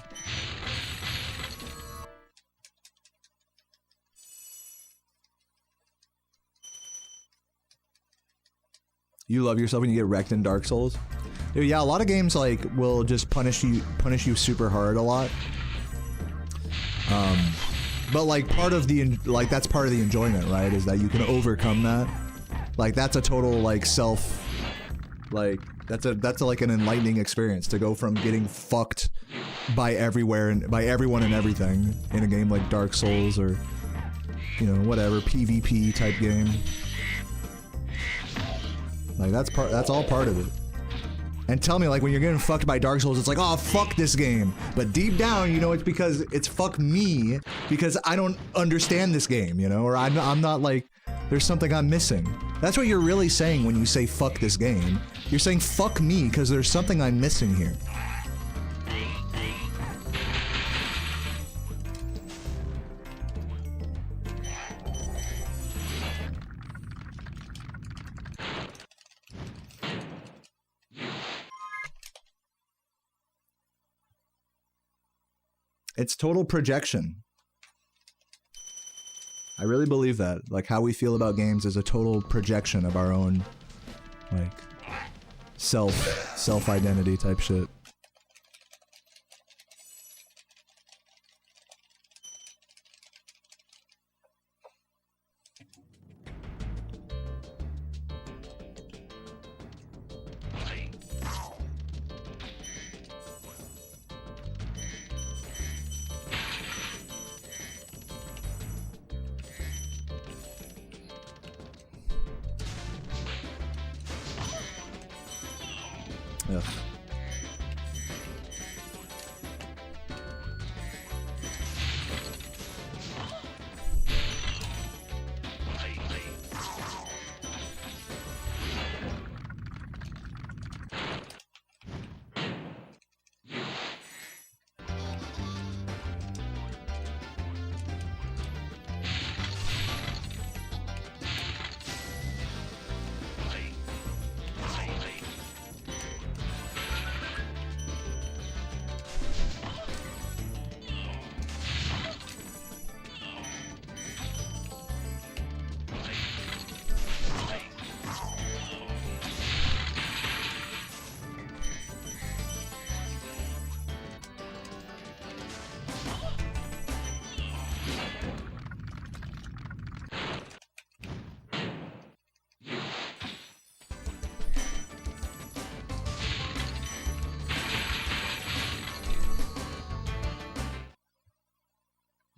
You love yourself when you get wrecked in Dark Souls? Dude, yeah, a lot of games like will just punish you super hard a lot. But like part of the that's part of the enjoyment, right? Is that you can overcome that. Like that's a total like self, like that's like an enlightening experience to go from getting fucked by everywhere and by everyone and everything in a game like Dark Souls or, you know, whatever PvP type game. Like that's all part of it. And tell me, like, when you're getting fucked by Dark Souls, it's like, oh, fuck this game. But deep down, you know, it's because it's fuck me, because I don't understand this game, you know? Or I'm not, like, there's something I'm missing. That's what you're really saying when you say fuck this game. You're saying fuck me, because there's something I'm missing here. It's total projection. I really believe that. Like, how we feel about games is a total projection of our own, like, self-identity type shit. Ugh.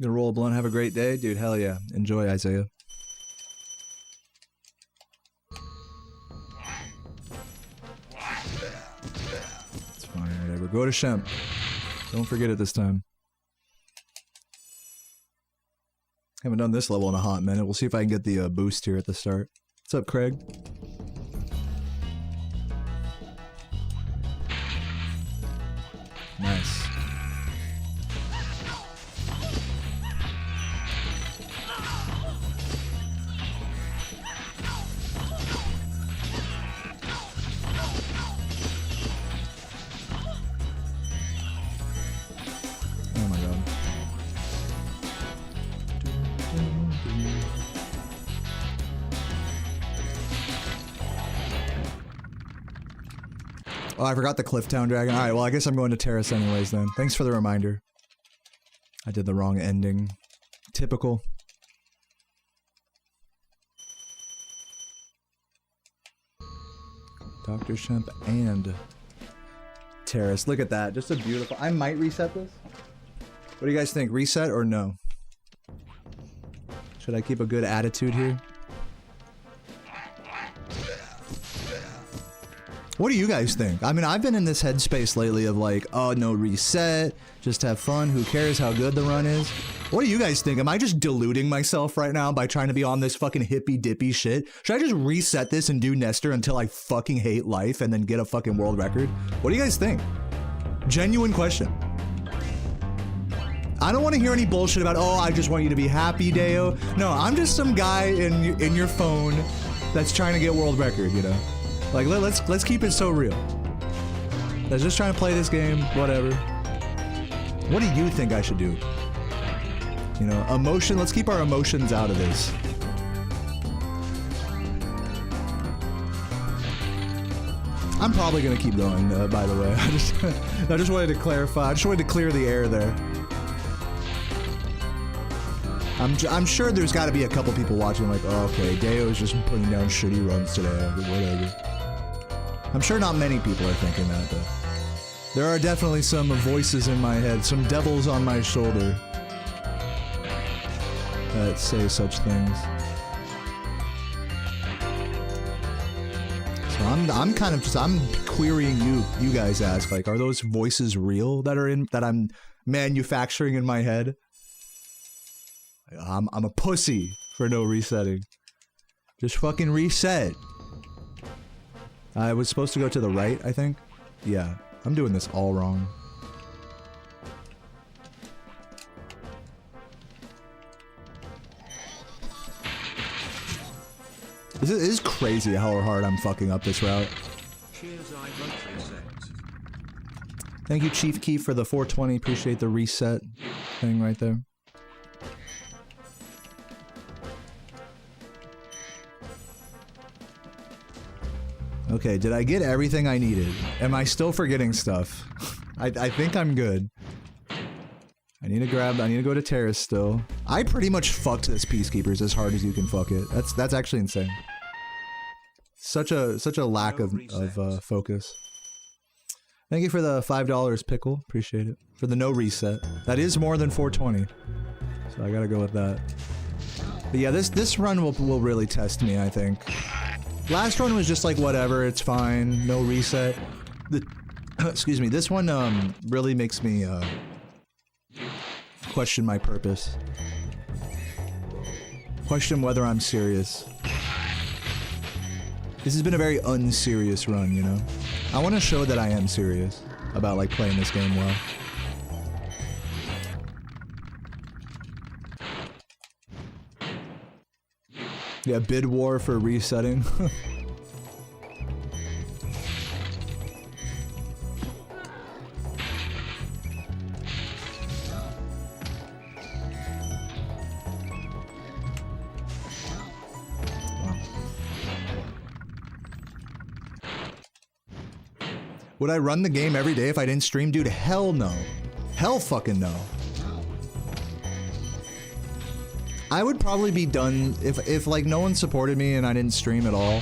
Gonna roll a blunt, have a great day? Dude, hell yeah. Enjoy, Isaiah. It's fine, whatever. Go to Shemp. Don't forget it this time. Haven't done this level in a hot minute. We'll see if I can get the boost here at the start. What's up, Craig? Nice. Oh my god. Oh, I forgot the Clifftown Dragon. Alright, well I guess I'm going to Terrace anyways then. Thanks for the reminder. I did the wrong ending. Typical. Dr. Shemp and Terrace. Look at that. Just a beautiful... I might reset this. What do you guys think? Reset or no? Should I keep a good attitude here? What do you guys think? I mean, I've been in this headspace lately of like, oh, no reset, just have fun, who cares how good the run is? What do you guys think? Am I just deluding myself right now by trying to be on this fucking hippy dippy shit? Should I just reset this and do Nestor until I fucking hate life and then get a fucking world record? What do you guys think? Genuine question. I don't want to hear any bullshit about, oh, I just want you to be happy, Deo. No, I'm just some guy in your phone that's trying to get world record, you know? Like, let's keep it so real. That's just trying to play this game, whatever. What do you think I should do? You know, emotion, let's keep our emotions out of this. I'm probably gonna keep going, by the way. I just wanted to clarify, I just wanted to clear the air there. I'm sure there's gotta be a couple people watching like, oh, okay, Deo's just putting down shitty runs today, whatever. I'm sure not many people are thinking that, though. There are definitely some voices in my head, some devils on my shoulder that say such things. So I'm kind of just, I'm querying you guys ask, like, are those voices real that I'm manufacturing in my head? I'm a pussy for no resetting. Just fucking reset. I was supposed to go to the right, I think. Yeah, I'm doing this all wrong. This is crazy how hard I'm fucking up this route. Cheers, I vote reset. Thank you, Chief Key, for the 420. Appreciate the reset thing right there. Okay, did I get everything I needed? Am I still forgetting stuff? I think I'm good. I need to go to Terrace still. I pretty much fucked this Peacekeepers as hard as you can fuck it. That's actually insane. Such a lack of focus. Thank you for the $5 pickle. Appreciate it. For the no reset. That is more than 420. So I gotta go with that. But yeah, this run will really test me, I think. Last run was just like, whatever, it's fine, no reset. Excuse me. This one really makes me question my purpose. Question whether I'm serious. This has been a very unserious run, you know? I want to show that I am serious about, like, playing this game well. Yeah, bid war for resetting. Would I run the game every day if I didn't stream? Dude, hell no. Hell fucking no. I would probably be done if like no one supported me and I didn't stream at all.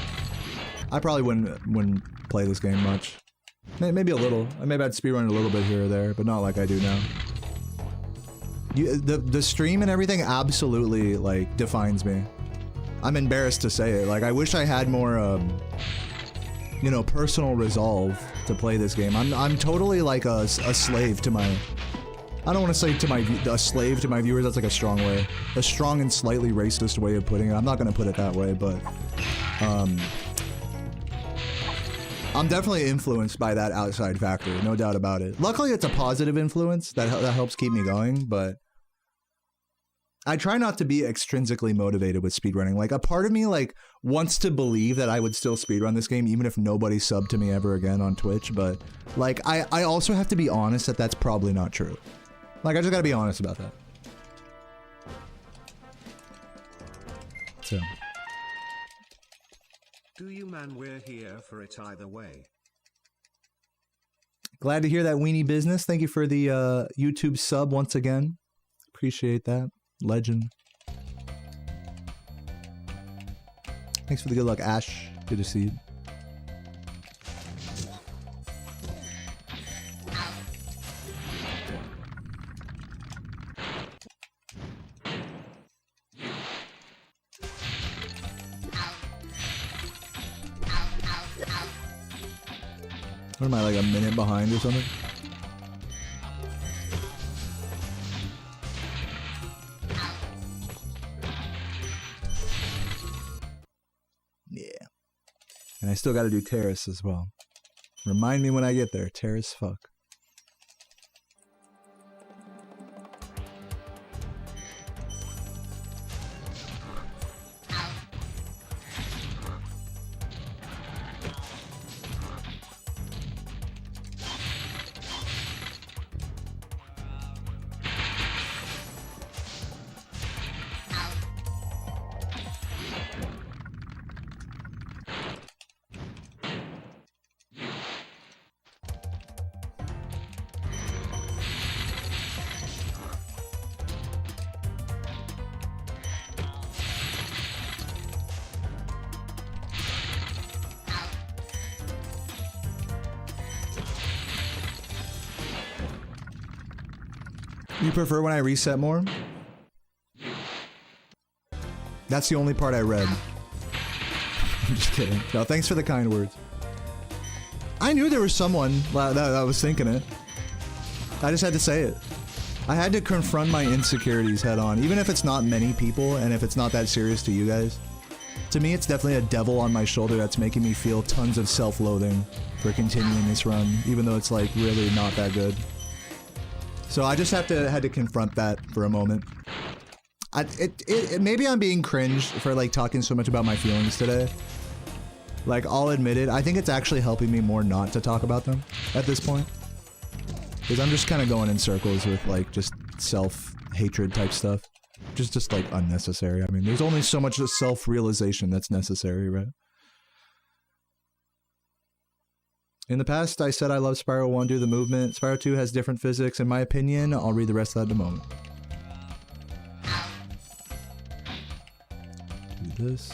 I probably wouldn't play this game much. Maybe a little. Maybe I'd speedrun a little bit here or there, but not like I do now. The stream and everything absolutely like defines me. I'm embarrassed to say it. Like I wish I had more you know, personal resolve to play this game. I'm totally like a slave to my... I don't want to say a slave to my viewers, that's like a strong way. A strong and slightly racist way of putting it. I'm not going to put it that way, but... I'm definitely influenced by that outside factor, no doubt about it. Luckily, it's a positive influence that helps keep me going, but... I try not to be extrinsically motivated with speedrunning. Like, a part of me, like, wants to believe that I would still speedrun this game even if nobody subbed to me ever again on Twitch, but, like, I also have to be honest that that's probably not true. Like, I just gotta be honest about that. So. Do you, man? We're here for it either way. Glad to hear that, Weenie Business. Thank you for the YouTube sub once again. Appreciate that. Legend. Thanks for the good luck, Ash. Good to see you. What am I, like a minute behind or something? And I still gotta do Terrace as well. Remind me when I get there. Terrace, fuck. You prefer when I reset more? That's the only part I read. I'm just kidding. No, thanks for the kind words. I knew there was someone that was thinking it. I just had to say it. I had to confront my insecurities head on, even if it's not many people and if it's not that serious to you guys. To me, it's definitely a devil on my shoulder that's making me feel tons of self-loathing for continuing this run, even though it's like really not that good. So I just had to confront that for a moment. Maybe I'm being cringe for like talking so much about my feelings today. Like, I'll admit it. I think it's actually helping me more not to talk about them at this point. Because I'm just kind of going in circles with like just self-hatred type stuff. Just like unnecessary. I mean, there's only so much self-realization that's necessary, right? In the past, I said I love Spyro 1 due to the movement. Spyro 2 has different physics, in my opinion. I'll read the rest of that in a moment. Do this.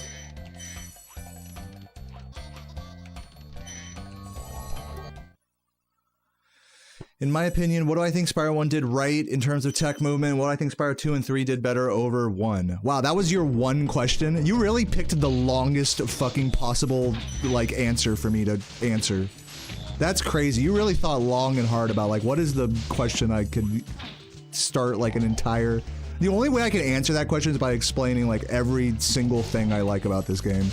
In my opinion, what do I think Spyro 1 did right in terms of tech movement? What do I think Spyro 2 and 3 did better over 1? Wow, that was your one question? You really picked the longest fucking possible, like, answer for me to answer. That's crazy. You really thought long and hard about like what is the question I could start like an entire. The only way I can answer that question is by explaining like every single thing I like about this game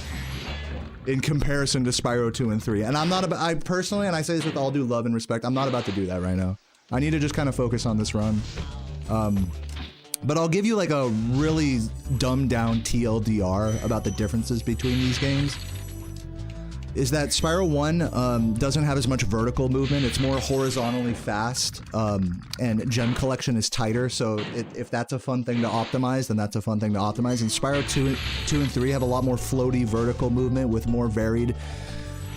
in comparison to Spyro 2 and 3. And I'm not about, I personally, and I say this with all due love and respect, I'm not about to do that right now. I need to just kind of focus on this run. But I'll give you like a really dumbed down TLDR about the differences between these games. Is that Spyro 1 doesn't have as much vertical movement, it's more horizontally fast, and gem collection is tighter, so if that's a fun thing to optimize, then that's a fun thing to optimize. And Spyro 2 and 3 have a lot more floaty vertical movement with more varied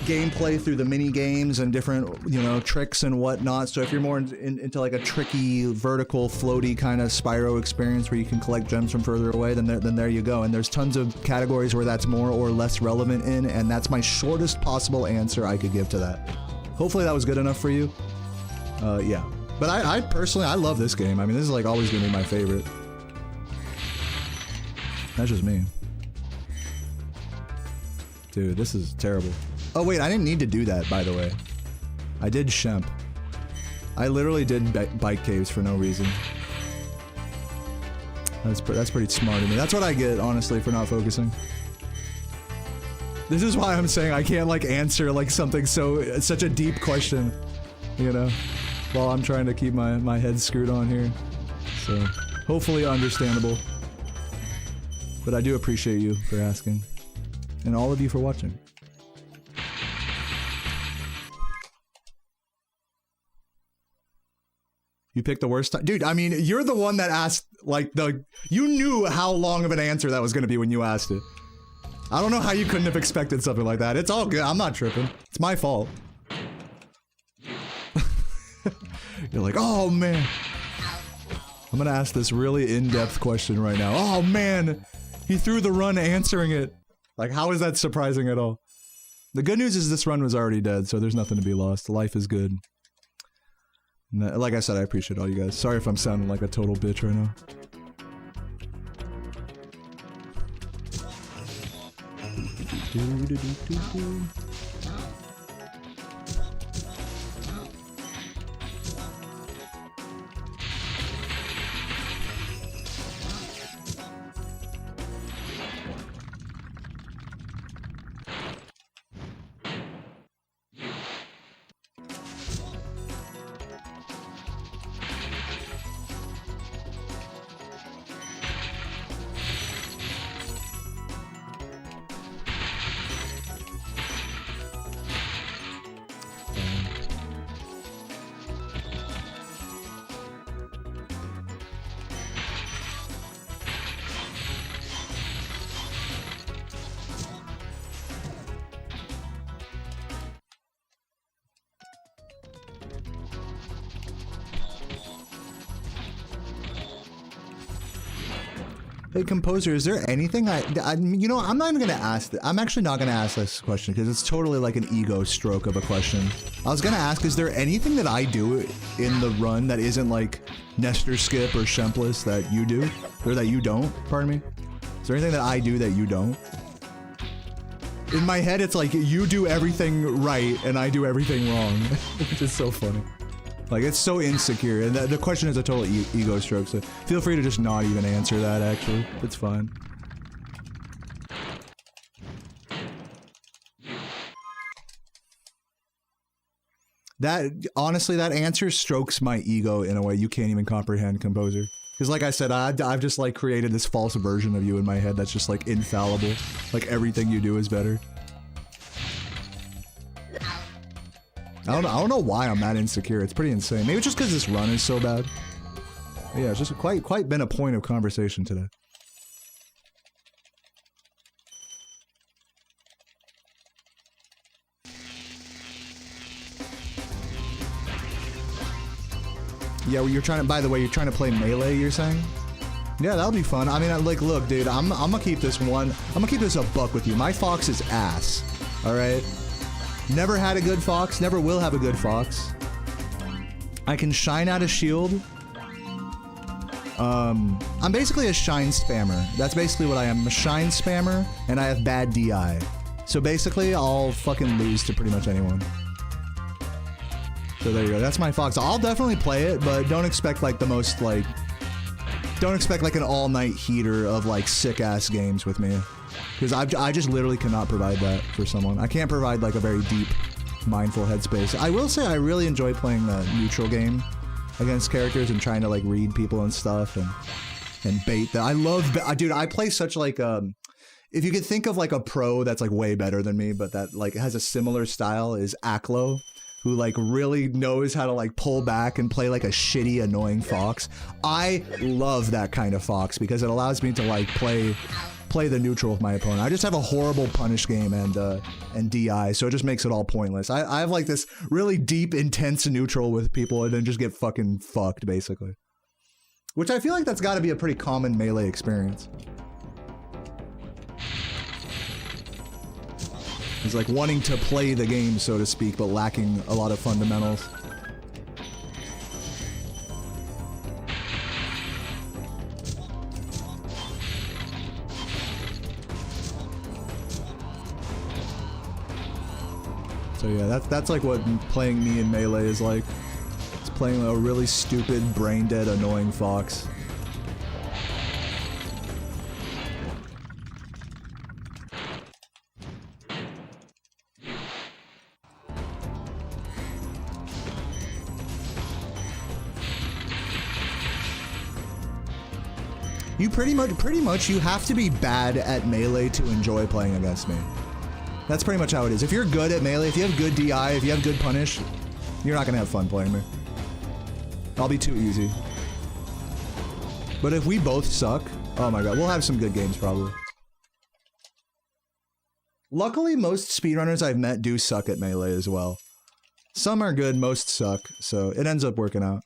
gameplay through the mini games and different, you know, tricks and whatnot. So if you're more into like a tricky, vertical, floaty kind of Spyro experience where you can collect gems from further away, then there you go. And there's tons of categories where that's more or less relevant in, and that's my shortest possible answer I could give to that. Hopefully that was good enough for you. Yeah. But I personally, I love this game. I mean, this is like always gonna be my favorite. That's just me. Dude, this is terrible. Oh wait, I didn't need to do that, by the way. I did Shemp. I literally did bike caves for no reason. That's pretty smart of me. That's what I get, honestly, for not focusing. This is why I'm saying I can't, like, answer, like, something such a deep question, you know? While I'm trying to keep my head screwed on here. So, hopefully understandable. But I do appreciate you for asking. And all of you for watching. You picked the worst time. Dude, I mean, you're the one that asked, like, you knew how long of an answer that was going to be when you asked it. I don't know how you couldn't have expected something like that. It's all good. I'm not tripping. It's my fault. You're like, oh, man. I'm going to ask this really in-depth question right now. Oh, man. He threw the run answering it. Like, how is that surprising at all? The good news is this run was already dead, so there's nothing to be lost. Life is good. Like I said, I appreciate all you guys. Sorry if I'm sounding like a total bitch right now. Hey, Composer, is there anything you know, I'm not even gonna ask I'm actually not gonna ask this question because it's totally like an ego stroke of a question. I was gonna ask, is there anything that I do in the run that isn't like Nestor skip or Shempless that you do? Or that you don't, pardon me? Is there anything that I do that you don't? In my head, it's like you do everything right and I do everything wrong, which is so funny. Like, it's so insecure, and the question is a total ego stroke, so feel free to just not even answer that, actually. It's fine. Honestly, that answer strokes my ego in a way you can't even comprehend, Composer. Because like I said, I've just, like, created this false version of you in my head that's just, like, infallible. Like, everything you do is better. I don't know why I'm that insecure. It's pretty insane. Maybe it's just because this run is so bad. But yeah, it's just quite been a point of conversation today. Yeah, well, you're trying to. By the way, you're trying to play Melee. You're saying? Yeah, that'll be fun. I mean, like, look, dude, I'm gonna keep this one. I'm gonna keep this a buck with you. My fox is ass. All right. Never had a good fox, never will have a good fox. I can shine out a shield. I'm basically a shine spammer. That's basically what I am. I'm a shine spammer, and I have bad DI. So basically, I'll fucking lose to pretty much anyone. So there you go. That's my Fox. I'll definitely play it, but don't expect like the most like... Don't expect like an all-night heater of like sick-ass games with me. Because I just literally cannot provide that for someone. I can't provide like a very deep, mindful headspace. I will say I really enjoy playing the neutral game against characters and trying to like read people and stuff and bait them. I love... Dude, I play such like... if you could think of like a pro that's like way better than me, but that like has a similar style is Aklo, who like really knows how to like pull back and play like a shitty, annoying fox. I love that kind of fox because it allows me to like play the neutral with my opponent. I just have a horrible punish game and DI, so it just makes it all pointless. I have like this really deep, intense neutral with people and then just get fucking fucked basically. Which I feel like that's got to be a pretty common melee experience. It's like wanting to play the game, so to speak, but lacking a lot of fundamentals. So yeah, that's like what playing me in Melee is like. It's playing a really stupid, brain-dead, annoying fox. You pretty much you have to be bad at Melee to enjoy playing against me. That's pretty much how it is. If you're good at Melee, if you have good DI, if you have good punish, you're not gonna have fun playing me. I'll be too easy. But if we both suck, oh my god, we'll have some good games probably. Luckily, most speedrunners I've met do suck at Melee as well. Some are good, most suck, so it ends up working out.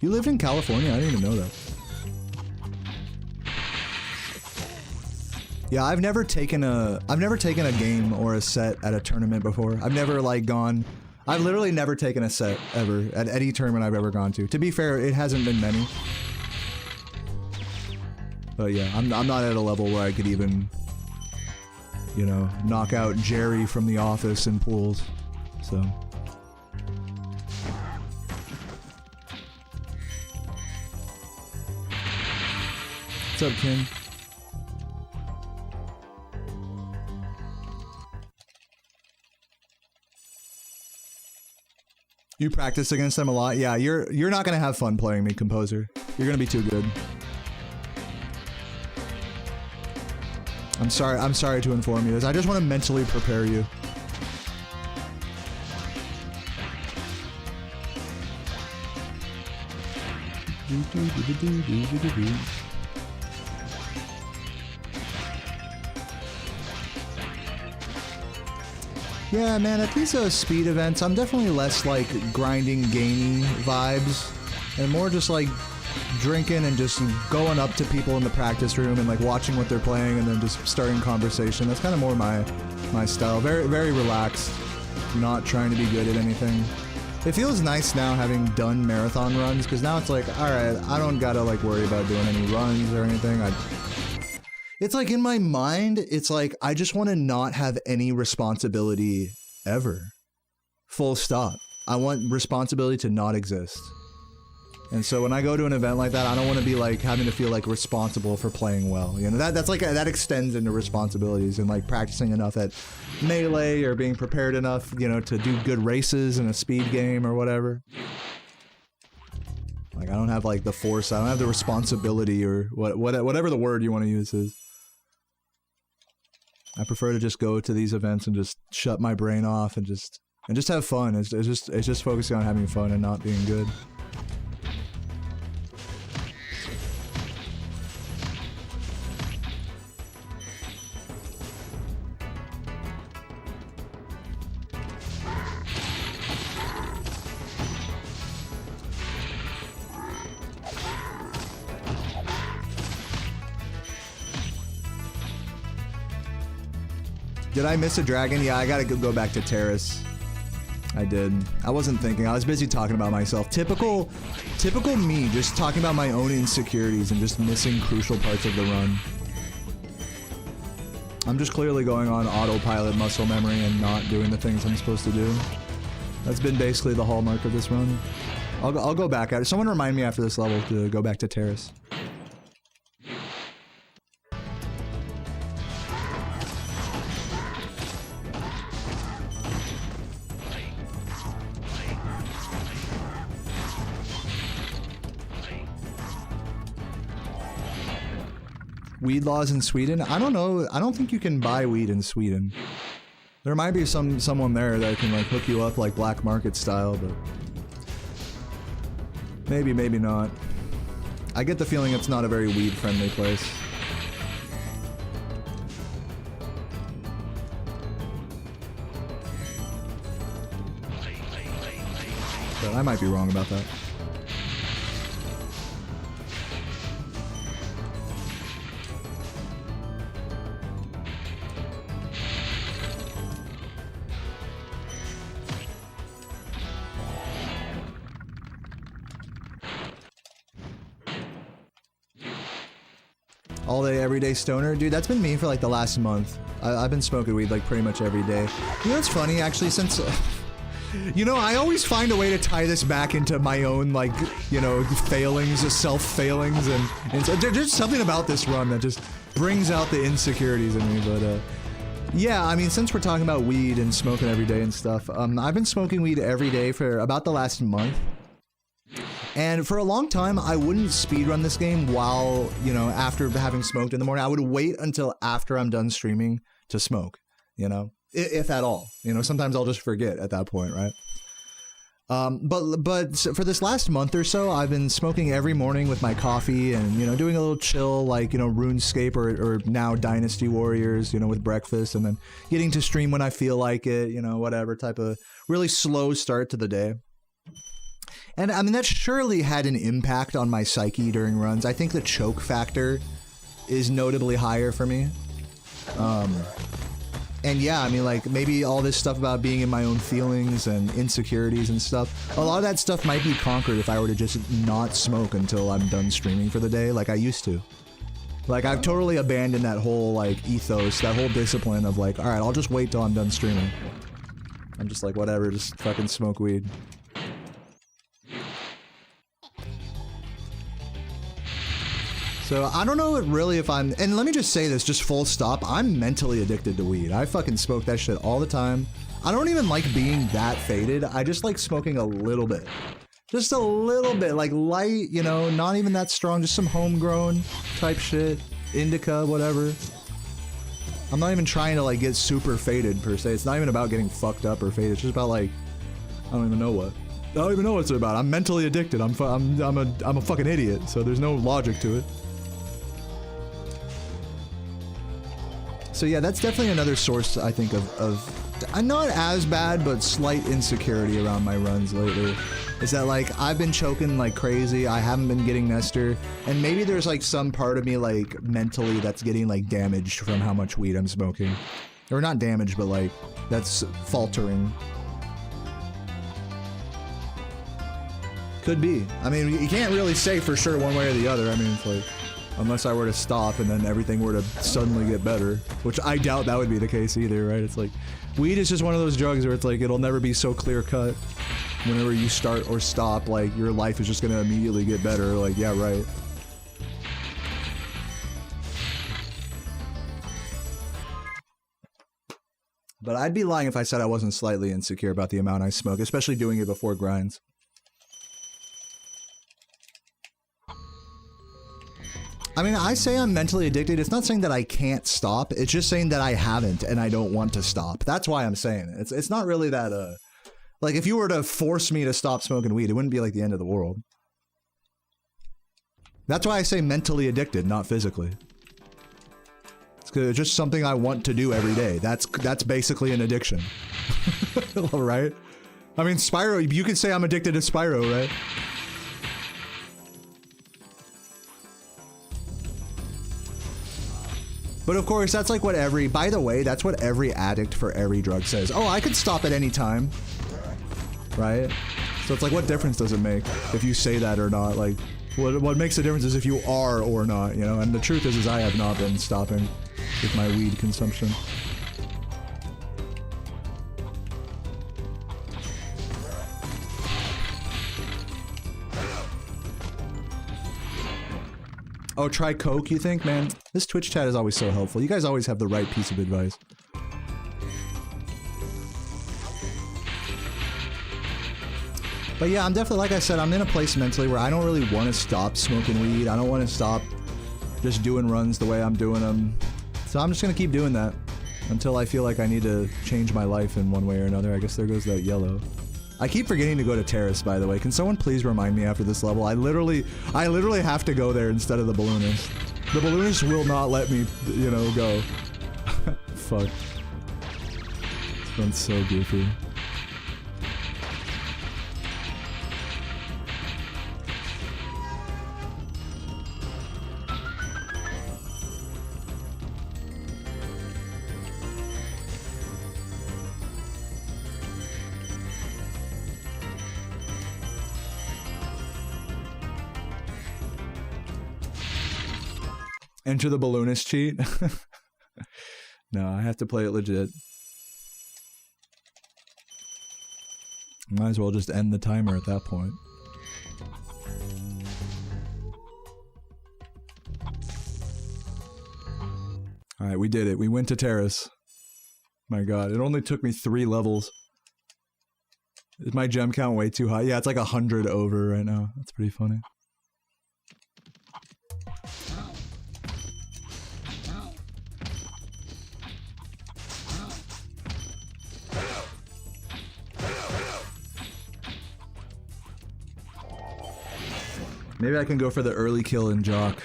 You lived in California? I didn't even know that. Yeah, I've never taken a game or a set at a tournament before. I've never like gone. I've literally never taken a set ever at any tournament I've ever gone to. To be fair, it hasn't been many. But yeah, I'm not at a level where I could even, you know, knock out Jerry from The Office in pools. So. What's up, Ken? You practice against them a lot? Yeah, you're not gonna have fun playing me, Composer. You're gonna be too good. I'm sorry to inform you this. I just want to mentally prepare you. Yeah, man, at these speed events, I'm definitely less like grinding, gamey vibes, and more just like drinking and just going up to people in the practice room and like watching what they're playing and then just starting conversation. That's kind of more my style. Very, very relaxed, not trying to be good at anything. It feels nice now having done marathon runs, because now it's like, all right, I don't gotta like worry about doing any runs or anything. It's like in my mind, it's like I just want to not have any responsibility ever. Full stop. I want responsibility to not exist. And so when I go to an event like that, I don't want to be like having to feel like responsible for playing well. You know, that's like that extends into responsibilities and like practicing enough at Melee or being prepared enough, you know, to do good races in a speed game or whatever. Like I don't have like the force, I don't have the responsibility or whatever the word you want to use is. I prefer to just go to these events and just shut my brain off and just have fun. It's just focusing on having fun and not being good. Did I miss a dragon? Yeah, I gotta go back to Terrace. I did. I wasn't thinking. I was busy talking about myself. Typical me, just talking about my own insecurities and just missing crucial parts of the run. I'm just clearly going on autopilot muscle memory and not doing the things I'm supposed to do. That's been basically the hallmark of this run. I'll go back at it. Someone remind me after this level to go back to Terrace. Weed laws in Sweden? I don't know. I don't think you can buy weed in Sweden. There might be someone there that can like hook you up like black market style, but maybe not. I get the feeling it's not a very weed friendly place. But I might be wrong about that. All day, everyday stoner? Dude, that's been me for like the last month. I've been smoking weed like pretty much every day. You know what's funny actually, since... you know, I always find a way to tie this back into my own like, you know, failings, self-failings, and so there's something about this run that just brings out the insecurities in me, but yeah, I mean, since we're talking about weed and smoking every day and stuff, I've been smoking weed every day for about the last month. And for a long time, I wouldn't speedrun this game while, you know, after having smoked in the morning. I would wait until after I'm done streaming to smoke, you know, if at all. You know, sometimes I'll just forget at that point, right? But for this last month or so, I've been smoking every morning with my coffee and, you know, doing a little chill, like, you know, RuneScape or now Dynasty Warriors, you know, with breakfast, and then getting to stream when I feel like it, you know, whatever type of really slow start to the day. And I mean, that surely had an impact on my psyche during runs. I think the choke factor is notably higher for me. And yeah, I mean, like, maybe all this stuff about being in my own feelings and insecurities and stuff, a lot of that stuff might be conquered if I were to just not smoke until I'm done streaming for the day, like I used to. Like, I've totally abandoned that whole, like, ethos, that whole discipline of, like, alright, I'll just wait till I'm done streaming. I'm just like, whatever, just fucking smoke weed. So, I don't know really if I'm... And let me just say this, just full stop. I'm mentally addicted to weed. I fucking smoke that shit all the time. I don't even like being that faded. I just like smoking a little bit. Just a little bit. Like light, you know, not even that strong. Just some homegrown type shit. Indica, whatever. I'm not even trying to like get super faded per se. It's not even about getting fucked up or faded. It's just about like... I don't even know what. I don't even know what it's about. I'm mentally addicted. I'm a fucking idiot. So there's no logic to it. So yeah, that's definitely another source, I think, of not as bad, but slight insecurity around my runs lately. Is that, like, I've been choking like crazy, I haven't been getting Nestor, and maybe there's, like, some part of me, like, mentally that's getting, like, damaged from how much weed I'm smoking. Or not damaged, but, like, that's faltering. Could be. I mean, you can't really say for sure one way or the other. I mean, it's like... Unless I were to stop and then everything were to suddenly get better. Which I doubt that would be the case either, right? It's like, weed is just one of those drugs where it's like, it'll never be so clear cut. Whenever you start or stop, like, your life is just gonna immediately get better. Like, yeah, right. But I'd be lying if I said I wasn't slightly insecure about the amount I smoke, especially doing it before grinds. I mean, I say I'm mentally addicted. It's not saying that I can't stop. It's just saying that I haven't and I don't want to stop. That's why I'm saying it. It's not really that, like, if you were to force me to stop smoking weed, it wouldn't be like the end of the world. That's why I say mentally addicted, not physically. It's just something I want to do every day. That's basically an addiction. Right? I mean, Spyro, you could say I'm addicted to Spyro, right? But of course, that's like what every, by the way, that's what every addict for every drug says. Oh, I could stop at any time. Right? So it's like, what difference does it make if you say that or not? Like, what makes the difference is if you are or not, you know? And the truth is I have not been stopping with my weed consumption. Oh, try Coke, you think? Man, this Twitch chat is always so helpful. You guys always have the right piece of advice. But yeah, I'm definitely, like I said, I'm in a place mentally where I don't really want to stop smoking weed. I don't want to stop just doing runs the way I'm doing them. So I'm just going to keep doing that until I feel like I need to change my life in one way or another. I guess there goes that yellow. I keep forgetting to go to Terrace, by the way. Can someone please remind me after this level? I literally have to go there instead of the balloonist. The balloonist will not let me, you know, go. Fuck. This one's so goofy. Enter the balloonist cheat? No, I have to play it legit. Might as well just end the timer at that point. Alright, we did it. We went to Terrace. My god, it only took me 3 levels. Is my gem count way too high? Yeah, it's like 100 over right now. That's pretty funny. Maybe I can go for the early kill in Jock.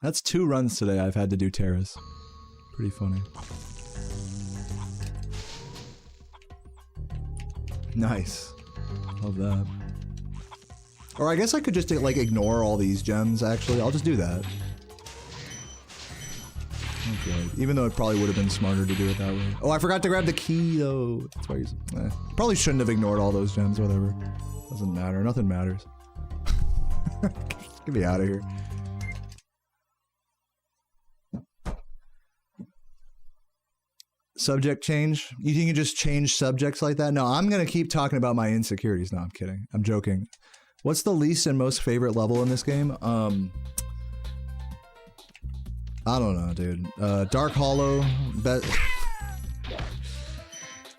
That's 2 runs today I've had to do Terrace. Pretty funny. Nice. Love that. Or I guess I could just like ignore all these gems actually. I'll just do that. Okay. Even though it probably would have been smarter to do it that way. Oh, I forgot to grab the key though. That's why he's probably shouldn't have ignored all those gems, whatever. Doesn't matter. Nothing matters. Get me out of here. Subject change? You think you just change subjects like that? No, I'm gonna keep talking about my insecurities. No, I'm kidding. I'm joking. What's the least and most favorite level in this game? I don't know, dude. Dark Hollow.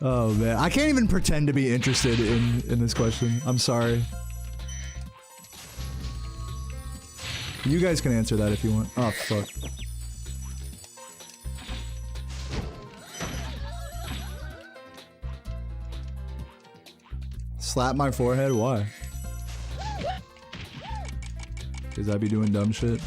Oh man, I can't even pretend to be interested in this question. I'm sorry. You guys can answer that if you want. Oh fuck. Slap my forehead? Why? Because I be doing dumb shit.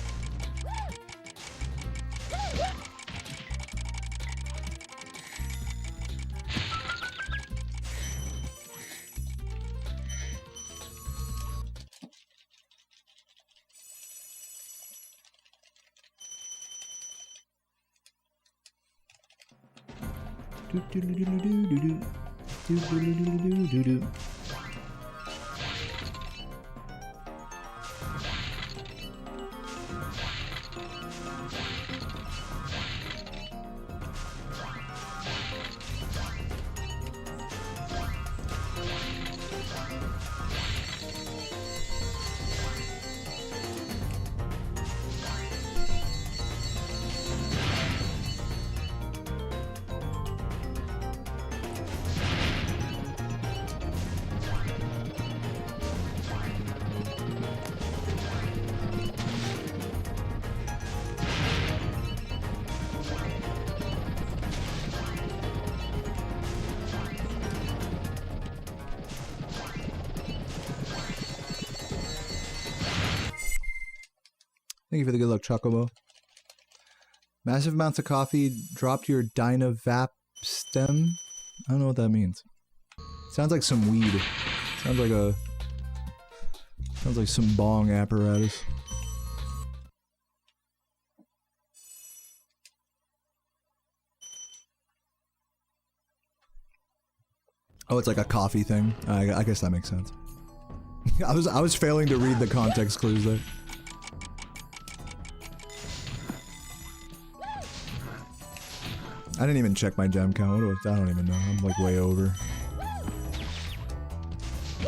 Thank you for the good luck, Chocobo. Massive amounts of coffee dropped your Dynavap stem? I don't know what that means. Sounds like some weed. Sounds like some bong apparatus. Oh, it's like a coffee thing. I guess that makes sense. I was failing to read the context clues there. I didn't even check my gem count. I don't even know. I'm like way over.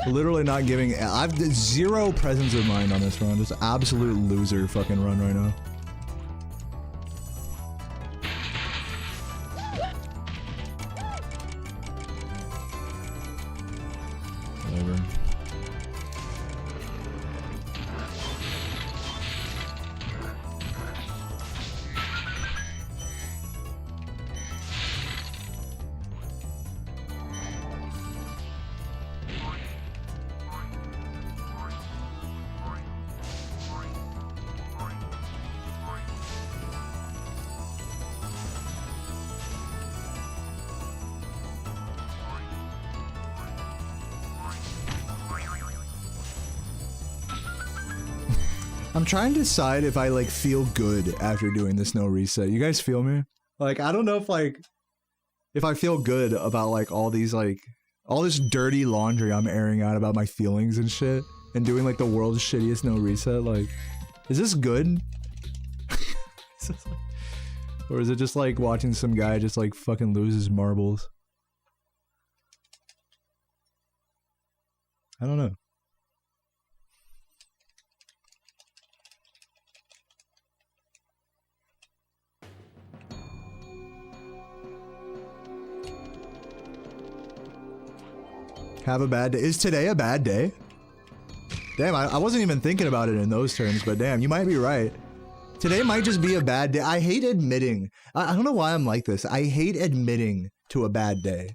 Literally not giving. I've zero presence of mind on this run. Just absolute loser fucking run right now. Whatever. I'm trying to decide if I like feel good after doing this no reset. You guys feel me? Like, I don't know if I feel good about like all these like all this dirty laundry I'm airing out about my feelings and shit and doing like the world's shittiest no reset. Like, is this good? Or is it just like watching some guy just like fucking lose his marbles? I don't know. Have a bad day. Is today a bad day? Damn, I wasn't even thinking about it in those terms, but damn, you might be right. Today might just be a bad day. I hate admitting. I don't know why I'm like this. I hate admitting to a bad day.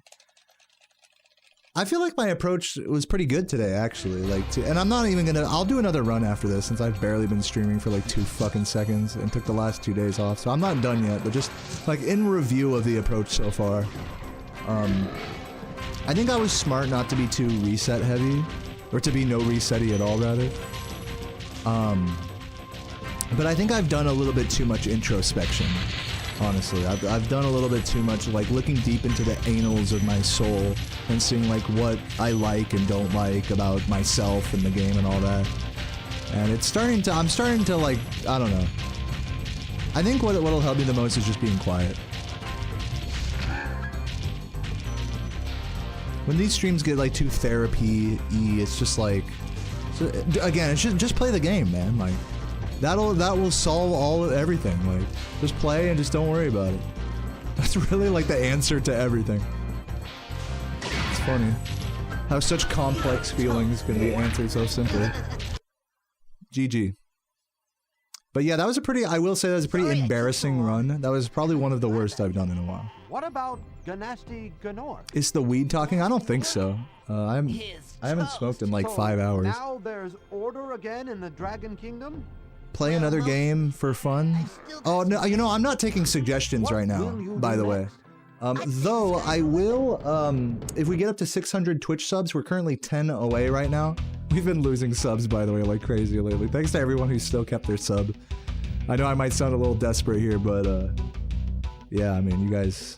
I feel like my approach was pretty good today, actually. Like, and I'm not even gonna. I'll do another run after this since I've barely been streaming for like 2 fucking seconds and took the last 2 days off. So I'm not done yet, but just like in review of the approach so far. I think I was smart not to be too reset heavy, or to be no resetty at all, rather. But I think I've done a little bit too much introspection, honestly. I've done a little bit too much, like, looking deep into the annals of my soul and seeing, like, what I like and don't like about myself and the game and all that. And it's starting to, I'm starting to, like, I don't know. I think what'll help me the most is just being quiet. When these streams get like too therapy-y, it's just like, so, again, it's just play the game, man. Like, that will solve everything. Like, just play and just don't worry about it. That's really like the answer to everything. It's funny how such complex feelings can be answered so simply. GG. But yeah, that was a pretty, I will say that was a pretty embarrassing run. That was probably one of the worst I've done in a while. What about Dynasty Warriors? Is the weed talking? I don't think so. I haven't smoked in like 5 hours. Now there's order again in the Dragon Kingdom? Play another game for fun? Oh, no, you know, I'm not taking suggestions right now, by the way. Though, I will, if we get up to 600 Twitch subs, we're currently 10 away right now. We've been losing subs, by the way, like crazy lately. Thanks to everyone who still kept their sub. I know I might sound a little desperate here, but, yeah, I mean, you guys...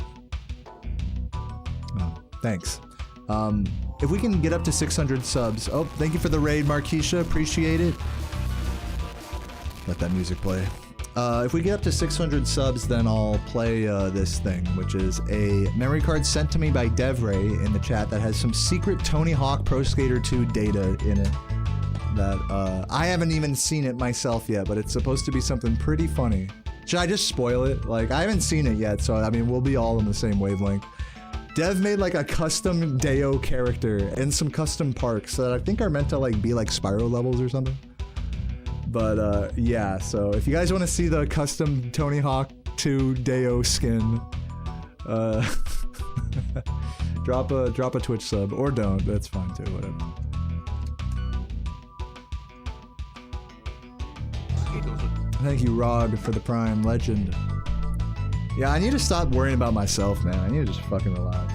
Oh, thanks. If we can get up to 600 subs... Oh, thank you for the raid, Markeisha. Appreciate it. Let that music play. If we get up to 600 subs, then I'll play this thing, which is a memory card sent to me by DevRay in the chat that has some secret Tony Hawk Pro Skater 2 data in it that I haven't even seen it myself yet, but it's supposed to be something pretty funny. Should I just spoil it? Like, I haven't seen it yet, so I mean, we'll be all on the same wavelength. Dev made like a custom Deo character and some custom parks that I think are meant to like be like Spyro levels or something. But yeah, so if you guys want to see the custom Tony Hawk 2 Deo skin, drop a Twitch sub, or don't, that's fine too, whatever. Thank you, Rog, for the Prime Legend. Yeah, I need to stop worrying about myself, man. I need to just fucking relax.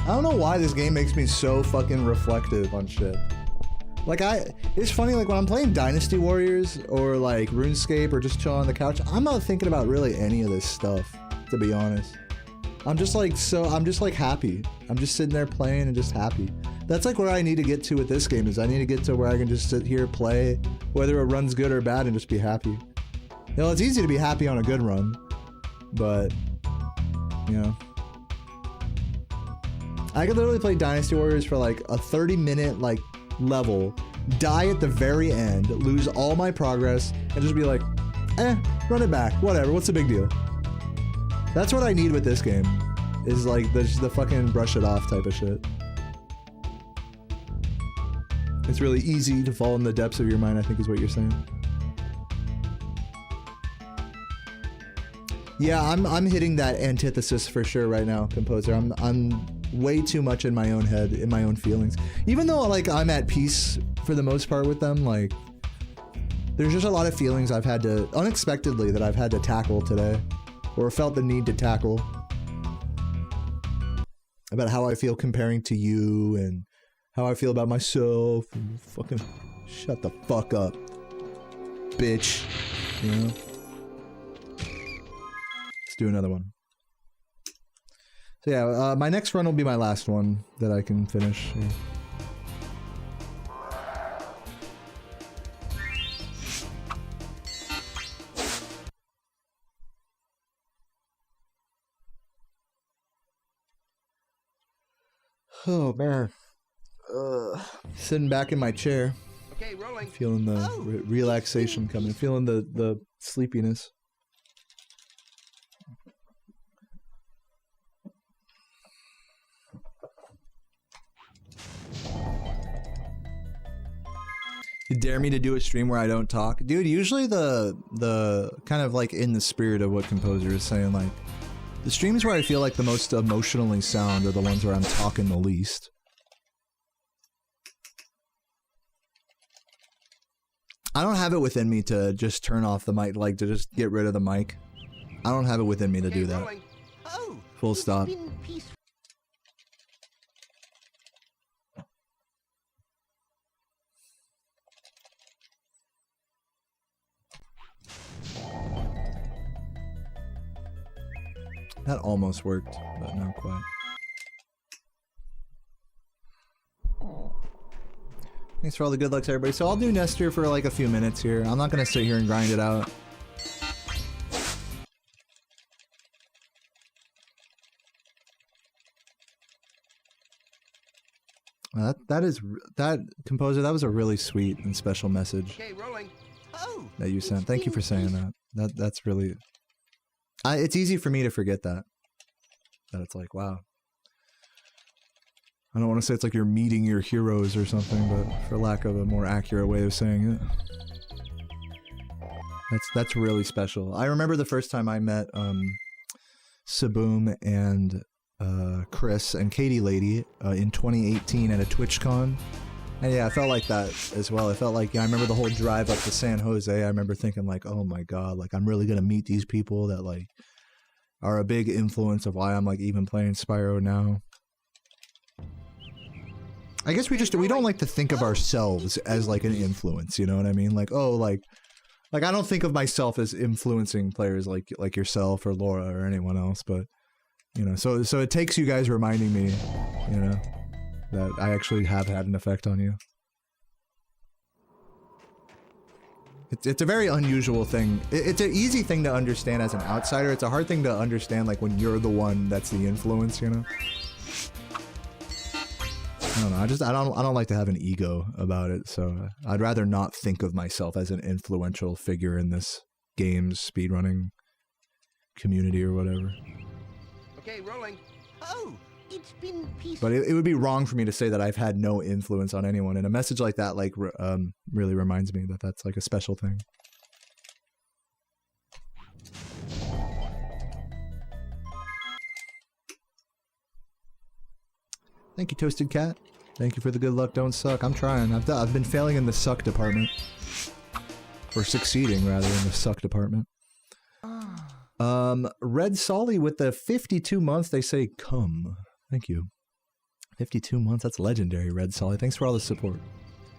don't know why this game makes me so fucking reflective on shit. Like it's funny, like when I'm playing Dynasty Warriors or like RuneScape or just chilling on the couch, I'm not thinking about really any of this stuff, to be honest. I'm just like happy. I'm just sitting there playing and just happy. That's like where I need to get to with this game, is I need to get to where I can just sit here, play, whether it runs good or bad, and just be happy. You know, it's easy to be happy on a good run, but, you know. I could literally play Dynasty Warriors for like a 30-minute like level, die at the very end, lose all my progress, and just be like, run it back, whatever, what's the big deal? That's what I need with this game, is like the fucking brush it off type of shit. It's really easy to fall in the depths of your mind, I think is what you're saying. Yeah, I'm hitting that antithesis for sure right now, Composer. I'm way too much in my own head, in my own feelings. Even though like I'm at peace for the most part with them, like there's just a lot of feelings I've had to, unexpectedly, that I've had to tackle today, or felt the need to tackle, about how I feel comparing to you and how I feel about myself, and fucking shut the fuck up, bitch, you know? Let's do another one. So yeah, my next run will be my last one that I can finish. Yeah. Oh man. Sitting back in my chair. Okay, rolling. Feeling the relaxation coming, feeling the sleepiness. You dare me to do a stream where I don't talk? Dude, usually the kind of like in the spirit of what Composer is saying, like the streams where I feel like the most emotionally sound are the ones where I'm talking the least. I don't have it within me to just turn off the mic, like to just get rid of the mic. I don't have it within me to do that. Full stop. That almost worked, but not quite. Thanks for all the good lucks, everybody. So I'll do Nestor for like a few minutes here. I'm not gonna sit here and grind it out. That Composer, that was a really sweet and special message that you sent. Thank you for saying that. That's really. It's easy for me to forget that. That it's like, wow. I don't want to say it's like you're meeting your heroes or something, but for lack of a more accurate way of saying it. That's really special. I remember the first time I met Saboom and Chris and Katie Lady in 2018 at a TwitchCon. And yeah, I felt like that as well. I felt like, I remember the whole drive up to San Jose. I remember thinking like, oh my god, like I'm really gonna meet these people that like are a big influence of why I'm like even playing Spyro now. I guess we don't like to think of ourselves as like an influence, you know what I mean? Like, oh, like I don't think of myself as influencing players like yourself or Laura or anyone else, but you know, so it takes you guys reminding me, you know, that I actually have had an effect on you. It's a very unusual thing. It's an easy thing to understand as an outsider. It's a hard thing to understand like when you're the one that's the influence, you know? I don't know. I don't like to have an ego about it, so I'd rather not think of myself as an influential figure in this game's speedrunning community or whatever. Okay, rolling. Oh, it's been peaceful. But it would be wrong for me to say that I've had no influence on anyone, and a message like that like really reminds me that that's like a special thing. Thank you, Toasted Cat. Thank you for the good luck, don't suck. I'm trying. I've been failing in the suck department. Or succeeding, rather, in the suck department. Red Solly with the 52 months, they say come. Thank you. 52 months, that's legendary, Red Solid. Thanks for all the support.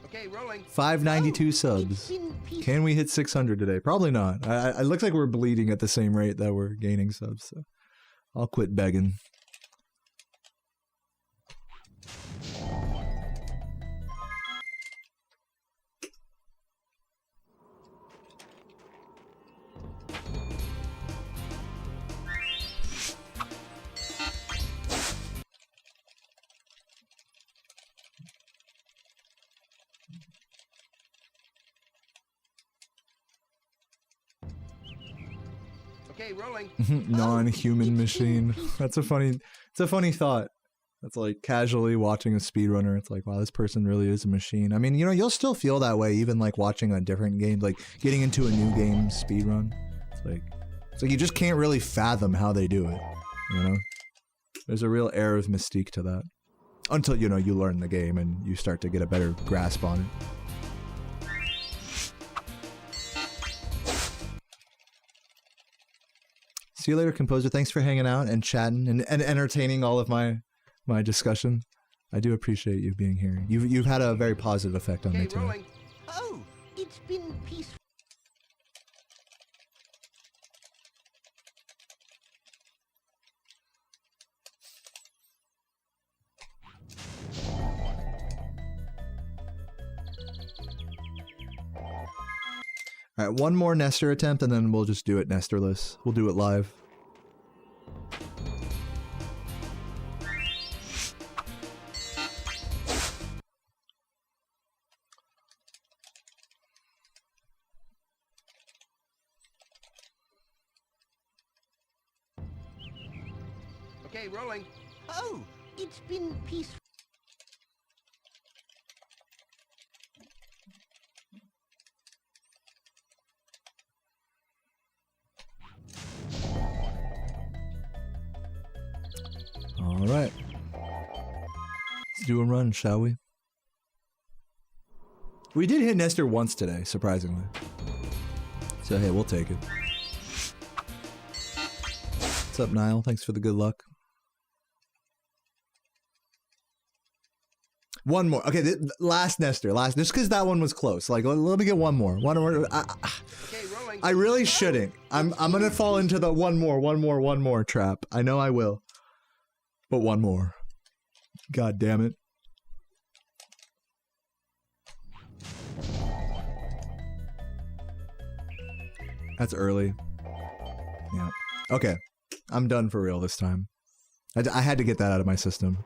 Okay, rolling. 592 subs. Can we hit 600 today? Probably not. It looks like we're bleeding at the same rate that we're gaining subs, so I'll quit begging. Okay, rolling. Non-human machine. It's a funny thought. That's like casually watching a speedrunner. It's like, wow, this person really is a machine. I mean, you know, you'll still feel that way even like watching a different game, like getting into a new game speedrun. It's like you just can't really fathom how they do it, you know? There's a real air of mystique to that. Until, you know, you learn the game and you start to get a better grasp on it. See you later, Composer. Thanks for hanging out and chatting and entertaining all of my discussion. I do appreciate you being here. You've had a very positive effect on me too. Rolling. Oh, it's been peaceful. All right, one more Nestor attempt, and then we'll just do it Nestorless. We'll do it live. Okay, rolling. Oh, it's been peaceful. All right. Let's do a run, shall we? We did hit Nestor once today, surprisingly. So hey, we'll take it. What's up, Niall? Thanks for the good luck. One more. Okay, last Nestor. Just because that one was close. Like, let me get one more. One more. I really shouldn't. I'm gonna fall into the one more trap. I know I will. But one more. God damn it. That's early. Yeah. Okay. I'm done for real this time. I had to get that out of my system.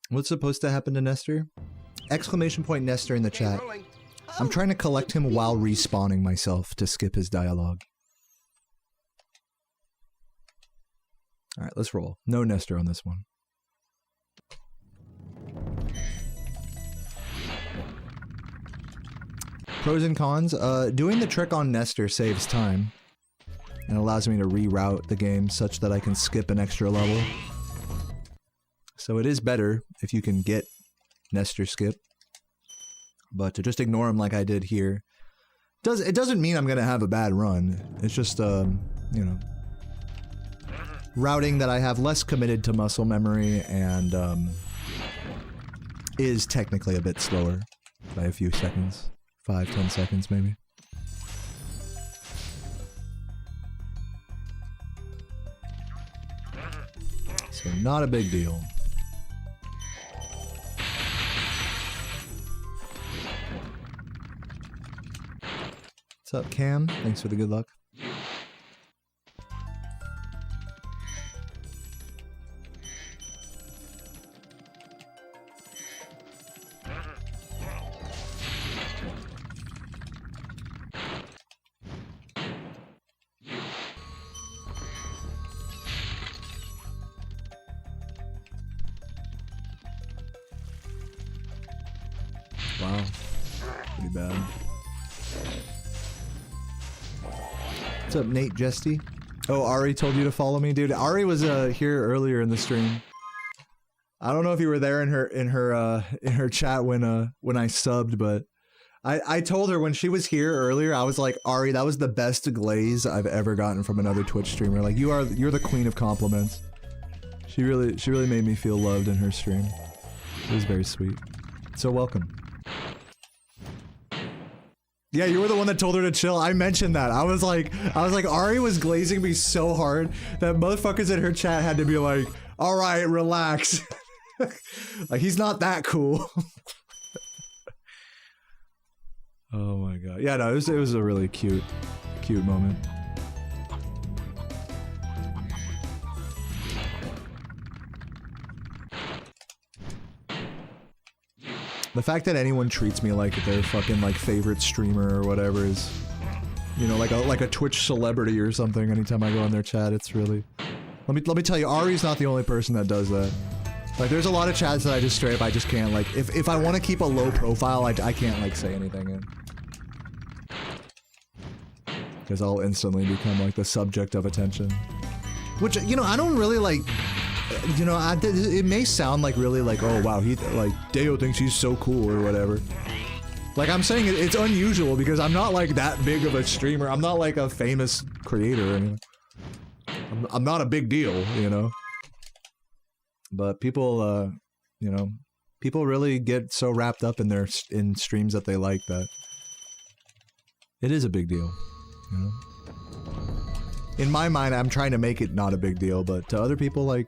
What's supposed to happen to Nestor? Exclamation point Nestor in the chat. I'm trying to collect him while respawning myself to skip his dialogue. Alright, let's roll. No Nestor on this one. Pros and cons. Doing the trick on Nestor saves time and allows me to reroute the game such that I can skip an extra level. So it is better if you can get Nestor skip. But to just ignore him like I did here, it doesn't mean I'm going to have a bad run. It's just, you know, routing that I have less committed to muscle memory and is technically a bit slower by a few seconds. 5-10 seconds maybe. So not a big deal. What's up, Cam? Thanks for the good luck. Wow. Pretty bad. What's up, Nate Jesty? Oh, Ari told you to follow me? Dude, Ari was here earlier in the stream. I don't know if you were there in her chat when I subbed, but I told her when she was here earlier, I was like, Ari, that was the best glaze I've ever gotten from another Twitch streamer. Like you're the queen of compliments. She really made me feel loved in her stream. It was very sweet. So welcome. Yeah, you were the one that told her to chill. I mentioned that. I was like, Ari was glazing me so hard that motherfuckers in her chat had to be like, all right, relax. Like, he's not that cool. Oh my god. Yeah, no, it was a really cute moment. The fact that anyone treats me like their fucking like favorite streamer or whatever is, you know, like a Twitch celebrity or something. Anytime I go on their chat, it's really. Let me tell you, Ari's not the only person that does that. Like, there's a lot of chats that I just straight up I just can't like. If I want to keep a low profile, I can't like say anything in. Because I'll instantly become like the subject of attention. Which, you know, I don't really like. You know, it may sound like really like, oh wow, Deo thinks he's so cool or whatever. Like I'm saying, it's unusual because I'm not like that big of a streamer. I'm not like a famous creator or anything. I'm not a big deal, you know. But people, you know, people really get so wrapped up in streams that they like that it is a big deal, you know. In my mind, I'm trying to make it not a big deal, but to other people, like.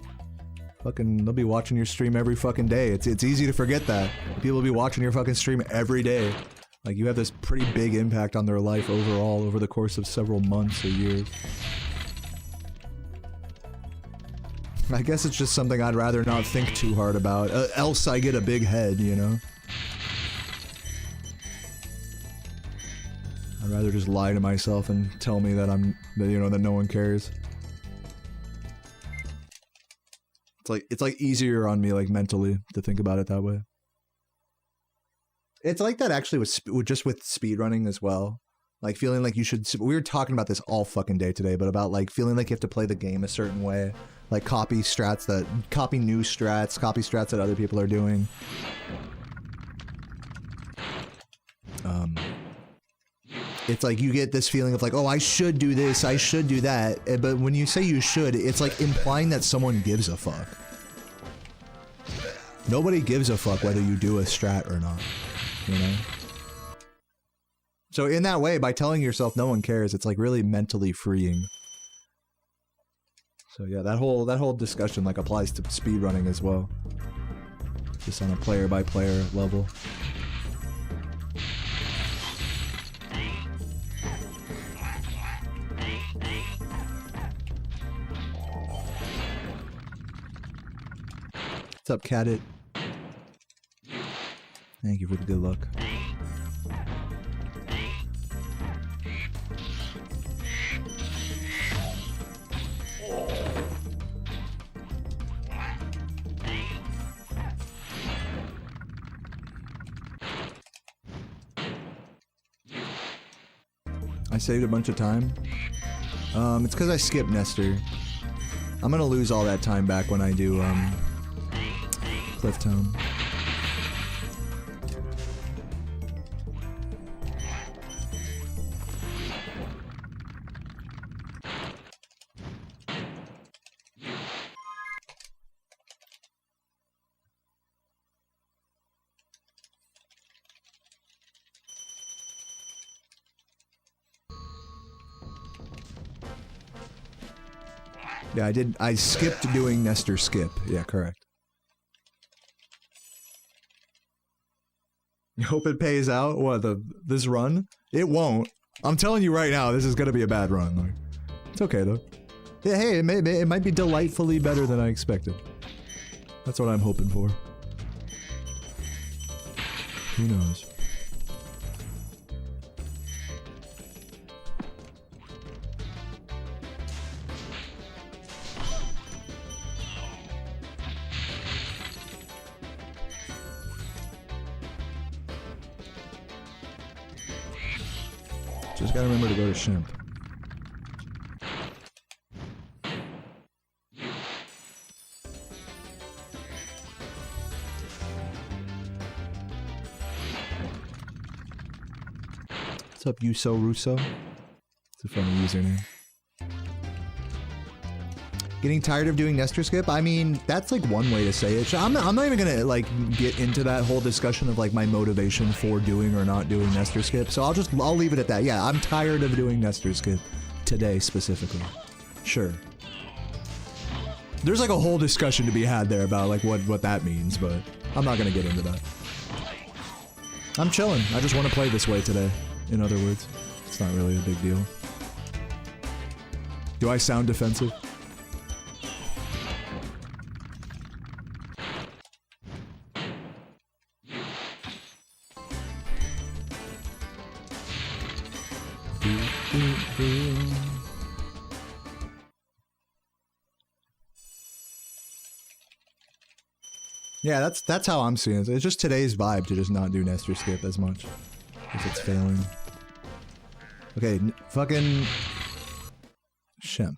Fucking, they'll be watching your stream every fucking day. It's easy to forget that. People will be watching your fucking stream every day. Like, you have this pretty big impact on their life overall over the course of several months or years. I guess it's just something I'd rather not think too hard about, else I get a big head, you know? I'd rather just lie to myself and tell me that you know, that no one cares. It's like easier on me, like mentally, to think about it that way. It's like that actually with speedrunning as well. Like feeling like you should. We were talking about this all fucking day today, but about like feeling like you have to play the game a certain way, like copy new strats, copy strats that other people are doing. It's like you get this feeling of like, oh, I should do this, I should do that. But when you say you should, it's like implying that someone gives a fuck. Nobody gives a fuck whether you do a strat or not, you know? So in that way, by telling yourself no one cares, it's like really mentally freeing. So yeah, that whole discussion like applies to speedrunning as well. Just on a player by player level. What's up, Cadit? Thank you for the good luck. I saved a bunch of time. It's because I skipped Nestor. I'm gonna lose all that time back when I do, Clifftown. Yeah, I skipped doing Nestor skip. Yeah, correct. You hope it pays out? What, this run? It won't. I'm telling you right now, this is gonna be a bad run. Like, it's okay though. Yeah, hey, it might be delightfully better than I expected. That's what I'm hoping for. Who knows? Just gotta remember to go to Shimp. up, Yuso Russo? It's a funny username. Getting tired of doing Nestor skip? I mean, that's like one way to say it. I'm not even gonna like get into that whole discussion of like my motivation for doing or not doing Nestor skip. So I'll leave it at that. Yeah, I'm tired of doing Nestor skip today specifically. Sure. There's like a whole discussion to be had there about like what that means, but I'm not gonna get into that. I'm chilling. I just want to play this way today. In other words, it's not really a big deal. Do I sound defensive? Yeah, that's how I'm seeing it. It's just today's vibe to just not do Nestor skip as much if it's failing. Okay, fucking Shemp.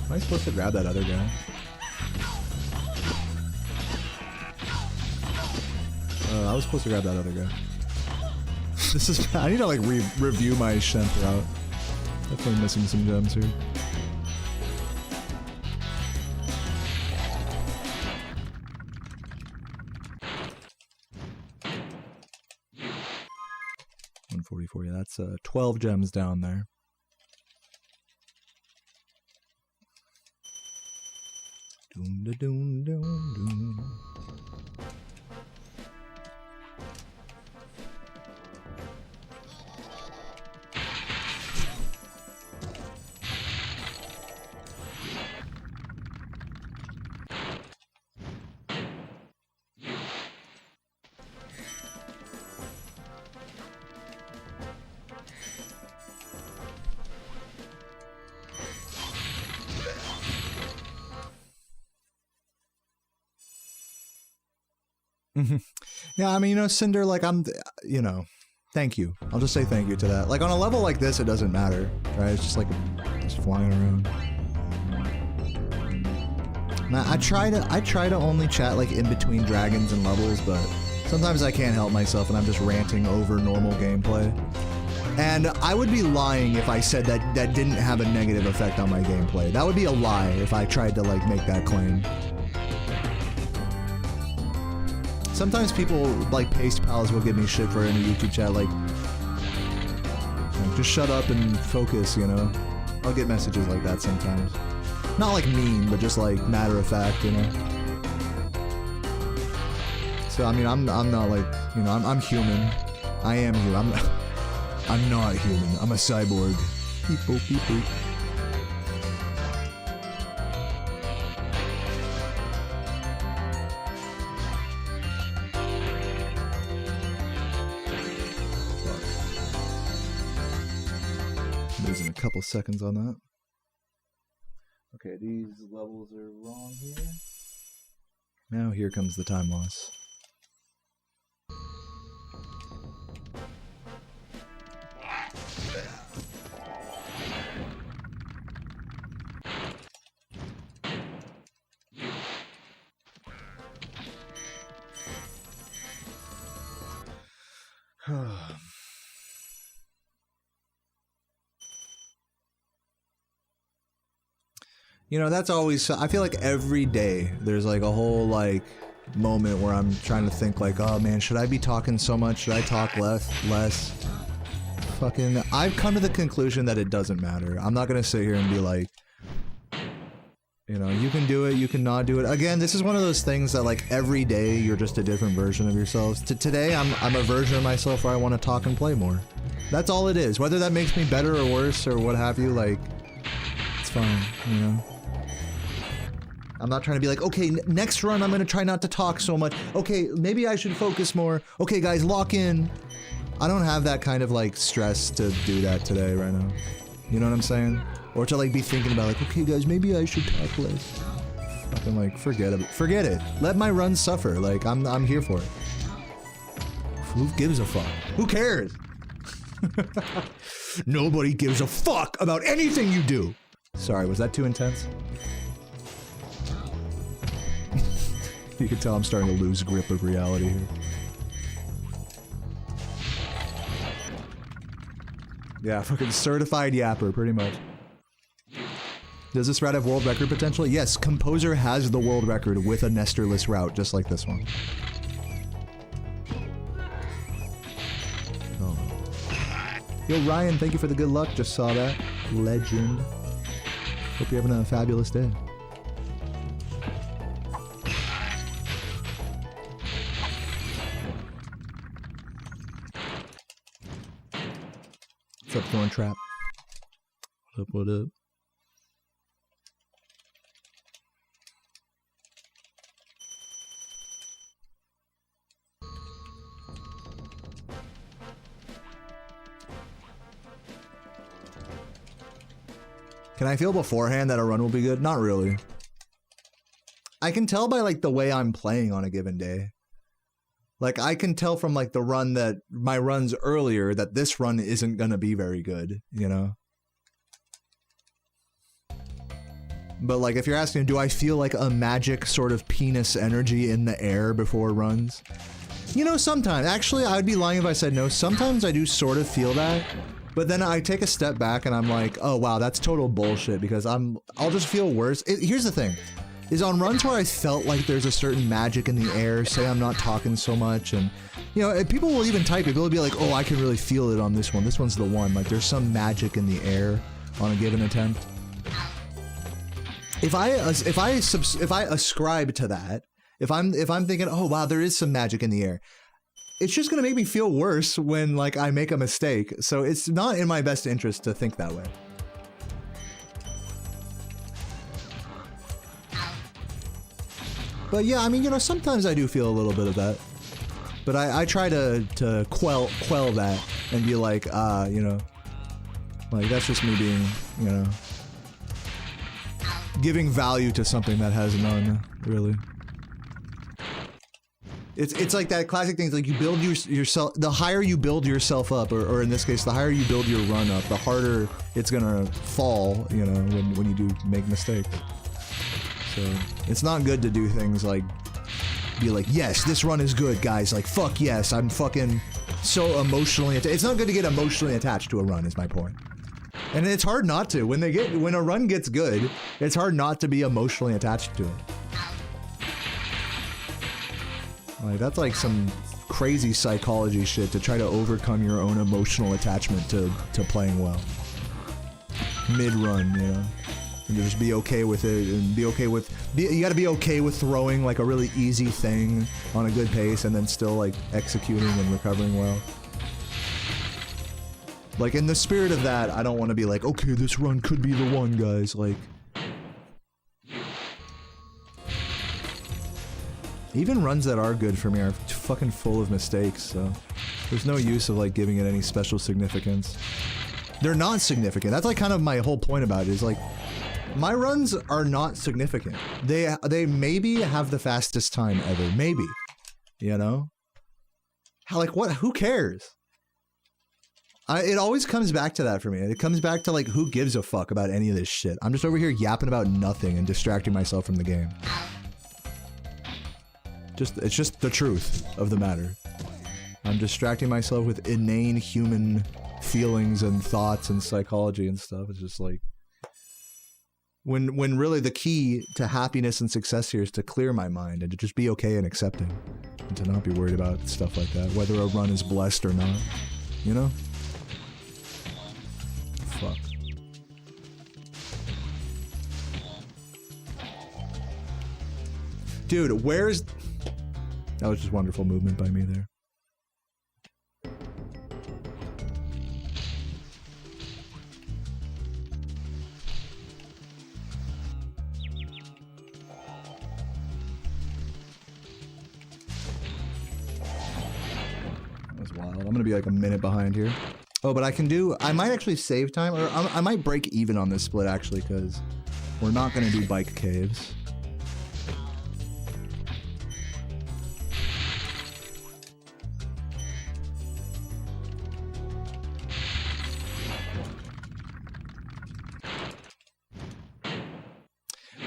Am I supposed to grab that other guy? I was supposed to grab that other guy. This is... I need to like review my Shemp route. Definitely missing some gems here. $144, yeah, that's 12 gems down there. Doom da doom doom doom. Yeah, I mean, you know, Cinder, like, you know, thank you. I'll just say thank you to that. Like, on a level like this, it doesn't matter, right? It's just like, just flying around. Now, I try to only chat, like, in between dragons and levels, but sometimes I can't help myself and I'm just ranting over normal gameplay. And I would be lying if I said that that didn't have a negative effect on my gameplay. That would be a lie if I tried to, like, make that claim. Sometimes people, like Paste Pals, will give me shit for in a YouTube chat, like, just shut up and focus, you know? I'll get messages like that sometimes. Not like mean, but just like matter of fact, you know? So, I mean, I'm not like, you know, I'm human. I am human. I'm not human. I'm a cyborg. Beep boop, beep boop. Losing a couple seconds on that. Okay, these levels are wrong here. Now here comes the time loss. You know, that's always, I feel like every day there's like a whole like moment where I'm trying to think like, oh man, should I be talking so much? Should I talk less? Fucking, I've come to the conclusion that it doesn't matter. I'm not gonna sit here and be like, you know, you can do it, you can not do it. Again, this is one of those things that like every day you're just a different version of yourselves. Today I'm a version of myself where I want to talk and play more. That's all it is. Whether that makes me better or worse or what have you, like, it's fine, you know? I'm not trying to be like, okay, next run I'm gonna try not to talk so much. Okay, maybe I should focus more. Okay, guys, lock in. I don't have that kind of like stress to do that today right now. You know what I'm saying? Or to like be thinking about like, okay, guys, maybe I should talk less. Fucking like, forget it. Forget it. Let my run suffer. Like, I'm here for it. Who gives a fuck? Who cares? Nobody gives a fuck about anything you do. Sorry, was that too intense? You can tell I'm starting to lose grip of reality here. Yeah, fucking certified yapper, pretty much. Does this route have world record potential? Yes, Composer has the world record with a nestorless route, just like this one. Oh. Yo, Ryan, thank you for the good luck. Just saw that. Legend. Hope you're having a fabulous day. What's up, Thorn Trap? What up, what up? Can I feel beforehand that a run will be good? Not really. I can tell by like the way I'm playing on a given day. Like I can tell from like the run that my runs earlier that this run isn't gonna be very good, you know? But like if you're asking, do I feel like a magic sort of penis energy in the air before runs? You know, sometimes. Actually, I would be lying if I said no. Sometimes I do sort of feel that. But then I take a step back and I'm like, oh wow, that's total bullshit because I'll just feel worse. Here's the thing, is on runs where I felt like there's a certain magic in the air, say I'm not talking so much, and you know, people will even type it, people will be like, oh, I can really feel it on this one. This one's the one, like there's some magic in the air on a given attempt. If I ascribe to that, if I'm thinking, oh wow, there is some magic in the air, it's just gonna make me feel worse when like I make a mistake. So it's not in my best interest to think that way. But yeah, I mean, you know, sometimes I do feel a little bit of that. But I try to quell that and be like, you know, like that's just me being, you know, giving value to something that has none, really. It's like that classic thing, like you build yourself, the higher you build yourself up, or in this case, the higher you build your run up, the harder it's gonna fall, you know, when you do make mistakes. So, it's not good to do things like, be like, yes, this run is good, guys, like, fuck yes, I'm fucking so emotionally attached. It's not good to get emotionally attached to a run, is my point. And it's hard not to. When a run gets good, it's hard not to be emotionally attached to it. Like, that's like some crazy psychology shit to try to overcome your own emotional attachment to playing well. Mid-run, you know? And just be okay with it, and be okay with... you gotta be okay with throwing, like, a really easy thing on a good pace, and then still, like, executing and recovering well. Like, in the spirit of that, I don't want to be like, okay, this run could be the one, guys, like... Even runs that are good for me are fucking full of mistakes, so there's no use of like giving it any special significance. They're not significant. That's like kind of my whole point about it, is like my runs are not significant. They maybe have the fastest time ever, maybe. You know? How, like, what? Who cares? It always comes back to that for me. It comes back to like, who gives a fuck about any of this shit? I'm just over here yapping about nothing and distracting myself from the game. It's just the truth of the matter. I'm distracting myself with inane human feelings and thoughts and psychology and stuff. It's just like, when really the key to happiness and success here is to clear my mind and to just be okay and accepting, and to not be worried about stuff like that, whether a run is blessed or not, you know? Fuck. Dude, where's... That was just wonderful movement by me there. That was wild. I'm gonna be like a minute behind here. Oh, but I might actually save time, or I might break even on this split actually, because we're not gonna do bike caves.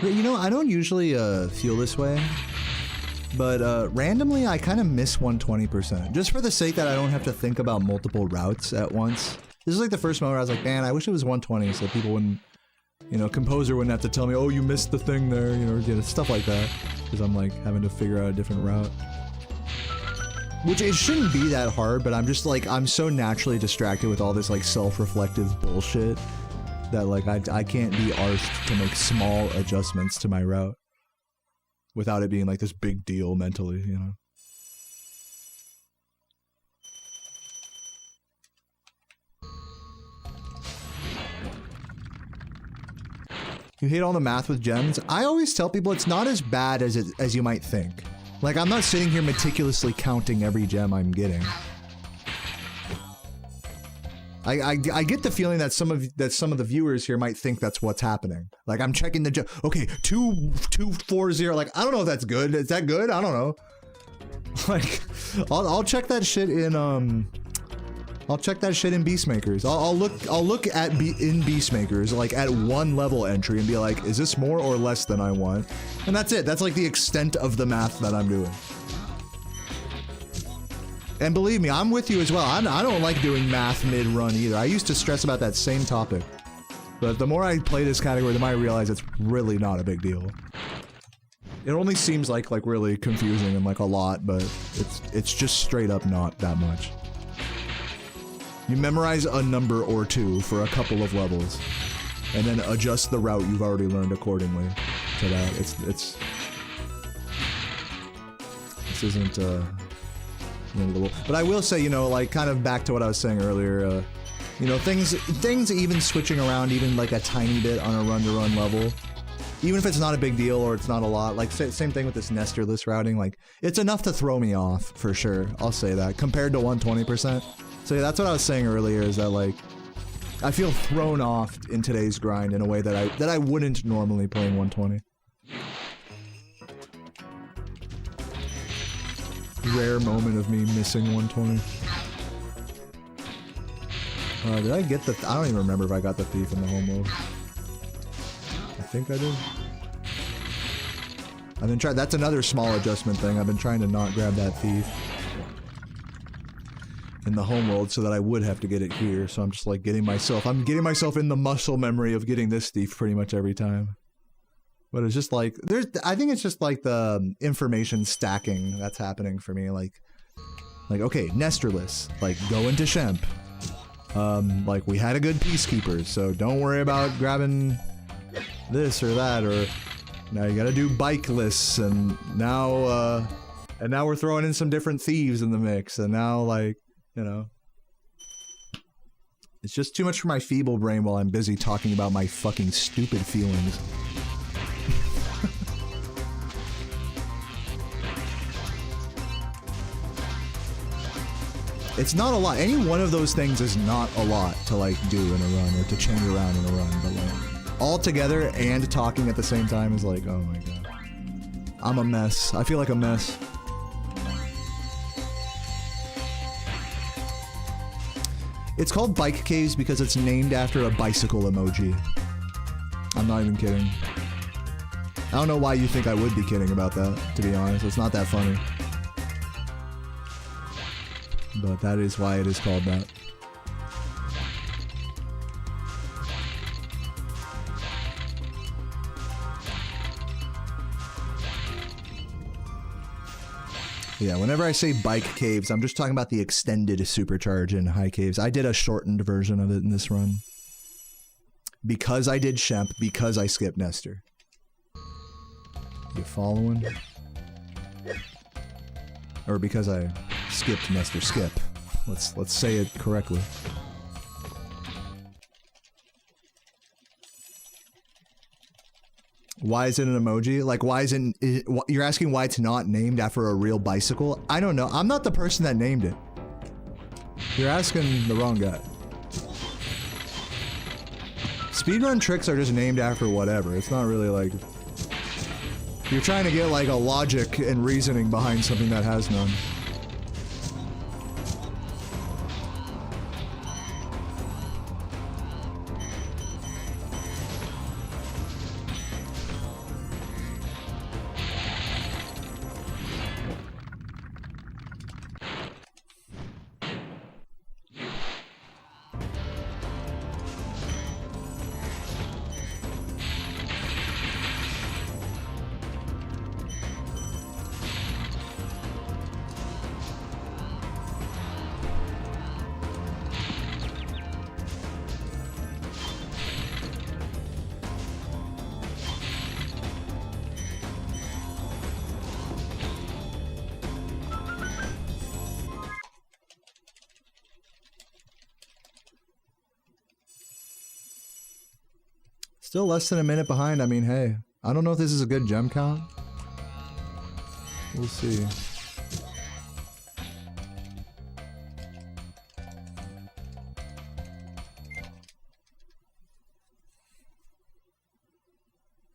You know, I don't usually feel this way, but randomly I kind of miss 120%. Just for the sake that I don't have to think about multiple routes at once. This is like the first moment where I was like, man, I wish it was 120 so people wouldn't, you know, composer wouldn't have to tell me, oh, you missed the thing there, you know, stuff like that. Because I'm like having to figure out a different route. Which it shouldn't be that hard, but I'm just like, I'm so naturally distracted with all this like self-reflective bullshit that like I can't be arsed to make small adjustments to my route without it being like this big deal mentally, you know? You hate all the math with gems? I always tell people it's not as bad as you might think. Like, I'm not sitting here meticulously counting every gem I'm getting. I get the feeling that some of the viewers here might think that's what's happening. Like, I'm checking the gem. Okay, 240. Like, I don't know if that's good. Is that good? I don't know. Like, I'll check that shit in I'll check that shit in Beastmakers. I'll look at in Beastmakers like at one level entry and be like, is this more or less than I want? And that's it. That's like the extent of the math that I'm doing. And believe me, I'm with you as well. I don't like doing math mid-run either. I used to stress about that same topic. But the more I play this category, the more I realize it's really not a big deal. It only seems like really confusing and like a lot, but it's just straight up not that much. You memorize a number or two for a couple of levels, and then adjust the route you've already learned accordingly to that. This isn't the end of the world. But I will say, you know, like kind of back to what I was saying earlier, you know, things even switching around even like a tiny bit on a run-to-run level, even if it's not a big deal or it's not a lot, like same thing with this nestorless routing, like it's enough to throw me off for sure. I'll say that compared to 120%. So yeah, that's what I was saying earlier, is that like I feel thrown off in today's grind in a way that I wouldn't normally playing 120. Rare moment of me missing 120. Did I get the? I don't even remember if I got the thief in the home mode. I think I did. I've been trying. That's another small adjustment thing. I've been trying to not grab that thief in the home world so that I would have to get it here. So I'm just like I'm getting myself in the muscle memory of getting this thief pretty much every time. But it's just like, I think it's just like the information stacking that's happening for me. Like okay, nestorless, like go into Shemp. Like we had a good peacekeeper, so don't worry about grabbing this or that, or now you gotta do bike lists, and now we're throwing in some different thieves in the mix, and now like, you know, it's just too much for my feeble brain while I'm busy talking about my fucking stupid feelings. It's not a lot. Any one of those things is not a lot to like do in a run or to change around in a run, but like all together and talking at the same time is like, oh my god. I'm a mess. I feel like a mess. It's called Bike Caves because it's named after a bicycle emoji. I'm not even kidding. I don't know why you think I would be kidding about that, to be honest. It's not that funny. But that is why it is called that. Yeah, whenever I say bike caves, I'm just talking about the extended supercharge in high caves. I did a shortened version of it in this run. Because I did Shemp, because I skipped Nestor. You following? Or because I skipped Nestor skip. Let's say it correctly. Why is it an emoji? Like, why isn't it, you're asking why it's not named after a real bicycle? I don't know. I'm not the person that named it. You're asking the wrong guy. Speedrun tricks are just named after whatever. It's not really like... You're trying to get like a logic and reasoning behind something that has none. Still less than a minute behind. I mean, hey, I don't know if this is a good gem count. We'll see.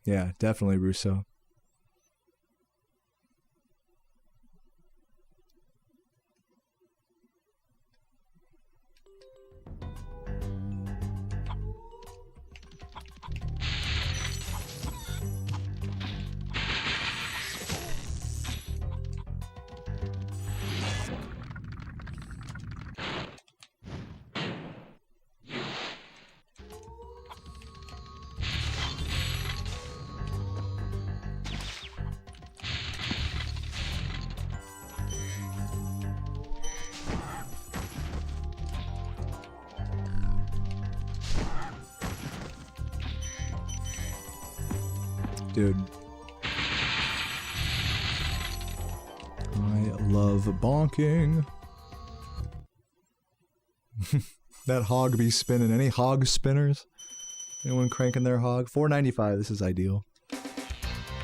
Yeah, definitely Russo. Dude. I love bonking. That hog be spinning. Any hog spinners? Anyone cranking their hog? $4.95. This is ideal.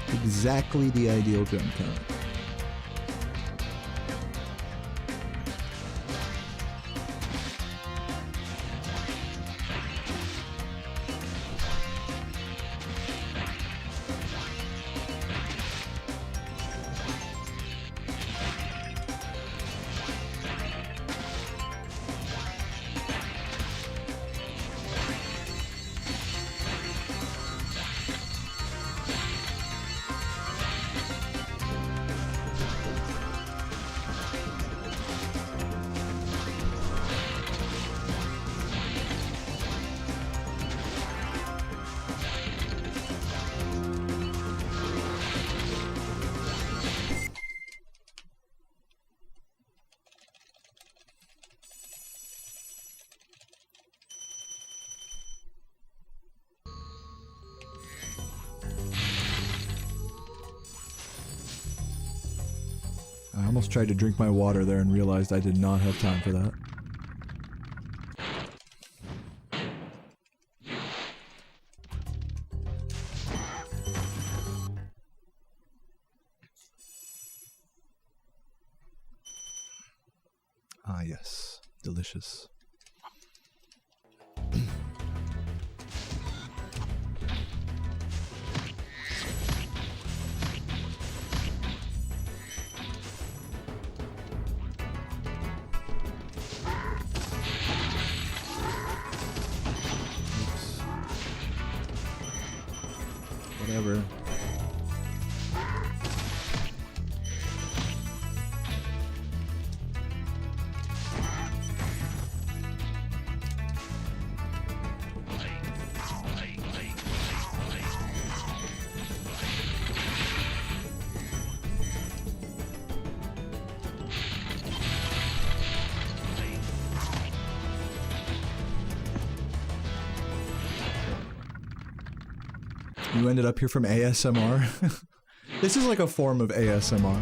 Exactly the ideal gem count. I almost tried to drink my water there and realized I did not have time for that. Ah, yes. Delicious. Whatever. You ended up here from ASMR? This is like a form of ASMR.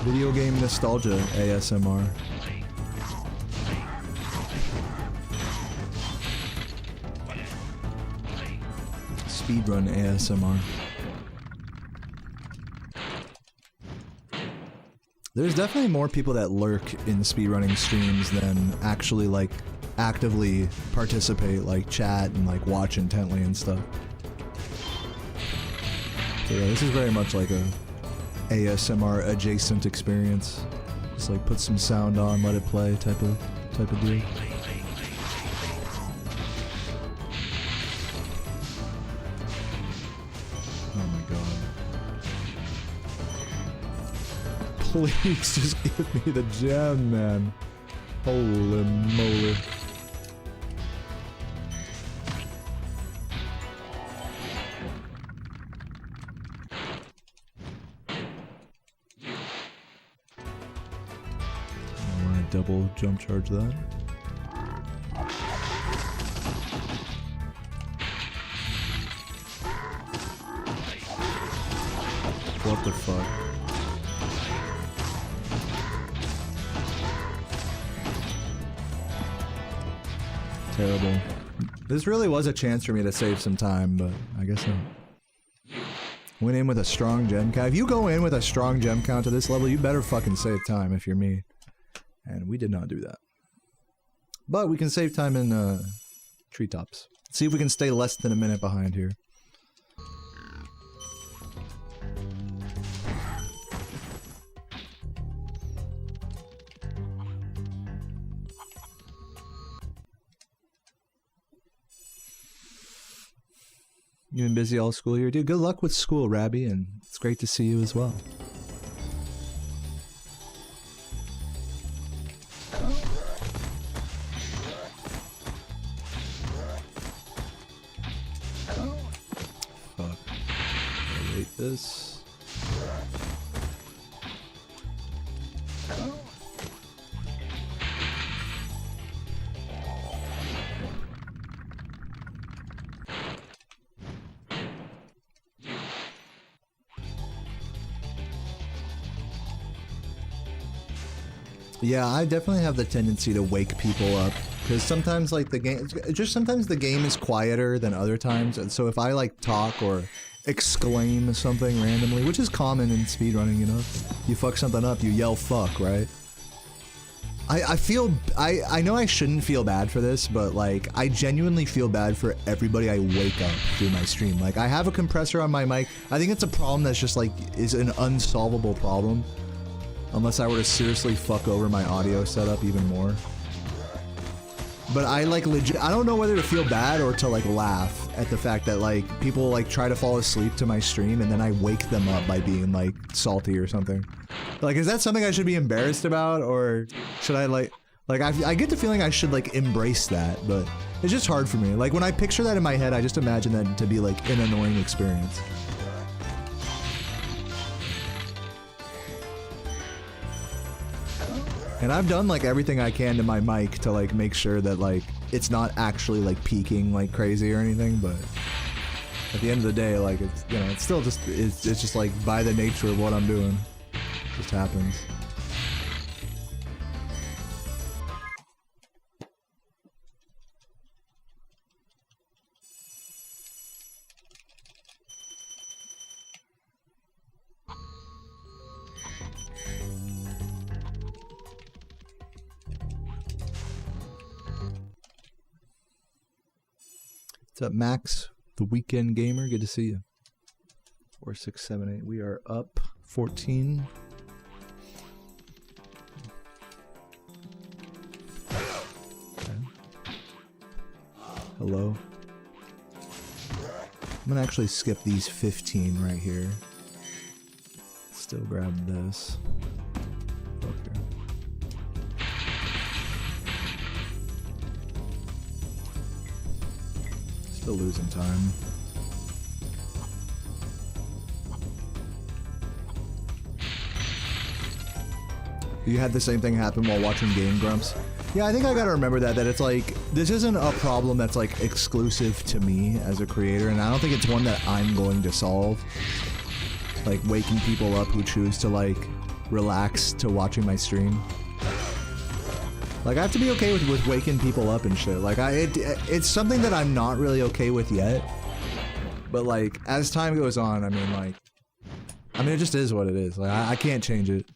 Video game nostalgia ASMR. Speedrun ASMR. There's definitely more people that lurk in speedrunning streams than actually like actively participate, like chat and like watch intently and stuff. So yeah, this is very much like a ASMR adjacent experience. Just like put some sound on, let it play type of deal. Oh my god. Please just give me the gem, man. Holy moly. I want to double jump charge that. What the fuck? Terrible. This really was a chance for me to save some time, but I guess not. Went in with a strong gem count. If you go in with a strong gem count to this level, you better fucking save time if you're me. And we did not do that. But we can save time in treetops. See if we can stay less than a minute behind here. You been busy all school year? Dude, good luck with school, Rabby, and it's great to see you as well. Fuck. Wait this. Yeah, I definitely have the tendency to wake people up because sometimes like the game, sometimes the game is quieter than other times, and so if I like talk or exclaim something randomly, which is common in speedrunning, you know, you fuck something up, you yell fuck, right? I know I shouldn't feel bad for this, but like I genuinely feel bad for everybody I wake up through my stream. Like I have a compressor on my mic. I think it's a problem that's just like is an unsolvable problem. Unless I were to seriously fuck over my audio setup even more. But I like legit, I don't know whether to feel bad or to like laugh at the fact that like people like try to fall asleep to my stream and then I wake them up by being like salty or something. Like, is that something I should be embarrassed about, or should I like I get the feeling I should like embrace that, but it's just hard for me. Like when I picture that in my head, I just imagine that to be like an annoying experience. And I've done like everything I can to my mic to like make sure that like it's not actually like peaking like crazy or anything, but at the end of the day, like it's, you know, it's still just it's just like by the nature of what I'm doing, it just happens. What's up, Max? The Weekend Gamer, good to see you. 4, 6, 7, 8. We are up 14. Okay. Hello. I'm gonna actually skip these 15 right here. Still grab this. Okay. Still losing time. You had the same thing happen while watching Game Grumps? Yeah, I think I gotta remember that it's like, this isn't a problem that's like exclusive to me as a creator, and I don't think it's one that I'm going to solve. Like waking people up who choose to like relax to watching my stream. Like, I have to be okay with waking people up and shit. Like, it's something that I'm not really okay with yet. But, like, as time goes on, I mean, it just is what it is. Like, I can't change it.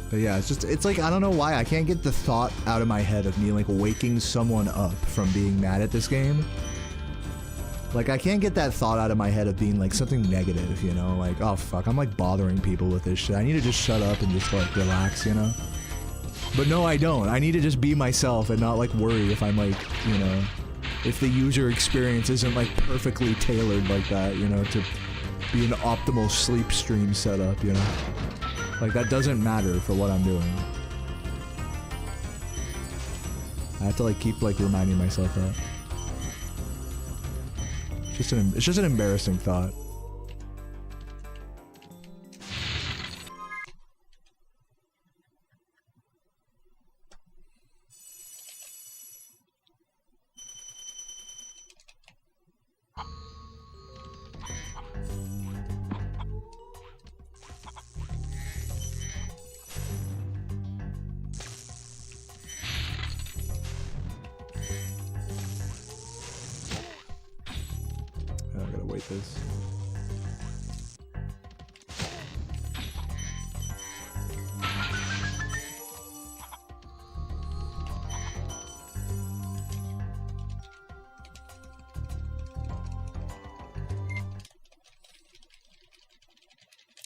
But yeah, it's like, I don't know why. I can't get the thought out of my head of me, like, waking someone up from being mad at this game. Like, I can't get that thought out of my head of being, like, something negative, you know? Like, oh, fuck, I'm, like, bothering people with this shit. I need to just shut up and just, like, relax, you know? But no, I don't. I need to just be myself and not, like, worry if I'm, like, you know, if the user experience isn't, like, perfectly tailored like that, you know, to be an optimal sleep stream setup, you know? Like, that doesn't matter for what I'm doing. I have to, like, keep, like, reminding myself that. It's just an embarrassing thought. fight this.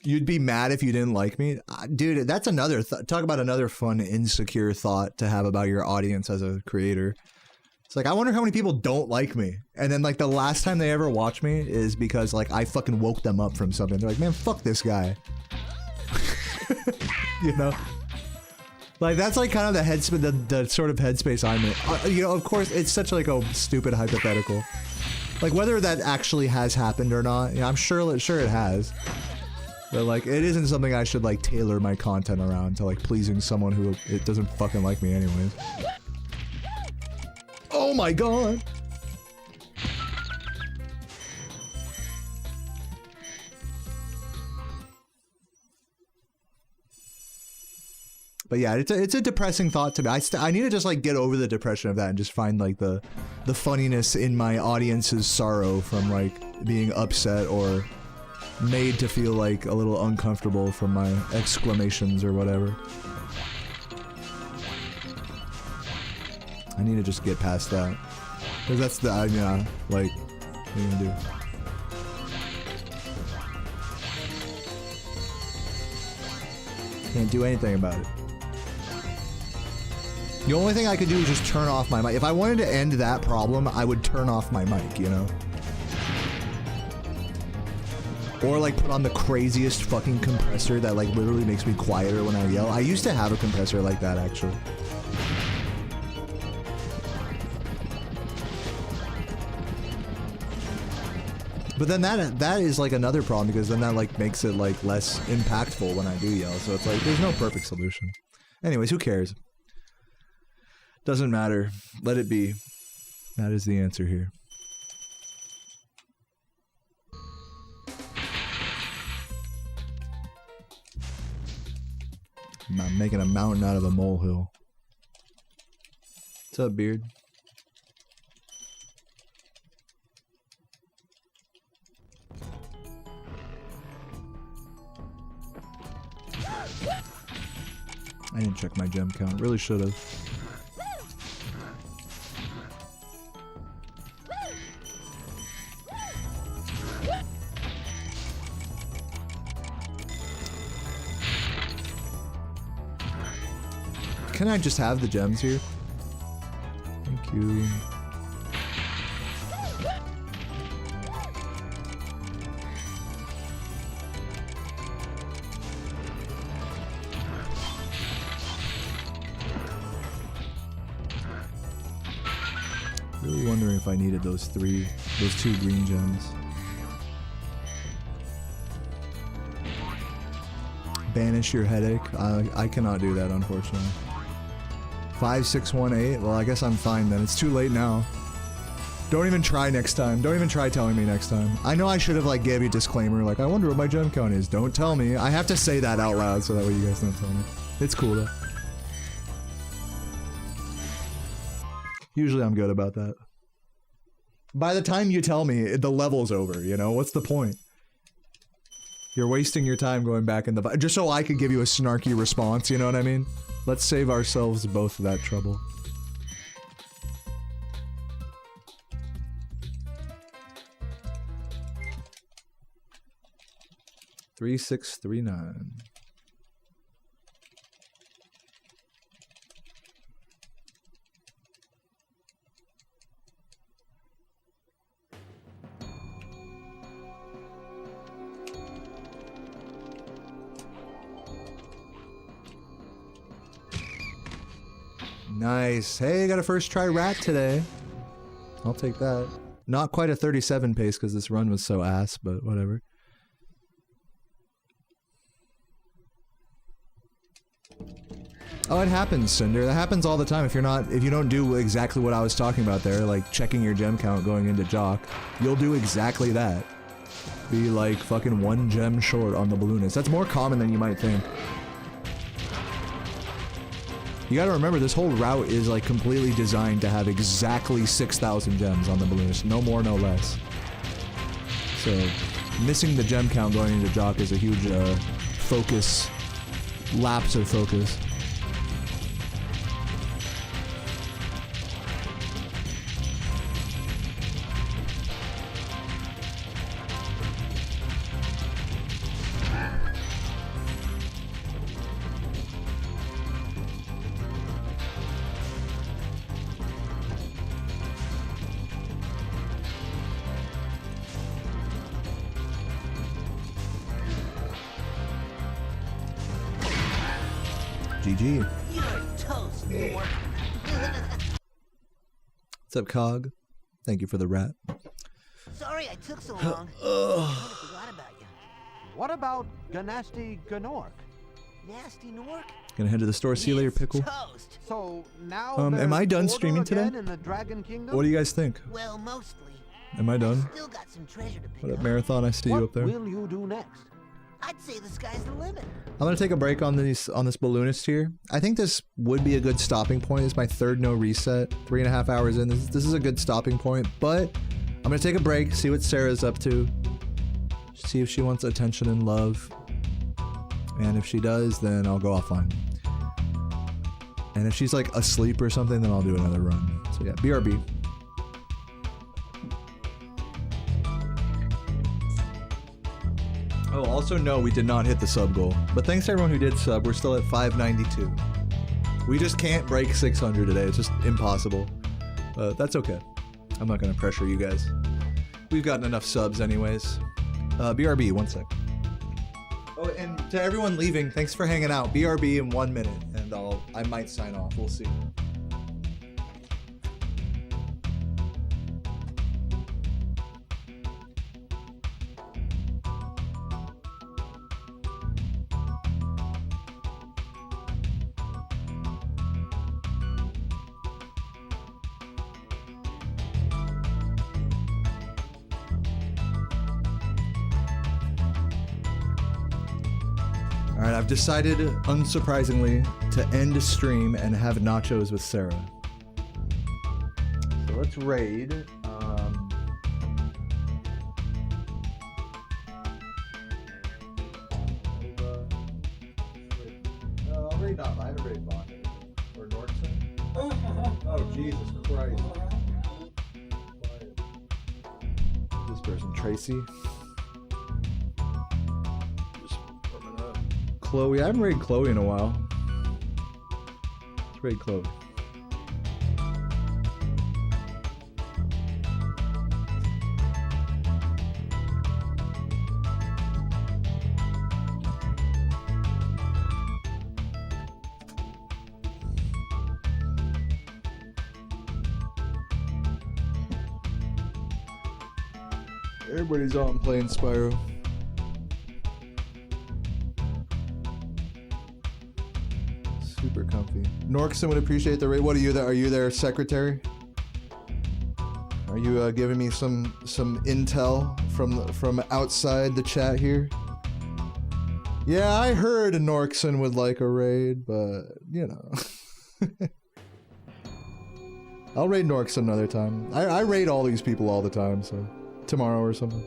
You'd be mad if you didn't like me? Dude, that's another talk about another fun, insecure thought to have about your audience as a creator. It's like, I wonder how many people don't like me. And then, like, the last time they ever watch me is because, like, I fucking woke them up from something. They're like, man, fuck this guy. You know? Like, that's, like, kind of the headspace, the sort of headspace I'm in. You know, of course, it's such, like, a stupid hypothetical. Like, whether that actually has happened or not, you know, I'm sure it has. But, like, it isn't something I should, like, tailor my content around to, like, pleasing someone who it doesn't fucking like me anyways. Oh my god! But yeah, it's a depressing thought to me. I need to just, like, get over the depression of that and just find, like, the funniness in my audience's sorrow from, like, being upset or made to feel like a little uncomfortable from my exclamations or whatever. I need to just get past that. Because that's the, yeah, like, what are you gonna do? Can't do anything about it. The only thing I could do is just turn off my mic. If I wanted to end that problem, I would turn off my mic, you know? Or, like, put on the craziest fucking compressor that, like, literally makes me quieter when I yell. I used to have a compressor like that, actually. But then that is, like, another problem, because then that, like, makes it, like, less impactful when I do yell. So it's like, there's no perfect solution. Anyways, who cares? Doesn't matter. Let it be. That is the answer here. I'm making a mountain out of a molehill. What's up, Beard? I didn't check my gem count. Really should have. Can I just have the gems here? Thank you. Really wondering if I needed those two green gems. Banish your headache. I cannot do that, unfortunately. 5618. Well, I guess I'm fine then. It's too late now. Don't even try next time. Don't even try telling me next time. I know I should have, like, gave you a disclaimer, like, I wonder what my gem count is. Don't tell me. I have to say that out loud so that way you guys don't tell me. It's cool though. Usually I'm good about that. By the time you tell me, the level's over, you know? What's the point? You're wasting your time going back in the... just so I could give you a snarky response, you know what I mean? Let's save ourselves both that trouble. $3639. Nice. Hey, got a first try rat today. I'll take that. Not quite a 37 pace because this run was so ass, but whatever. Oh, it happens, Cinder. That happens all the time. If you don't do exactly what I was talking about there, like checking your gem count going into Jock, you'll do exactly that. Be like fucking 1 gem short on the balloonist. That's more common than you might think. You gotta remember, this whole route is like completely designed to have exactly 6,000 gems on the balloonist. No more, no less. So missing the gem count going into Jock is a huge focus, lapse of focus. GG. You're toast, Norc. What's up, Cog? Thank you for the rat. Sorry I took so long. I forgot about you. What about Dynasty Norc? Nasty Norc? Gonna head to the store. See you later, It's Pickle. toast. So now am I done there's streaming order today? again in the Dragon Kingdom? What do you guys think? Well, mostly. Am I done? Still got some treasure to pick What up, up. Marathon? I see you What up there. will you do next? I'd say the sky's the limit. I'm gonna take a break on this balloonist here. I think this would be a good stopping point. It's my third no reset. 3.5 hours in. This is a good stopping point. But I'm gonna take a break, see what Sarah's up to, see if she wants attention and love. And if she does, then I'll go offline. And if she's like asleep or something, then I'll do another run. So yeah, BRB. Oh, also no, we did not hit the sub goal. But thanks to everyone who did sub, we're still at 592. We just can't break 600 today. It's just impossible. That's okay. I'm not gonna pressure you guys. We've gotten enough subs anyways. BRB, 1 sec. Oh, and to everyone leaving, thanks for hanging out. BRB in 1 minute, and I might sign off. We'll see. Alright, I've decided, unsurprisingly, to end a stream and have nachos with Sarah. So let's raid. No, I'll raid not. I haven't raided Bond or Norkson. Oh, Jesus Christ. This person, Tracy. Chloe. I haven't raided Chloe in a while. Let's raid Chloe. Everybody's on playing Spyro. Super comfy. Norkson would appreciate the raid. What are you there? Are you their secretary? Are you giving me some intel from outside the chat here? Yeah, I heard Norkson would like a raid, but you know. I'll raid Norkson another time. I raid all these people all the time, so tomorrow or something.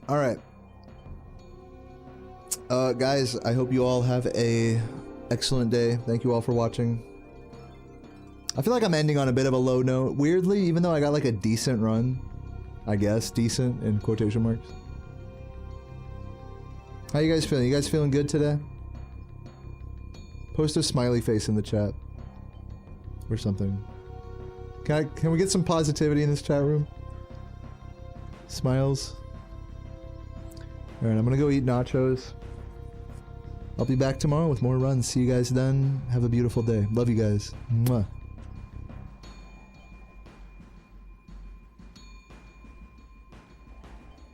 All right. Guys, I hope you all have a excellent day. Thank you all for watching. I feel like I'm ending on a bit of a low note. Weirdly, even though I got like a decent run. I guess, decent in quotation marks. How you guys feeling? You guys feeling good today? Post a smiley face in the chat. Or something. Can we get some positivity in this chat room? Smiles. Alright, I'm gonna go eat nachos. I'll be back tomorrow with more runs. See you guys then. Have a beautiful day. Love you guys. Mwah.